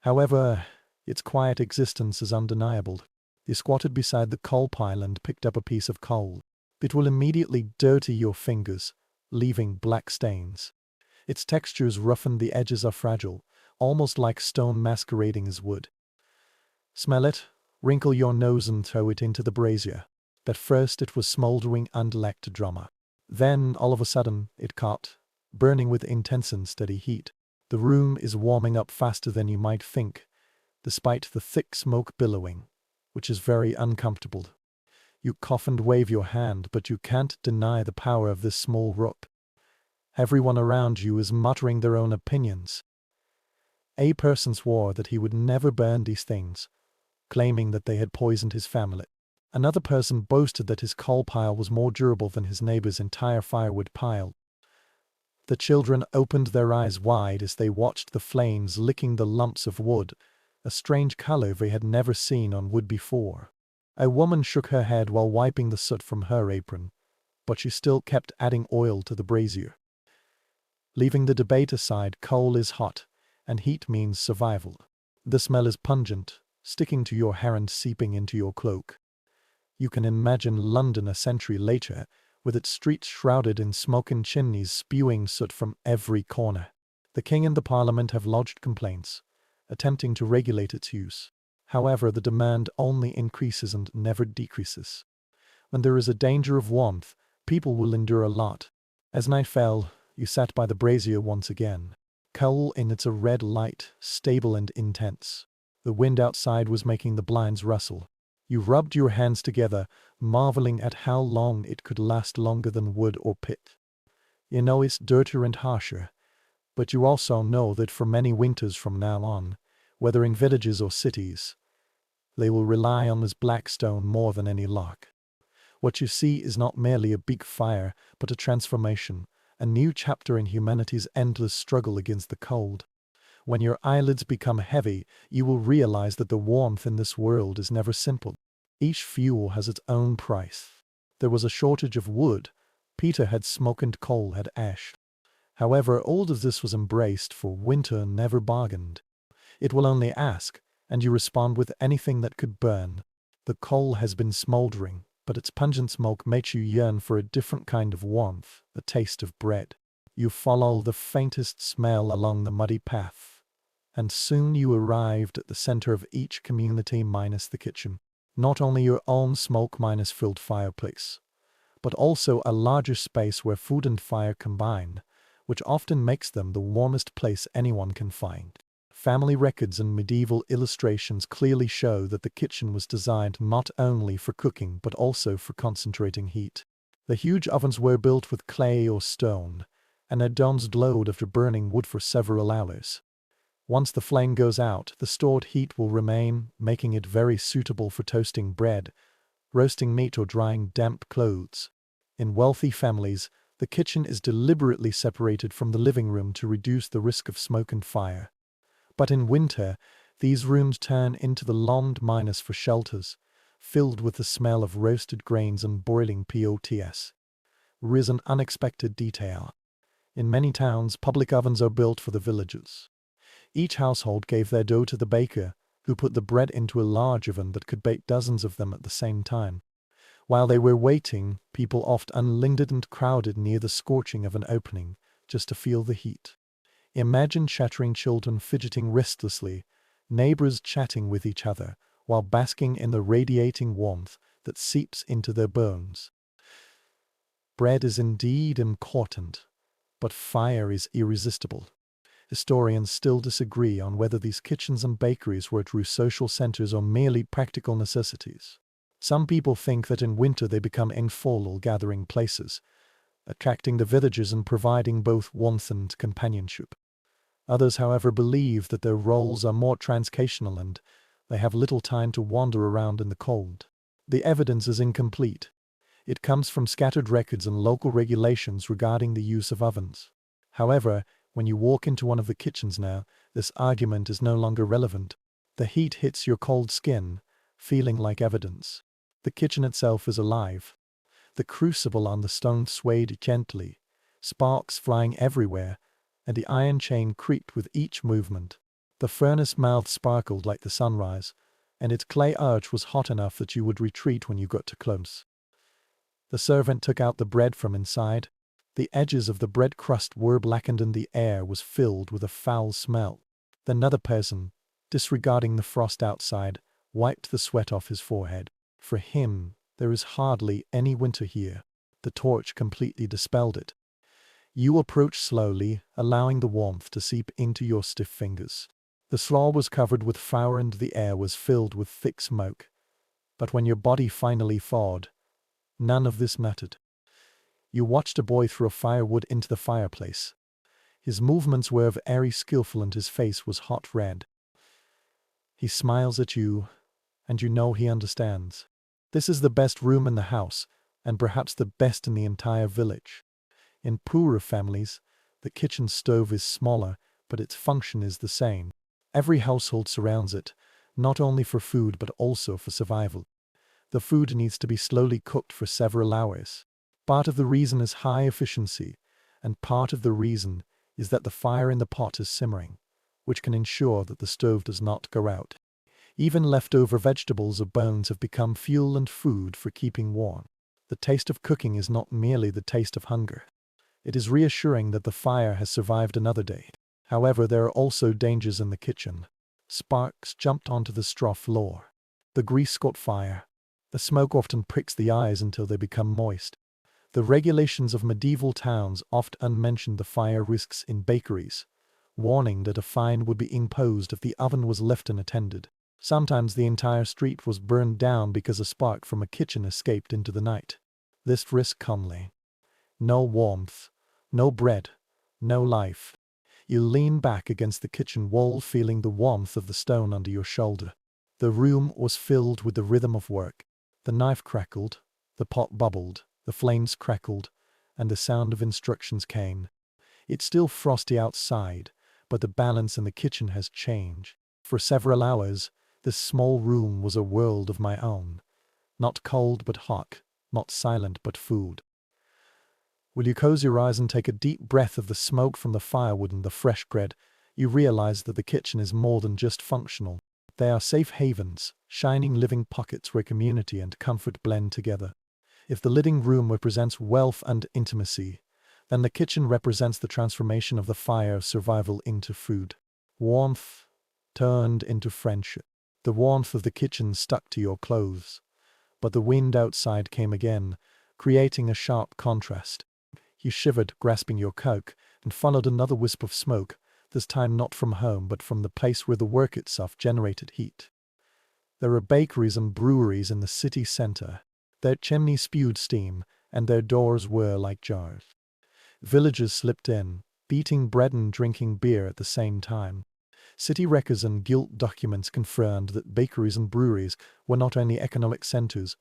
However, its quiet existence is undeniable. You squatted beside the coal pile and picked up a piece of coal. It will immediately dirty your fingers, leaving black stains. Its textures roughened, the edges are fragile, almost like stone masquerading as wood. Smell it, wrinkle your nose and throw it into the brazier. At first it was smoldering and lacked drama. Then, all of a sudden, it caught, burning with intense and steady heat. The room is warming up faster than you might think, despite the thick smoke billowing, which is very uncomfortable. You cough and wave your hand, but you can't deny the power of this small rope. Everyone around you is muttering their own opinions. A person swore that he would never burn these things, claiming that they had poisoned his family. Another person boasted that his coal pile was more durable than his neighbor's entire firewood pile. The children opened their eyes wide as they watched the flames licking the lumps of wood, a strange color they had never seen on wood before. A woman shook her head while wiping the soot from her apron, but she still kept adding oil to the brazier. Leaving the debate aside, coal is hot, and heat means survival. The smell is pungent, sticking to your hair and seeping into your cloak. You can imagine London a century later, with its streets shrouded in smoke and chimneys spewing soot from every corner. The king and the parliament have lodged complaints, attempting to regulate its use. However, the demand only increases and never decreases. When there is a danger of warmth, people will endure a lot. As night fell, you sat by the brazier once again. Coal in its a red light, stable and intense. The wind outside was making the blinds rustle. You rubbed your hands together, marveling at how long it could last longer than wood or pit. You know it's dirtier and harsher, but you also know that for many winters from now on, whether in villages or cities, they will rely on this black stone more than any log. What you see is not merely a big fire, but a transformation, a new chapter in humanity's endless struggle against the cold. When your eyelids become heavy, you will realize that the warmth in this world is never simple. Each fuel has its own price. There was a shortage of wood. Peter had smoke and coal had ash. However, all of this was embraced, for winter never bargained. It will only ask, and you respond with anything that could burn. The coal has been smoldering, but its pungent smoke makes you yearn for a different kind of warmth, the taste of bread. You follow the faintest smell along the muddy path, and soon you arrived at the center of each community minus the kitchen. Not only your own smoke minus filled fireplace, but also a larger space where food and fire combine, which often makes them the warmest place anyone can find. Family records and medieval illustrations clearly show that the kitchen was designed not only for cooking but also for concentrating heat. The huge ovens were built with clay or stone, and their domes glowed after burning wood for several hours. Once the flame goes out, the stored heat will remain, making it very suitable for toasting bread, roasting meat or drying damp clothes. In wealthy families, the kitchen is deliberately separated from the living room to reduce the risk of smoke and fire. But in winter, these rooms turn into the lawned miners for shelters, filled with the smell of roasted grains and boiling pots. There is an unexpected detail. In many towns, public ovens are built for the villagers. Each household gave their dough to the baker, who put the bread into a large oven that could bake dozens of them at the same time. While they were waiting, people often lingered and crowded near the scorching of an opening, just to feel the heat. Imagine chattering children fidgeting restlessly, neighbors chatting with each other, while basking in the radiating warmth that seeps into their bones. Bread is indeed important, but fire is irresistible. Historians still disagree on whether these kitchens and bakeries were true social centers or merely practical necessities. Some people think that in winter they become informal gathering places, attracting the villagers and providing both warmth and companionship. Others, however, believe that their roles are more transcational and they have little time to wander around in the cold. The evidence is incomplete. It comes from scattered records and local regulations regarding the use of ovens. However, when you walk into one of the kitchens now, this argument is no longer relevant. The heat hits your cold skin, feeling like evidence. The kitchen itself is alive. The crucible on the stone swayed gently, sparks flying everywhere, and the iron chain creaked with each movement. The furnace mouth sparkled like the sunrise, and its clay arch was hot enough that you would retreat when you got too close. The servant took out the bread from inside. The edges of the bread crust were blackened and the air was filled with a foul smell. Another person, disregarding the frost outside, wiped the sweat off his forehead. For him, there is hardly any winter here. The torch completely dispelled it. You approach slowly, allowing the warmth to seep into your stiff fingers. The floor was covered with fire and the air was filled with thick smoke. But when your body finally thawed, none of this mattered. You watched a boy throw firewood into the fireplace. His movements were very skillful and his face was hot red. He smiles at you, and you know he understands. This is the best room in the house, and perhaps the best in the entire village. In poorer families, the kitchen stove is smaller, but its function is the same. Every household surrounds it, not only for food but also for survival. The food needs to be slowly cooked for several hours. Part of the reason is high efficiency, and part of the reason is that the fire in the pot is simmering, which can ensure that the stove does not go out. Even leftover vegetables or bones have become fuel and food for keeping warm. The taste of cooking is not merely the taste of hunger. It is reassuring that the fire has survived another day. However, there are also dangers in the kitchen. Sparks jumped onto the straw floor. The grease caught fire. The smoke often pricks the eyes until they become moist. The regulations of medieval towns often mentioned the fire risks in bakeries, warning that a fine would be imposed if the oven was left unattended. Sometimes the entire street was burned down because a spark from a kitchen escaped into the night. This risk calmly. No warmth, no bread, no life. You lean back against the kitchen wall, feeling the warmth of the stone under your shoulder. The room was filled with the rhythm of work. The knife crackled, the pot bubbled, the flames crackled, and the sound of instructions came. It's still frosty outside, but the balance in the kitchen has changed. For several hours, this small room was a world of my own. Not cold but hot, not silent but food. Will you close your eyes and take a deep breath of the smoke from the firewood and the fresh bread? You realize that the kitchen is more than just functional. They are safe havens, shining living pockets where community and comfort blend together. If the living room represents wealth and intimacy, then the kitchen represents the transformation of the fire survival into food. Warmth turned into friendship. The warmth of the kitchen stuck to your clothes, but the wind outside came again, creating a sharp contrast. You shivered, grasping your coat, and followed another wisp of smoke, this time not from home but from the place where the work itself generated heat. There are bakeries and breweries in the city center. Their chimneys spewed steam, and their doors were like jars. Villagers slipped in, eating bread and drinking beer at the same time. City records and guild documents confirmed that bakeries and breweries were not only economic centers,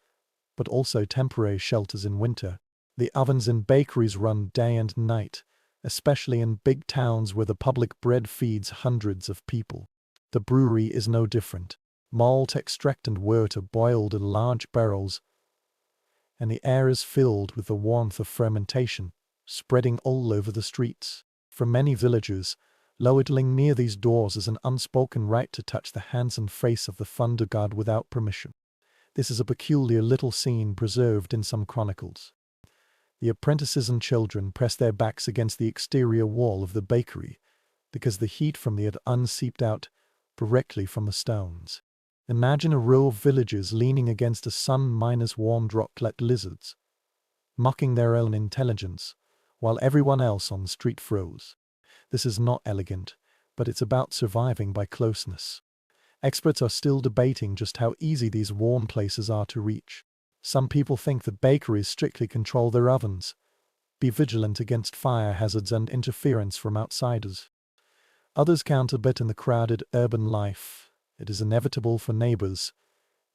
but also temporary shelters in winter. The ovens in bakeries run day and night, especially in big towns where the public bread feeds hundreds of people. The brewery is no different. Malt extract and wort are boiled in large barrels, and the air is filled with the warmth of fermentation, spreading all over the streets. For many villagers, loitering near these doors is an unspoken right to touch the hands and face of the thunder god without permission. This is a peculiar little scene preserved in some chronicles. The apprentices and children press their backs against the exterior wall of the bakery, because the heat from it unseeped out directly from the stones. Imagine a row of villagers leaning against a sun-warmed rock like lizards, mocking their own intelligence, while everyone else on the street froze. This is not elegant, but it's about surviving by closeness. Experts are still debating just how easy these warm places are to reach. Some people think that bakeries strictly control their ovens, be vigilant against fire hazards and interference from outsiders. Others count a bit in the crowded urban life. It is inevitable for neighbors,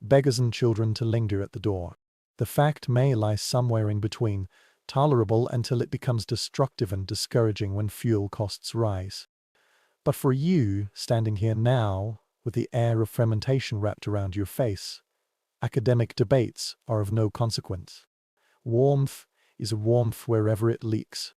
beggars and children to linger at the door. The fact may lie somewhere in between, tolerable until it becomes destructive and discouraging when fuel costs rise. But for you, standing here now, with the air of fermentation wrapped around your face, academic debates are of no consequence. Warmth is warmth wherever it leaks.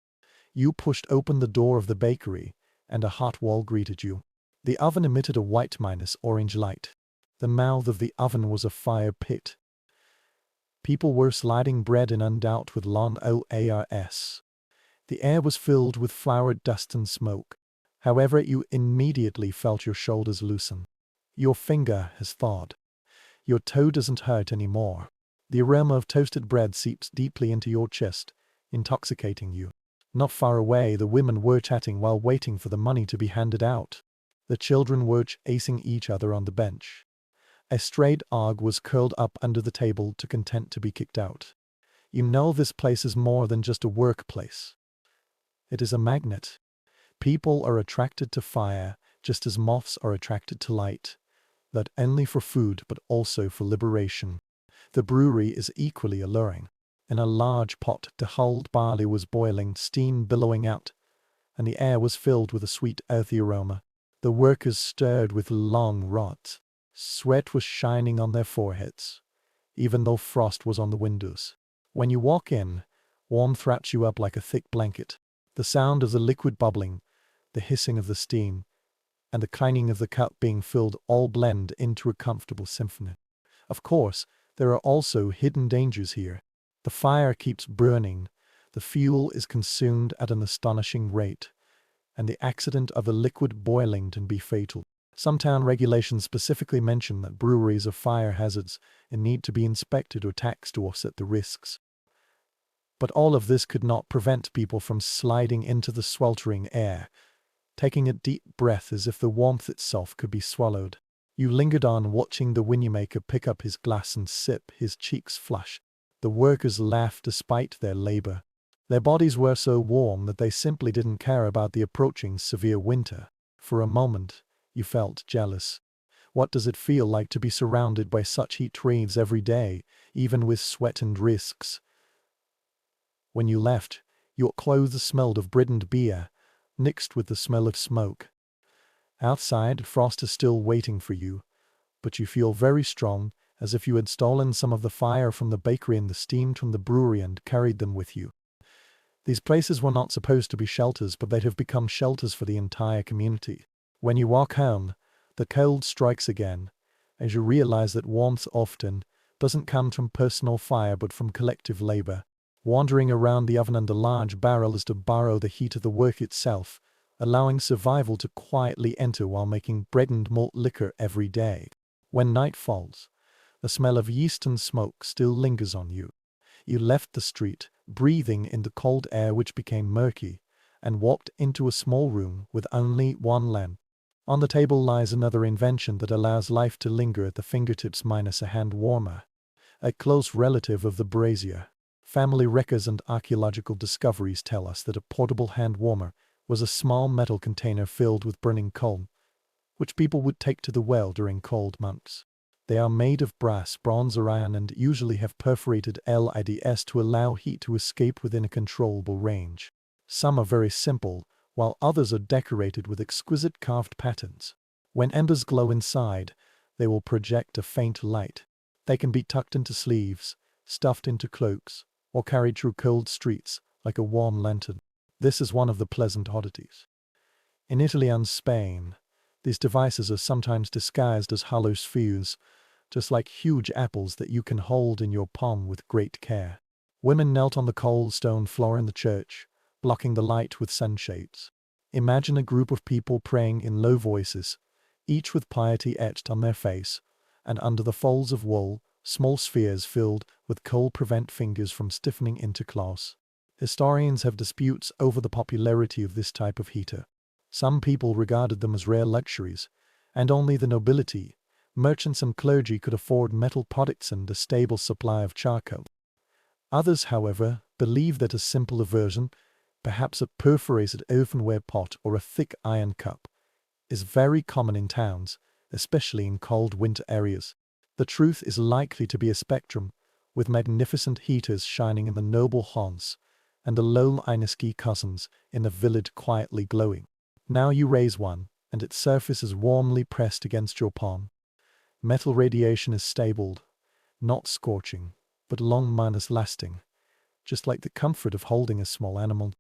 You pushed open the door of the bakery, and a hot wall greeted you. The oven emitted a white-orange light. The mouth of the oven was a fire pit. People were sliding bread in and out with long hours. The air was filled with flour dust and smoke. However, you immediately felt your shoulders loosen. Your finger has thawed. Your toe doesn't hurt anymore. The aroma of toasted bread seeps deeply into your chest, intoxicating you. Not far away, the women were chatting while waiting for the money to be handed out. The children were chasing each other on the bench. A strayed dog was curled up under the table too content to be kicked out. You know this place is more than just a workplace. It is a magnet. People are attracted to fire, just as moths are attracted to light. Not only for food, but also for liberation. The brewery is equally alluring. In a large pot, the hulled barley was boiling, steam billowing out, and the air was filled with a sweet, earthy aroma. The workers stirred with long rods. Sweat was shining on their foreheads, even though frost was on the windows. When you walk in, warmth wraps you up like a thick blanket. The sound of the liquid bubbling, the hissing of the steam, and the clanging of the cup being filled all blend into a comfortable symphony. Of course, there are also hidden dangers here. The fire keeps burning, the fuel is consumed at an astonishing rate, and the accident of a liquid boiling can be fatal. Some town regulations specifically mention that breweries are fire hazards and need to be inspected or taxed to offset the risks. But all of this could not prevent people from sliding into the sweltering air, taking a deep breath as if the warmth itself could be swallowed. You lingered on, watching the winemaker pick up his glass and sip, his cheeks flush. The workers laughed despite their labor. Their bodies were so warm that they simply didn't care about the approaching severe winter. For a moment, you felt jealous. What does it feel like to be surrounded by such heat waves every day, even with sweat and risks? When you left, your clothes smelled of brittled beer, mixed with the smell of smoke. Outside, frost is still waiting for you, but you feel very strong, as if you had stolen some of the fire from the bakery and the steam from the brewery and carried them with you. These places were not supposed to be shelters, but they have become shelters for the entire community. When you walk home, the cold strikes again, as you realize that warmth often doesn't come from personal fire but from collective labor. Wandering around the oven under large barrels to borrow the heat of the work itself, allowing survival to quietly enter while making bread and malt liquor every day. When night falls, the smell of yeast and smoke still lingers on you. You left the street, breathing in the cold air which became murky, and walked into a small room with only one lamp. On the table lies another invention that allows life to linger at the fingertips minus a hand warmer. A close relative of the brazier. Family records and archaeological discoveries tell us that a portable hand warmer was a small metal container filled with burning coal, which people would take to the well during cold months. They are made of brass, bronze, or iron and usually have perforated LEDs to allow heat to escape within a controllable range. Some are very simple, while others are decorated with exquisite carved patterns. When embers glow inside, they will project a faint light. They can be tucked into sleeves, stuffed into cloaks, or carried through cold streets like a warm lantern. This is one of the pleasant oddities. In Italy and Spain, these devices are sometimes disguised as hollow spheres, just like huge apples that you can hold in your palm with great care. Women knelt on the cold stone floor in the church, blocking the light with sunshades. Imagine a group of people praying in low voices, each with piety etched on their face, and under the folds of wool, small spheres filled with coal prevent fingers from stiffening into claws. Historians have disputes over the popularity of this type of heater. Some people regarded them as rare luxuries, and only the nobility, merchants and clergy could afford metal products and a stable supply of charcoal. Others, however, believe that a simpler version, perhaps a perforated earthenware pot or a thick iron cup, is very common in towns, especially in cold winter areas. The truth is likely to be a spectrum, with magnificent heaters shining in the noble haunts, and the low Inesky cousins in the village quietly glowing. Now you raise one, and its surface is warmly pressed against your palm. Metal radiation is stable, not scorching, but long-minus lasting, just like the comfort of holding a small animal.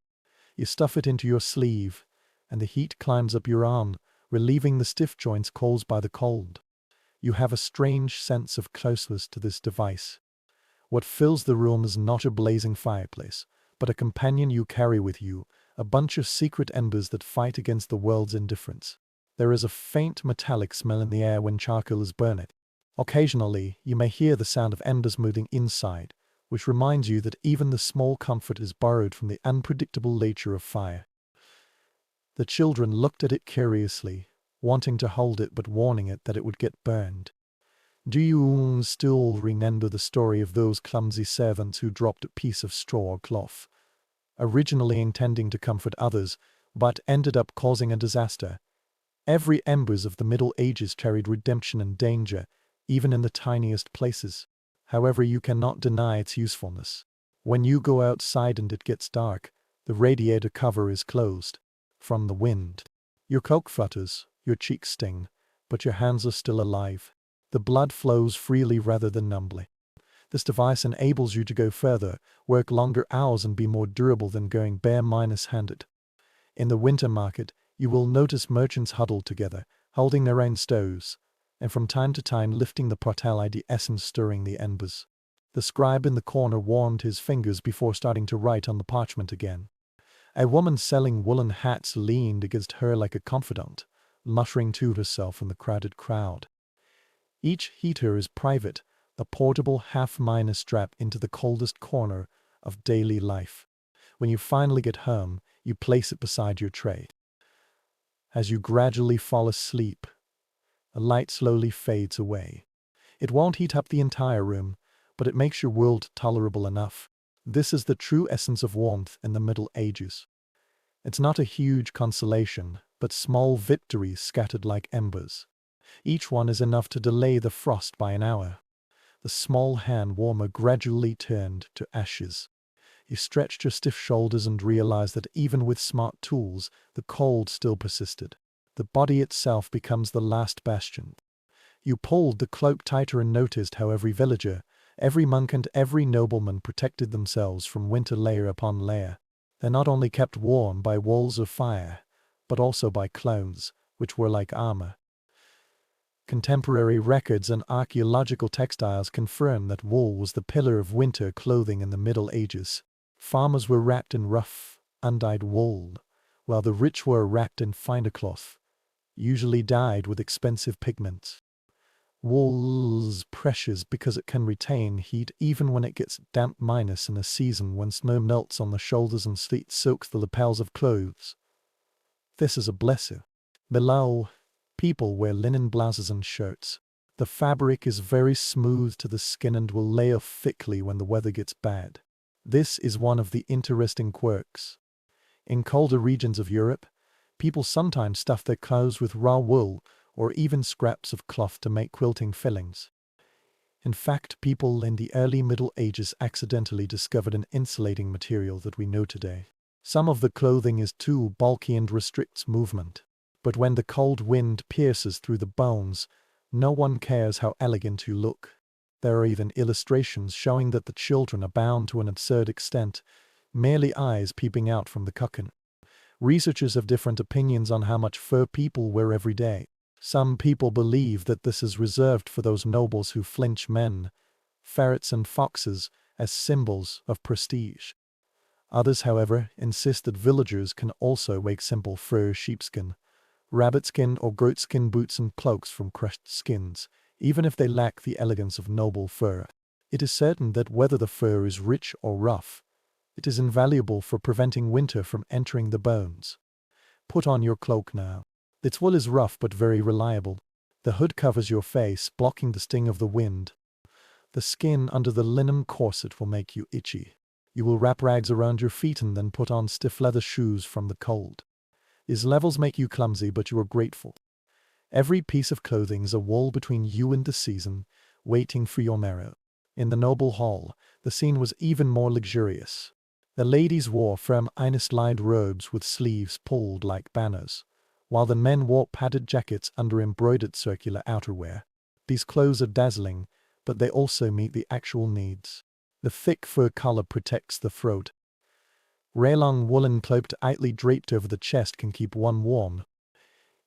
You stuff it into your sleeve, and the heat climbs up your arm, relieving the stiff joints caused by the cold. You have a strange sense of closeness to this device. What fills the room is not a blazing fireplace, but a companion you carry with you, a bunch of secret embers that fight against the world's indifference. There is a faint metallic smell in the air when charcoal is burned. Occasionally, you may hear the sound of embers moving inside, which reminds you that even the small comfort is borrowed from the unpredictable nature of fire. The children looked at it curiously, wanting to hold it but warning it that it would get burned. Do you still remember the story of those clumsy servants who dropped a piece of straw or cloth, originally intending to comfort others, but ended up causing a disaster? Every embers of the Middle Ages carried redemption and danger, even in the tiniest places. However, you cannot deny its usefulness. When you go outside and it gets dark, the radiator cover is closed. From the wind, your coat flutters, your cheeks sting, but your hands are still alive. The blood flows freely rather than numbly. This device enables you to go further, work longer hours and be more durable than going bare-handed. In the winter market, You will notice merchants huddled together, holding their own stoves, and from time to time lifting the potted essence, stirring the embers. The scribe in the corner warmed his fingers before starting to write on the parchment again. A woman selling woolen hats leaned against her like a confidant, muttering to herself in the crowded crowd. Each heater is private, a portable half-miner strapped into the coldest corner of daily life. When you finally get home, you place it beside your tray. As you gradually fall asleep, a light slowly fades away. It won't heat up the entire room, but it makes your world tolerable enough. This is the true essence of warmth in the Middle Ages. It's not a huge consolation, but small victories scattered like embers. Each one is enough to delay the frost by an hour. The small hand warmer gradually turned to ashes. You stretched your stiff shoulders and realized that even with smart tools, the cold still persisted. The body itself becomes the last bastion. You pulled the cloak tighter and noticed how every villager, every monk and every nobleman protected themselves from winter layer upon layer. They're not only kept warm by walls of fire, but also by clothes, which were like armor. Contemporary records and archaeological textiles confirm that wool was the pillar of winter clothing in the Middle Ages. Farmers were wrapped in rough, undyed wool, while the rich were wrapped in finer cloth, usually dyed with expensive pigments. Wool's precious because it can retain heat even when it gets damp, minus in a season when snow melts on the shoulders and sleet soaks the lapels of clothes. This is a blessing. Below, people wear linen blouses and shirts. The fabric is very smooth to the skin and will lay off thickly when the weather gets bad. This is one of the interesting quirks. In colder regions of Europe, people sometimes stuff their clothes with raw wool or even scraps of cloth to make quilting fillings. In fact, people in the early Middle Ages accidentally discovered an insulating material that we know today. Some of the clothing is too bulky and restricts movement. But when the cold wind pierces through the bones, no one cares how elegant you look. There are even illustrations showing that the children are bound to an absurd extent, merely eyes peeping out from the cocoon. Researchers have different opinions on how much fur people wear every day. Some people believe that this is reserved for those nobles who flinch men, ferrets and foxes, as symbols of prestige. Others, however, insist that villagers can also make simple fur, sheepskin, rabbit skin or goat skin boots and cloaks from crushed skins, even if they lack the elegance of noble fur. It is certain that whether the fur is rich or rough, it is invaluable for preventing winter from entering the bones. Put on your cloak now. Its wool is rough but very reliable. The hood covers your face, blocking the sting of the wind. The skin under the linen corset will make you itchy. You will wrap rags around your feet and then put on stiff leather shoes from the cold. These levels make you clumsy, but you are grateful. Every piece of clothing is a wall between you and the season, waiting for your marrow. In the noble hall, the scene was even more luxurious. The ladies wore firm lined robes with sleeves pulled like banners, while the men wore padded jackets under embroidered circular outerwear. These clothes are dazzling, but they also meet the actual needs. The thick fur collar protects the throat. Raylong woolen cloak tightly draped over the chest can keep one warm.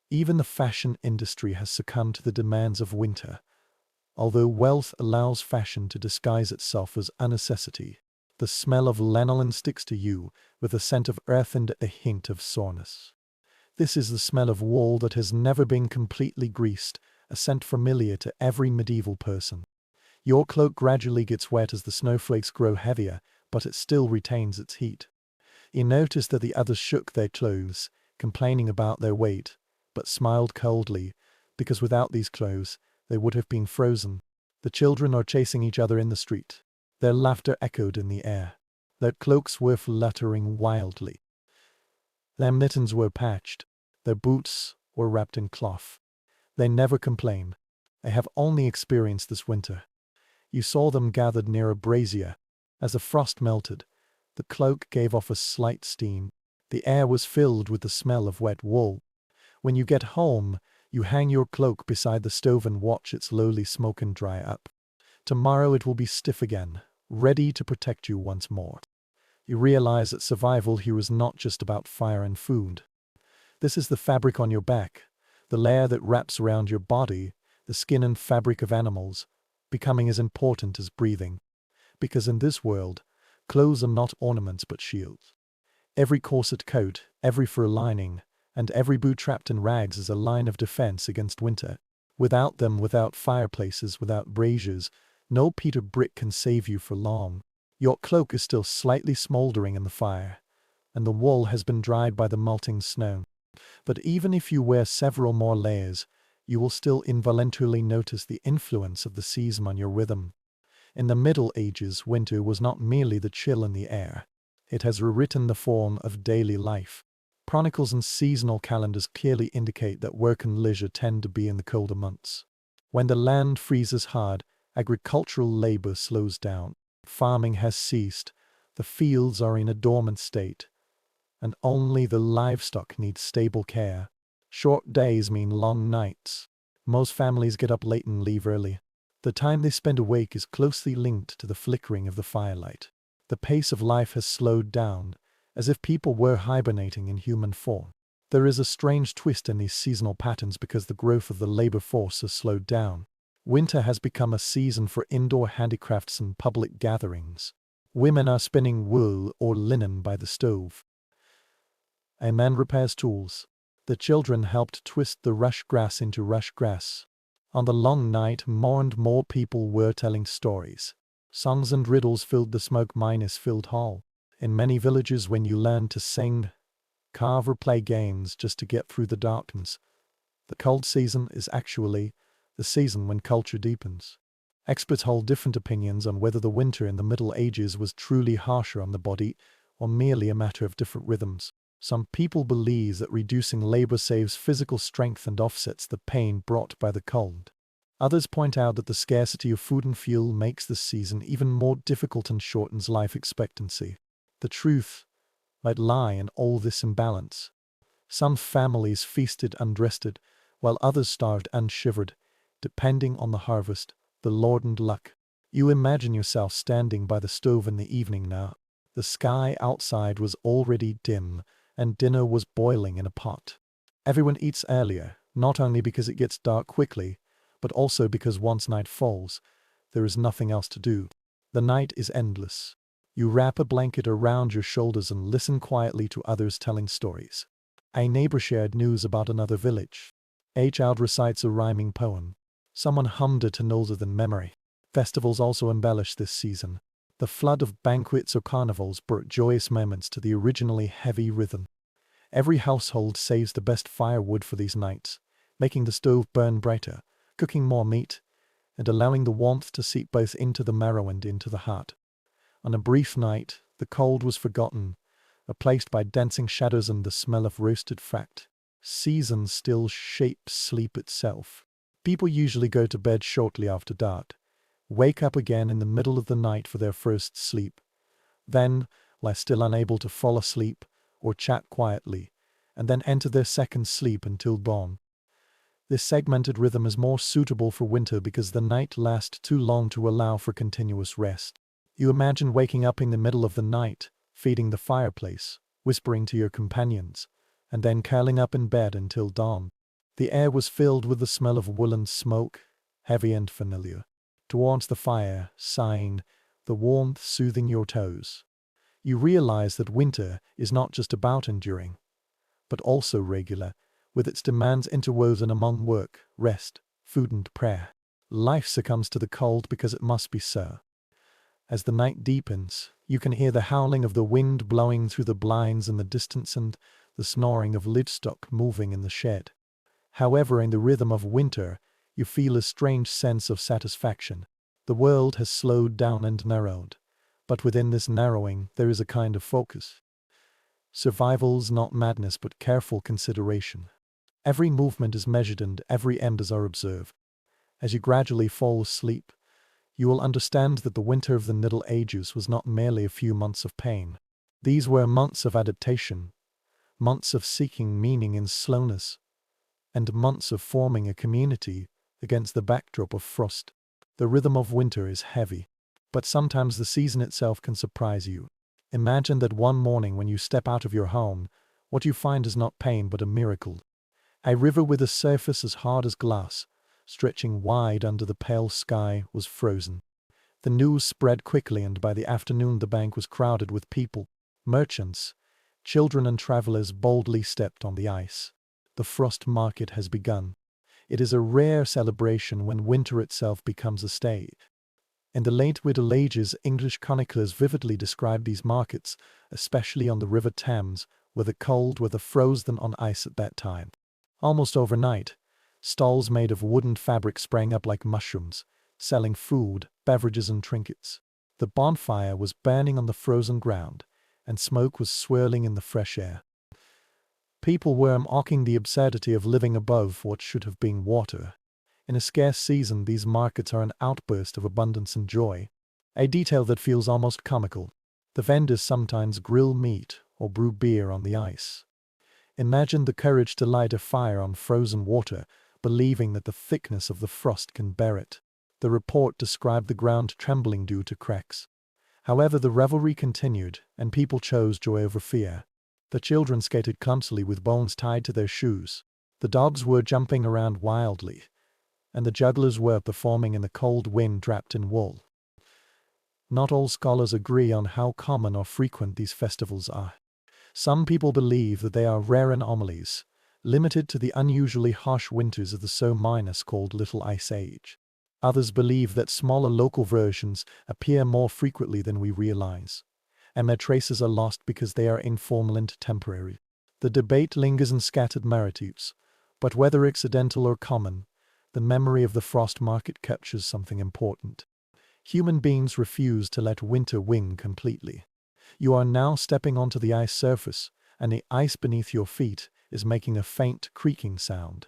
Even the fashion industry has succumbed to the demands of winter. Although wealth allows fashion to disguise itself as a necessity, the smell of lanolin sticks to you with a scent of earth and a hint of soreness. This is the smell of wool that has never been completely greased, a scent familiar to every medieval person. Your cloak gradually gets wet as the snowflakes grow heavier, but it still retains its heat. You notice that the others shook their clothes, complaining about their weight, but smiled coldly, because without these clothes, they would have been frozen. The children are chasing each other in the street. Their laughter echoed in the air. Their cloaks were fluttering wildly. Their mittens were patched. Their boots were wrapped in cloth. They never complain. They have only experienced this winter. You saw them gathered near a brazier. As the frost melted, the cloak gave off a slight steam. The air was filled with the smell of wet wool. When you get home, you hang your cloak beside the stove and watch it slowly smoke and dry up. Tomorrow it will be stiff again, ready to protect you once more. You realize that survival here is not just about fire and food. This is the fabric on your back, the layer that wraps around your body, the skin and fabric of animals, becoming as important as breathing. Because in this world, clothes are not ornaments but shields. Every corset coat, every fur lining, and every boot trapped in rags is a line of defense against winter. Without them, without fireplaces, without braziers, no peat or brick can save you for long. Your cloak is still slightly smoldering in the fire, and the wool has been dried by the melting snow. But even if you wear several more layers, you will still involuntarily notice the influence of the season on your rhythm. In the Middle Ages, winter was not merely the chill in the air. It has rewritten the form of daily life. Chronicles and seasonal calendars clearly indicate that work and leisure tend to be in the colder months. When the land freezes hard, agricultural labor slows down. Farming has ceased, the fields are in a dormant state, and only the livestock need stable care. Short days mean long nights. Most families get up late and leave early. The time they spend awake is closely linked to the flickering of the firelight. The pace of life has slowed down, as if people were hibernating in human form. There is a strange twist in these seasonal patterns because the growth of the labor force has slowed down. Winter has become a season for indoor handicrafts and public gatherings. Women are spinning wool or linen by the stove. A man repairs tools. The children helped twist the rush grass into rush grass. On the long night, more and more people were telling stories. Songs and riddles filled the smoke-filled hall. In many villages, when you learn to sing, carve or play games just to get through the darkness, the cold season is actually the season when culture deepens. Experts hold different opinions on whether the winter in the Middle Ages was truly harsher on the body or merely a matter of different rhythms. Some people believe that reducing labor saves physical strength and offsets the pain brought by the cold. Others point out that the scarcity of food and fuel makes this season even more difficult and shortens life expectancy. The truth might lie in all this imbalance. Some families feasted and rested, while others starved and shivered, depending on the harvest, the Lord and luck. You imagine yourself standing by the stove in the evening now. The sky outside was already dim, and dinner was boiling in a pot. Everyone eats earlier, not only because it gets dark quickly, but also because once night falls, there is nothing else to do. The night is endless. You wrap a blanket around your shoulders and listen quietly to others telling stories. A neighbor shared news about another village. A child recites a rhyming poem. Someone hummed it in older than memory. Festivals also embellish this season. The flood of banquets or carnivals brought joyous moments to the originally heavy rhythm. Every household saves the best firewood for these nights, making the stove burn brighter, cooking more meat, and allowing the warmth to seep both into the marrow and into the heart. On a brief night, the cold was forgotten, replaced by dancing shadows and the smell of roasted fat. Seasons still shape sleep itself. People usually go to bed shortly after dark, wake up again in the middle of the night for their first sleep, then lie still unable to fall asleep or chat quietly, and then enter their second sleep until dawn. This segmented rhythm is more suitable for winter because the night lasts too long to allow for continuous rest. You imagine waking up in the middle of the night, feeding the fireplace, whispering to your companions, and then curling up in bed until dawn. The air was filled with the smell of woolen smoke, heavy and familiar. Towards the fire, sighing, the warmth soothing your toes. You realize that winter is not just about enduring, but also regular, with its demands interwoven among work, rest, food and prayer. Life succumbs to the cold because it must be so. As the night deepens, you can hear the howling of the wind blowing through the blinds in the distance and the snoring of livestock moving in the shed. However, in the rhythm of winter, you feel a strange sense of satisfaction. The world has slowed down and narrowed, but within this narrowing there is a kind of focus. Survival's not madness but careful consideration. Every movement is measured and every embers are observed. As you gradually fall asleep, you will understand that the winter of the Middle Ages was not merely a few months of pain. These were months of adaptation, months of seeking meaning in slowness, and months of forming a community against the backdrop of frost. The rhythm of winter is heavy, but sometimes the season itself can surprise you. Imagine that one morning when you step out of your home, What you find is not pain but a miracle. A river with a surface as hard as glass, stretching wide under the pale sky, was frozen. The news spread quickly, and by the afternoon the bank was crowded with people, merchants, children and travelers boldly stepped on the ice. The frost market has begun. It is a rare celebration when winter itself becomes a stage. In the late Middle Ages, English chroniclers vividly describe these markets, especially on the River Thames, where the cold weather froze them on ice at that time. Almost overnight, stalls made of wooden fabric sprang up like mushrooms, selling food, beverages and trinkets. The bonfire was burning on the frozen ground, and smoke was swirling in the fresh air. People were mocking the absurdity of living above what should have been water. In a scarce season, these markets are an outburst of abundance and joy, a detail that feels almost comical. The vendors sometimes grill meat or brew beer on the ice. Imagine the courage to light a fire on frozen water, believing that the thickness of the frost can bear it. The report described the ground trembling due to cracks. However, the revelry continued, and people chose joy over fear. The children skated clumsily with bones tied to their shoes. The dogs were jumping around wildly, and the jugglers were performing in the cold wind wrapped in wool. Not all scholars agree on how common or frequent these festivals are. Some people believe that they are rare anomalies, limited to the unusually harsh winters of the so-called Little Ice Age. Others believe that smaller local versions appear more frequently than we realize, and their traces are lost because they are informal and temporary. The debate lingers in scattered narratives, but whether accidental or common, the memory of the frost market captures something important. Human beings refuse to let winter win completely. You are now stepping onto the ice surface, and the ice beneath your feet is making a faint creaking sound.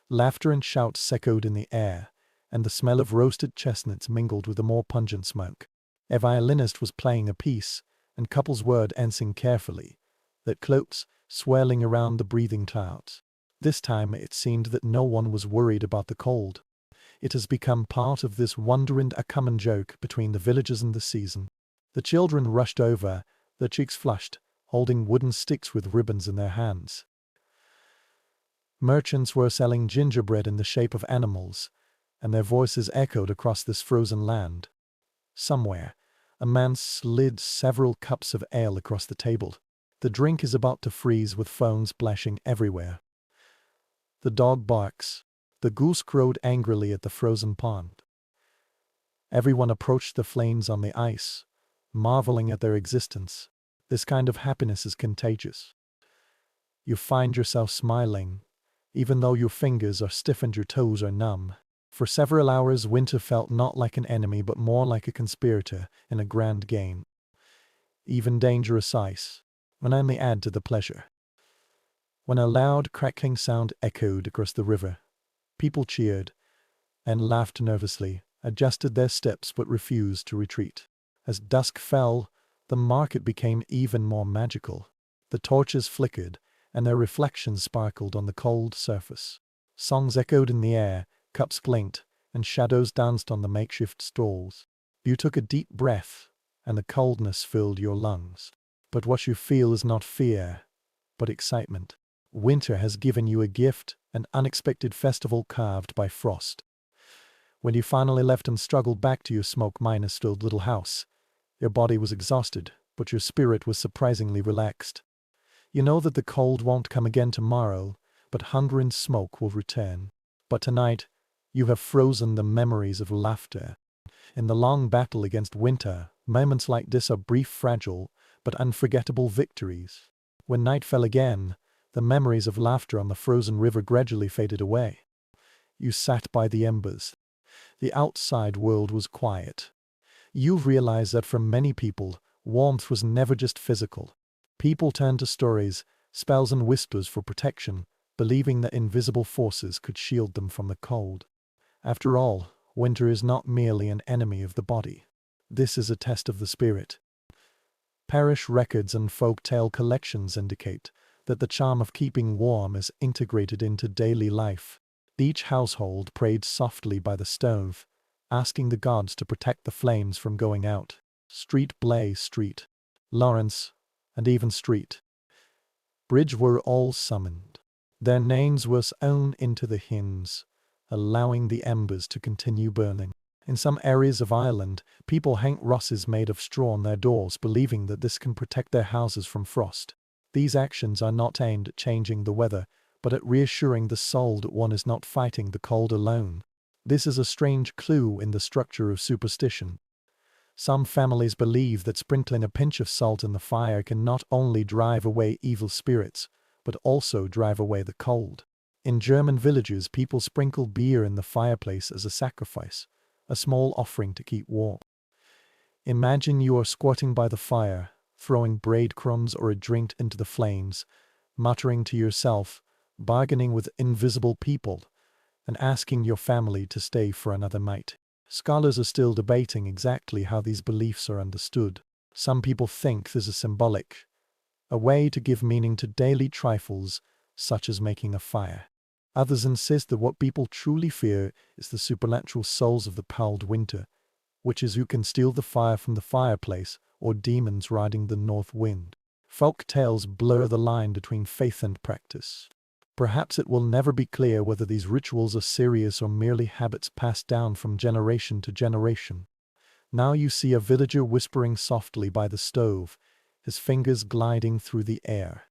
Laughter and shouts echoed in the air, and the smell of roasted chestnuts mingled with the more pungent smoke. A violinist was playing a piece, and couples were dancing carefully, their cloaks swirling around the breathing clouds. This time it seemed that no one was worried about the cold. It has become part of this wonder and a common joke between the villagers and the season. The children rushed over, their cheeks flushed, holding wooden sticks with ribbons in their hands. Merchants were selling gingerbread in the shape of animals, and their voices echoed across this frozen land. Somewhere, a man slid several cups of ale across the table. The drink is about to freeze with foam splashing everywhere. The dog barks. The goose crowed angrily at the frozen pond. Everyone approached the flames on the ice, marveling at their existence. This kind of happiness is contagious. You find yourself smiling, even though your fingers are stiff and your toes are numb. For several hours, winter felt not like an enemy but more like a conspirator in a grand game. Even dangerous ice would only add to the pleasure. When a loud crackling sound echoed across the river, people cheered and laughed nervously, adjusted their steps but refused to retreat. As dusk fell, the market became even more magical. The torches flickered, and their reflections sparkled on the cold surface. Songs echoed in the air, cups clinked, and shadows danced on the makeshift stalls. You took a deep breath, and the coldness filled your lungs. But what you feel is not fear, but excitement. Winter has given you a gift, an unexpected festival carved by frost. When you finally left and struggled back to your smoke-filled little house, your body was exhausted, but your spirit was surprisingly relaxed. You know that the cold won't come again tomorrow, but hunger and smoke will return. But tonight, you have frozen the memories of laughter. In the long battle against winter, moments like this are brief, fragile, but unforgettable victories. When night fell again, the memories of laughter on the frozen river gradually faded away. You sat by the embers. The outside world was quiet. You realized that for many people, warmth was never just physical. People turned to stories, spells and whispers for protection, believing that invisible forces could shield them from the cold. After all, winter is not merely an enemy of the body. This is a test of the spirit. Parish records and folk tale collections indicate that the charm of keeping warm is integrated into daily life. Each household prayed softly by the stove, asking the gods to protect the flames from going out. Street Blaze Street, Lawrence, and even Street Bridge were all summoned. Their names were sewn into the hymns, allowing the embers to continue burning. In some areas of Ireland, people hang rosses made of straw on their doors, believing that this can protect their houses from frost. These actions are not aimed at changing the weather, but at reassuring the soul that one is not fighting the cold alone. This is a strange clue in the structure of superstition. Some families believe that sprinkling a pinch of salt in the fire can not only drive away evil spirits, but also drive away the cold. In German villages, people sprinkle beer in the fireplace as a sacrifice, a small offering to keep warm. Imagine you are squatting by the fire, throwing breadcrumbs or a drink into the flames, muttering to yourself, bargaining with invisible people, and asking your family to stay for another night. Scholars are still debating exactly how these beliefs are understood. Some people think this is symbolic, a way to give meaning to daily trifles, such as making a fire. Others insist that what people truly fear is the supernatural souls of the cold winter, which is who can steal the fire from the fireplace, or demons riding the north wind. Folk tales blur the line between faith and practice. Perhaps it will never be clear whether these rituals are serious or merely habits passed down from generation to generation. Now you see a villager whispering softly by the stove, his fingers gliding through the air.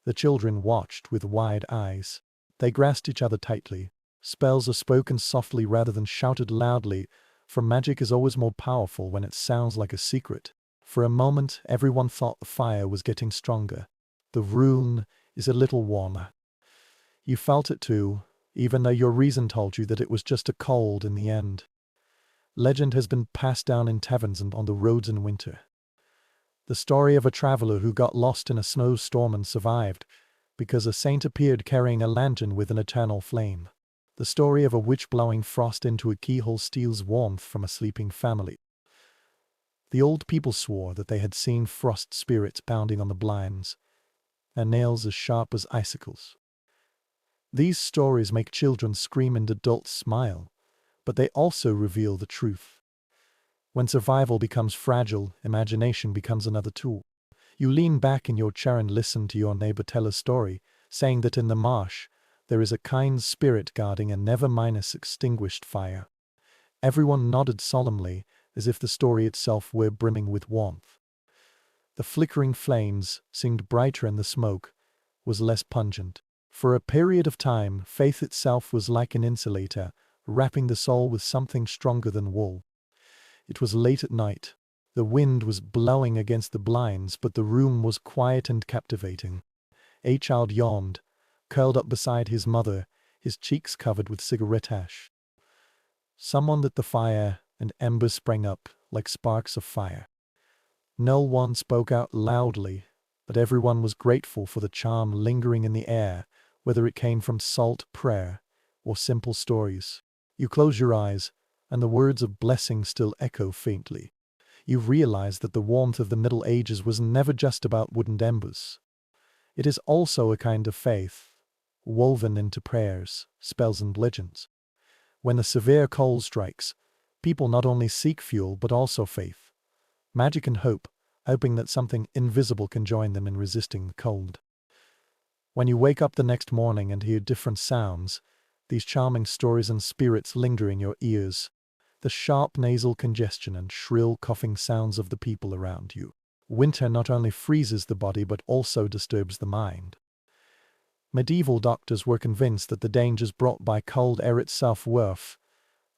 The children watched with wide eyes. They grasped each other tightly. Spells are spoken softly rather than shouted loudly, for magic is always more powerful when it sounds like a secret. For a moment, everyone thought the fire was getting stronger. The room is a little warmer. You felt it too, even though your reason told you that it was just a cold in the end. Legend has been passed down in taverns and on the roads in winter. The story of a traveler who got lost in a snowstorm and survived, because a saint appeared carrying a lantern with an eternal flame. The story of a witch blowing frost into a keyhole steals warmth from a sleeping family. The old people swore that they had seen frost spirits pounding on the blinds, and nails as sharp as icicles. These stories make children scream and adults smile, but they also reveal the truth. When survival becomes fragile, imagination becomes another tool. You lean back in your chair and listen to your neighbor tell a story, saying that in the marsh, there is a kind spirit guarding a never-extinguished fire. Everyone nodded solemnly, as if the story itself were brimming with warmth. The flickering flames seemed brighter and the smoke was less pungent. For a period of time, faith itself was like an insulator, wrapping the soul with something stronger than wool. It was late at night. The wind was blowing against the blinds, but the room was quiet and captivating. A child yawned, curled up beside his mother, his cheeks covered with cigarette ash. Someone lit the fire, and embers sprang up like sparks of fire. No one spoke out loudly, but everyone was grateful for the charm lingering in the air, whether it came from salt prayer or simple stories. You close your eyes, and the words of blessing still echo faintly. You realize that the warmth of the Middle Ages was never just about wooden embers. It is also a kind of faith, woven into prayers, spells and legends. When a severe cold strikes, people not only seek fuel but also faith, magic and hope, hoping that something invisible can join them in resisting the cold. When you wake up the next morning and hear different sounds, these charming stories and spirits linger in your ears, the sharp nasal congestion and shrill coughing sounds of the people around you. Winter not only freezes the body but also disturbs the mind. Medieval doctors were convinced that the dangers brought by cold air itself were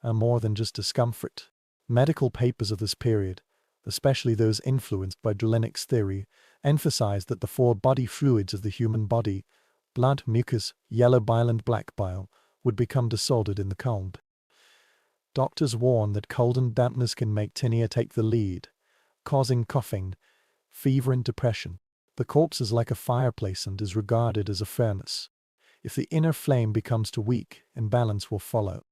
more than just discomfort. Medical papers of this period, especially those influenced by Drelenic's theory, emphasized that the four body fluids of the human body, blood, mucus, yellow bile and black bile, would become disordered in the cold. Doctors warn that cold and dampness can make tinea take the lead, causing coughing, fever and depression. The corpse is like a fireplace and is regarded as a furnace. If the inner flame becomes too weak, imbalance will follow.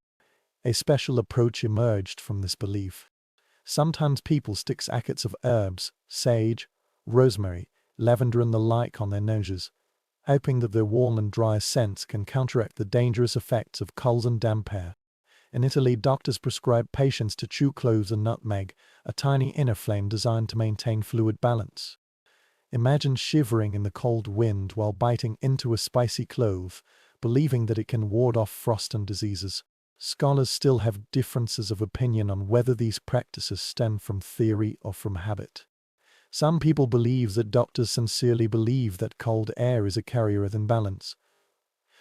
A special approach emerged from this belief. Sometimes people stick sackets of herbs, sage, rosemary, lavender and the like on their noses, hoping that their warm and dry scents can counteract the dangerous effects of cold and damp air. In Italy, doctors prescribe patients to chew cloves and nutmeg, a tiny inner flame designed to maintain fluid balance. Imagine shivering in the cold wind while biting into a spicy clove, believing that it can ward off frost and diseases. Scholars still have differences of opinion on whether these practices stem from theory or from habit. Some people believe that doctors sincerely believe that cold air is a carrier of imbalance,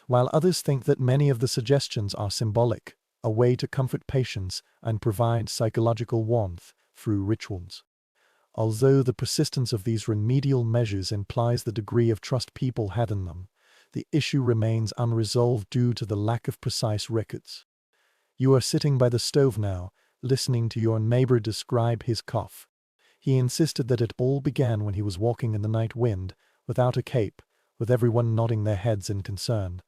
while others think that many of the suggestions are symbolic, a way to comfort patients and provide psychological warmth through rituals. Although the persistence of these remedial measures implies the degree of trust people had in them, the issue remains unresolved due to the lack of precise records. You are sitting by the stove now, listening to your neighbor describe his cough. He insisted that it all began when he was walking in the night wind, without a cape, with everyone nodding their heads in concern.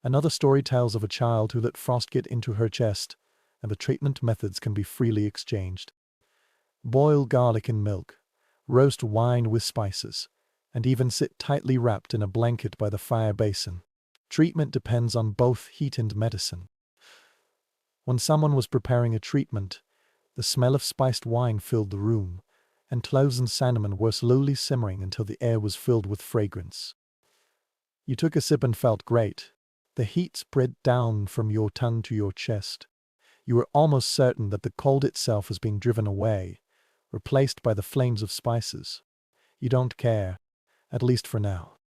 Another story tells of a child who let frost get into her chest, and the treatment methods can be freely exchanged. Boil garlic in milk, roast wine with spices, and even sit tightly wrapped in a blanket by the fire basin. Treatment depends on both heat and medicine. When someone was preparing a treatment, the smell of spiced wine filled the room, and cloves and cinnamon were slowly simmering until the air was filled with fragrance. You took a sip and felt great. The heat spread down from your tongue to your chest. You were almost certain that the cold itself was being driven away, replaced by the flames of spices. You don't care, at least for now.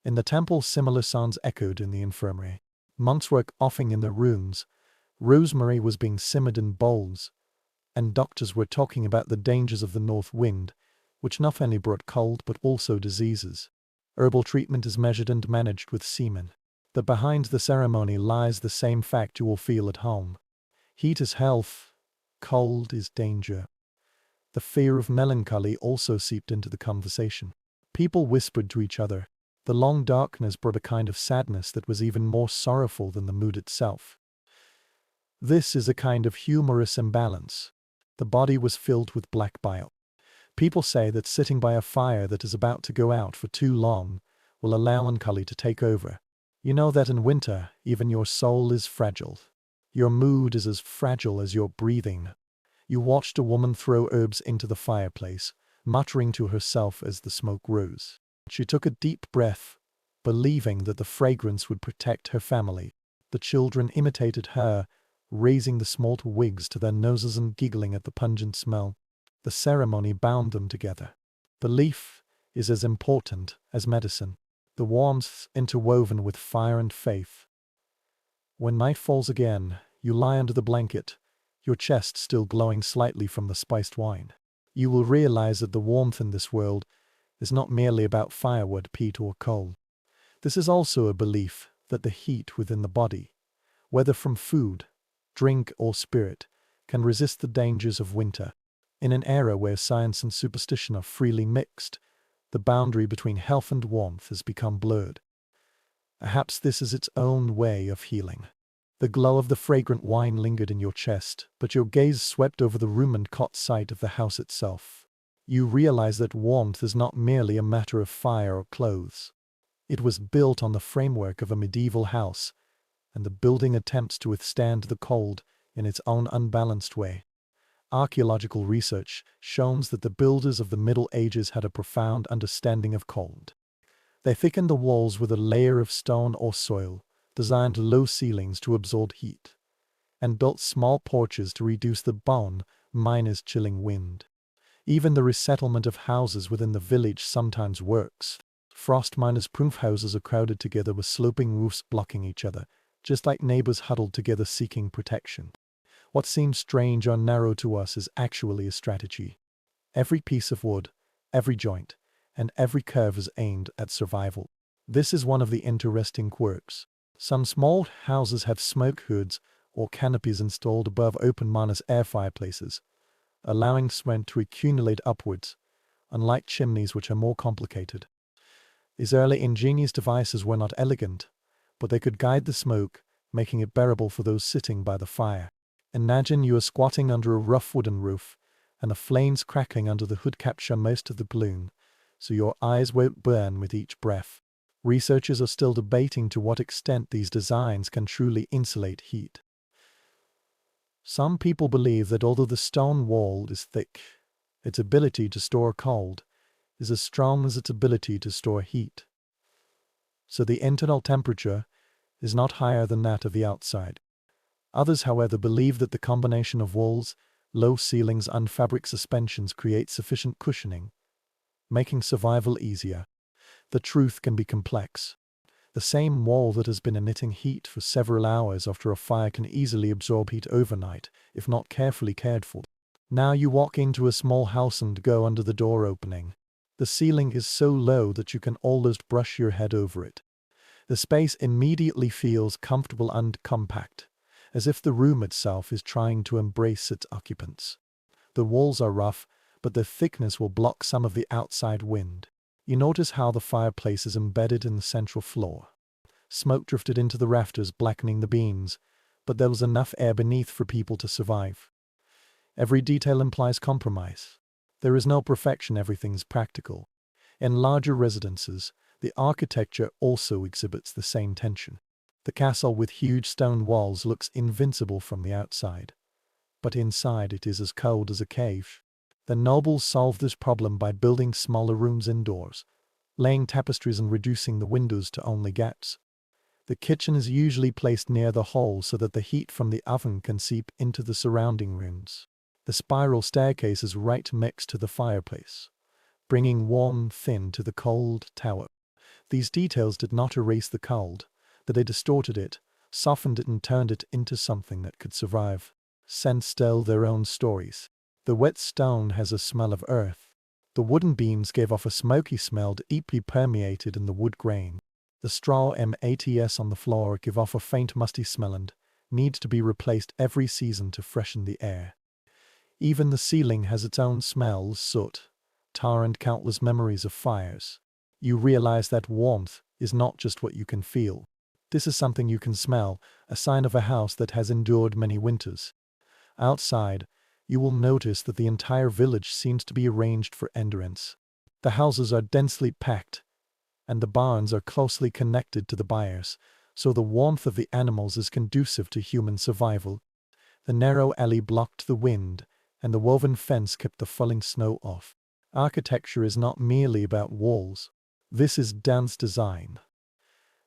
In the temple, similar sounds echoed in the infirmary. Monks were coughing in their rooms, rosemary was being simmered in bowls, and doctors were talking about the dangers of the north wind, which not only brought cold but also diseases. Herbal treatment is measured and managed with semen. But behind the ceremony lies the same fact you will feel at home. Heat is health, cold is danger. The fear of melancholy also seeped into the conversation. People whispered to each other. The long darkness brought a kind of sadness that was even more sorrowful than the mood itself. This is a kind of humorous imbalance. The body was filled with black bile. People say that sitting by a fire that is about to go out for too long will allow melancholy to take over. You know that in winter, even your soul is fragile. Your mood is as fragile as your breathing. You watched a woman throw herbs into the fireplace, muttering to herself as the smoke rose. She took a deep breath, believing that the fragrance would protect her family. The children imitated her, raising the small twigs to their noses and giggling at the pungent smell. The ceremony bound them together. Belief is as important as medicine. The warmth interwoven with fire and faith. When night falls again, you lie under the blanket, your chest still glowing slightly from the spiced wine. You will realize that the warmth in this world is not merely about firewood, peat, or coal. This is also a belief that the heat within the body, whether from food, drink, or spirit, can resist the dangers of winter. In an era where science and superstition are freely mixed, the boundary between health and warmth has become blurred. Perhaps this is its own way of healing. The glow of the fragrant wine lingered in your chest, but your gaze swept over the room and caught sight of the house itself. You realize that warmth is not merely a matter of fire or clothes. It was built on the framework of a medieval house, and the building attempts to withstand the cold in its own unbalanced way. Archaeological research shows that the builders of the Middle Ages had a profound understanding of cold. They thickened the walls with a layer of stone or soil, designed low ceilings to absorb heat, and built small porches to reduce the bone miners' chilling wind. Even the resettlement of houses within the village sometimes works. Frost miners' proof houses are crowded together with sloping roofs blocking each other, just like neighbors huddled together seeking protection. What seems strange or narrow to us is actually a strategy. Every piece of wood, every joint, and every curve is aimed at survival. This is one of the interesting quirks. Some small houses have smoke hoods or canopies installed above open minus air fireplaces, allowing smoke to accumulate upwards, unlike chimneys which are more complicated. These early ingenious devices were not elegant, but they could guide the smoke, making it bearable for those sitting by the fire. Imagine you are squatting under a rough wooden roof, and the flames crackling under the hood capture most of the gloom, so your eyes won't burn with each breath. Researchers are still debating to what extent these designs can truly insulate heat. Some people believe that although the stone wall is thick, its ability to store cold is as strong as its ability to store heat. So the internal temperature is not higher than that of the outside. Others, however, believe that the combination of walls, low ceilings, and fabric suspensions creates sufficient cushioning, making survival easier. The truth can be complex. The same wall that has been emitting heat for several hours after a fire can easily absorb heat overnight, if not carefully cared for. Now you walk into a small house and go under the door opening. The ceiling is so low that you can almost brush your head over it. The space immediately feels comfortable and compact, as if the room itself is trying to embrace its occupants. The walls are rough, but their thickness will block some of the outside wind. You notice how the fireplace is embedded in the central floor. Smoke drifted into the rafters, blackening the beams, but there was enough air beneath for people to survive. Every detail implies compromise. There is no perfection, everything's practical. In larger residences, the architecture also exhibits the same tension. The castle with huge stone walls looks invincible from the outside, but inside it is as cold as a cave. The nobles solved this problem by building smaller rooms indoors, laying tapestries and reducing the windows to only gaps. The kitchen is usually placed near the hall so that the heat from the oven can seep into the surrounding rooms. The spiral staircase is right next to the fireplace, bringing warm thin to the cold tower. These details did not erase the cold, but they distorted it, softened it, and turned it into something that could survive. Scents tell their own stories. The wet stone has a smell of earth. The wooden beams gave off a smoky smell deeply permeated in the wood grain. The straw mats on the floor give off a faint musty smell and needs to be replaced every season to freshen the air. Even the ceiling has its own smells: soot, tar, and countless memories of fires. You realize that warmth is not just what you can feel. This is something you can smell, a sign of a house that has endured many winters. Outside, you will notice that the entire village seems to be arranged for endurance. The houses are densely packed, and the barns are closely connected to the byres, so the warmth of the animals is conducive to human survival. The narrow alley blocked the wind, and the woven fence kept the falling snow off. Architecture is not merely about walls. This is dense design.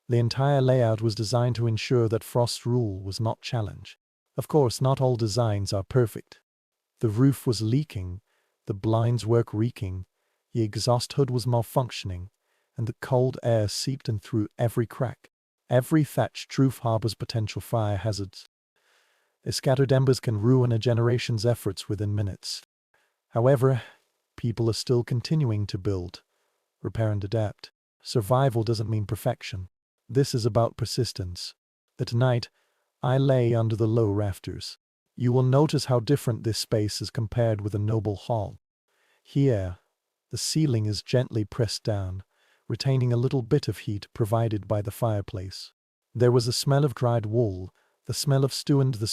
The entire layout was designed to ensure that frost rule was not challenged. Of course, not all designs are perfect. The roof was leaking, the blinds were reeking, the exhaust hood was malfunctioning, and the cold air seeped in through every crack. Every thatched roof harbors potential fire hazards. Scattered embers can ruin a generation's efforts within minutes. However, people are still continuing to build, repair, and adapt. Survival doesn't mean perfection. This is about persistence. At night, I lay under the low rafters. You will notice how different this space is compared with a noble hall. Here, the ceiling is gently pressed down, retaining a little bit of heat provided by the fireplace. There was a smell of dried wool, the smell of stew, and the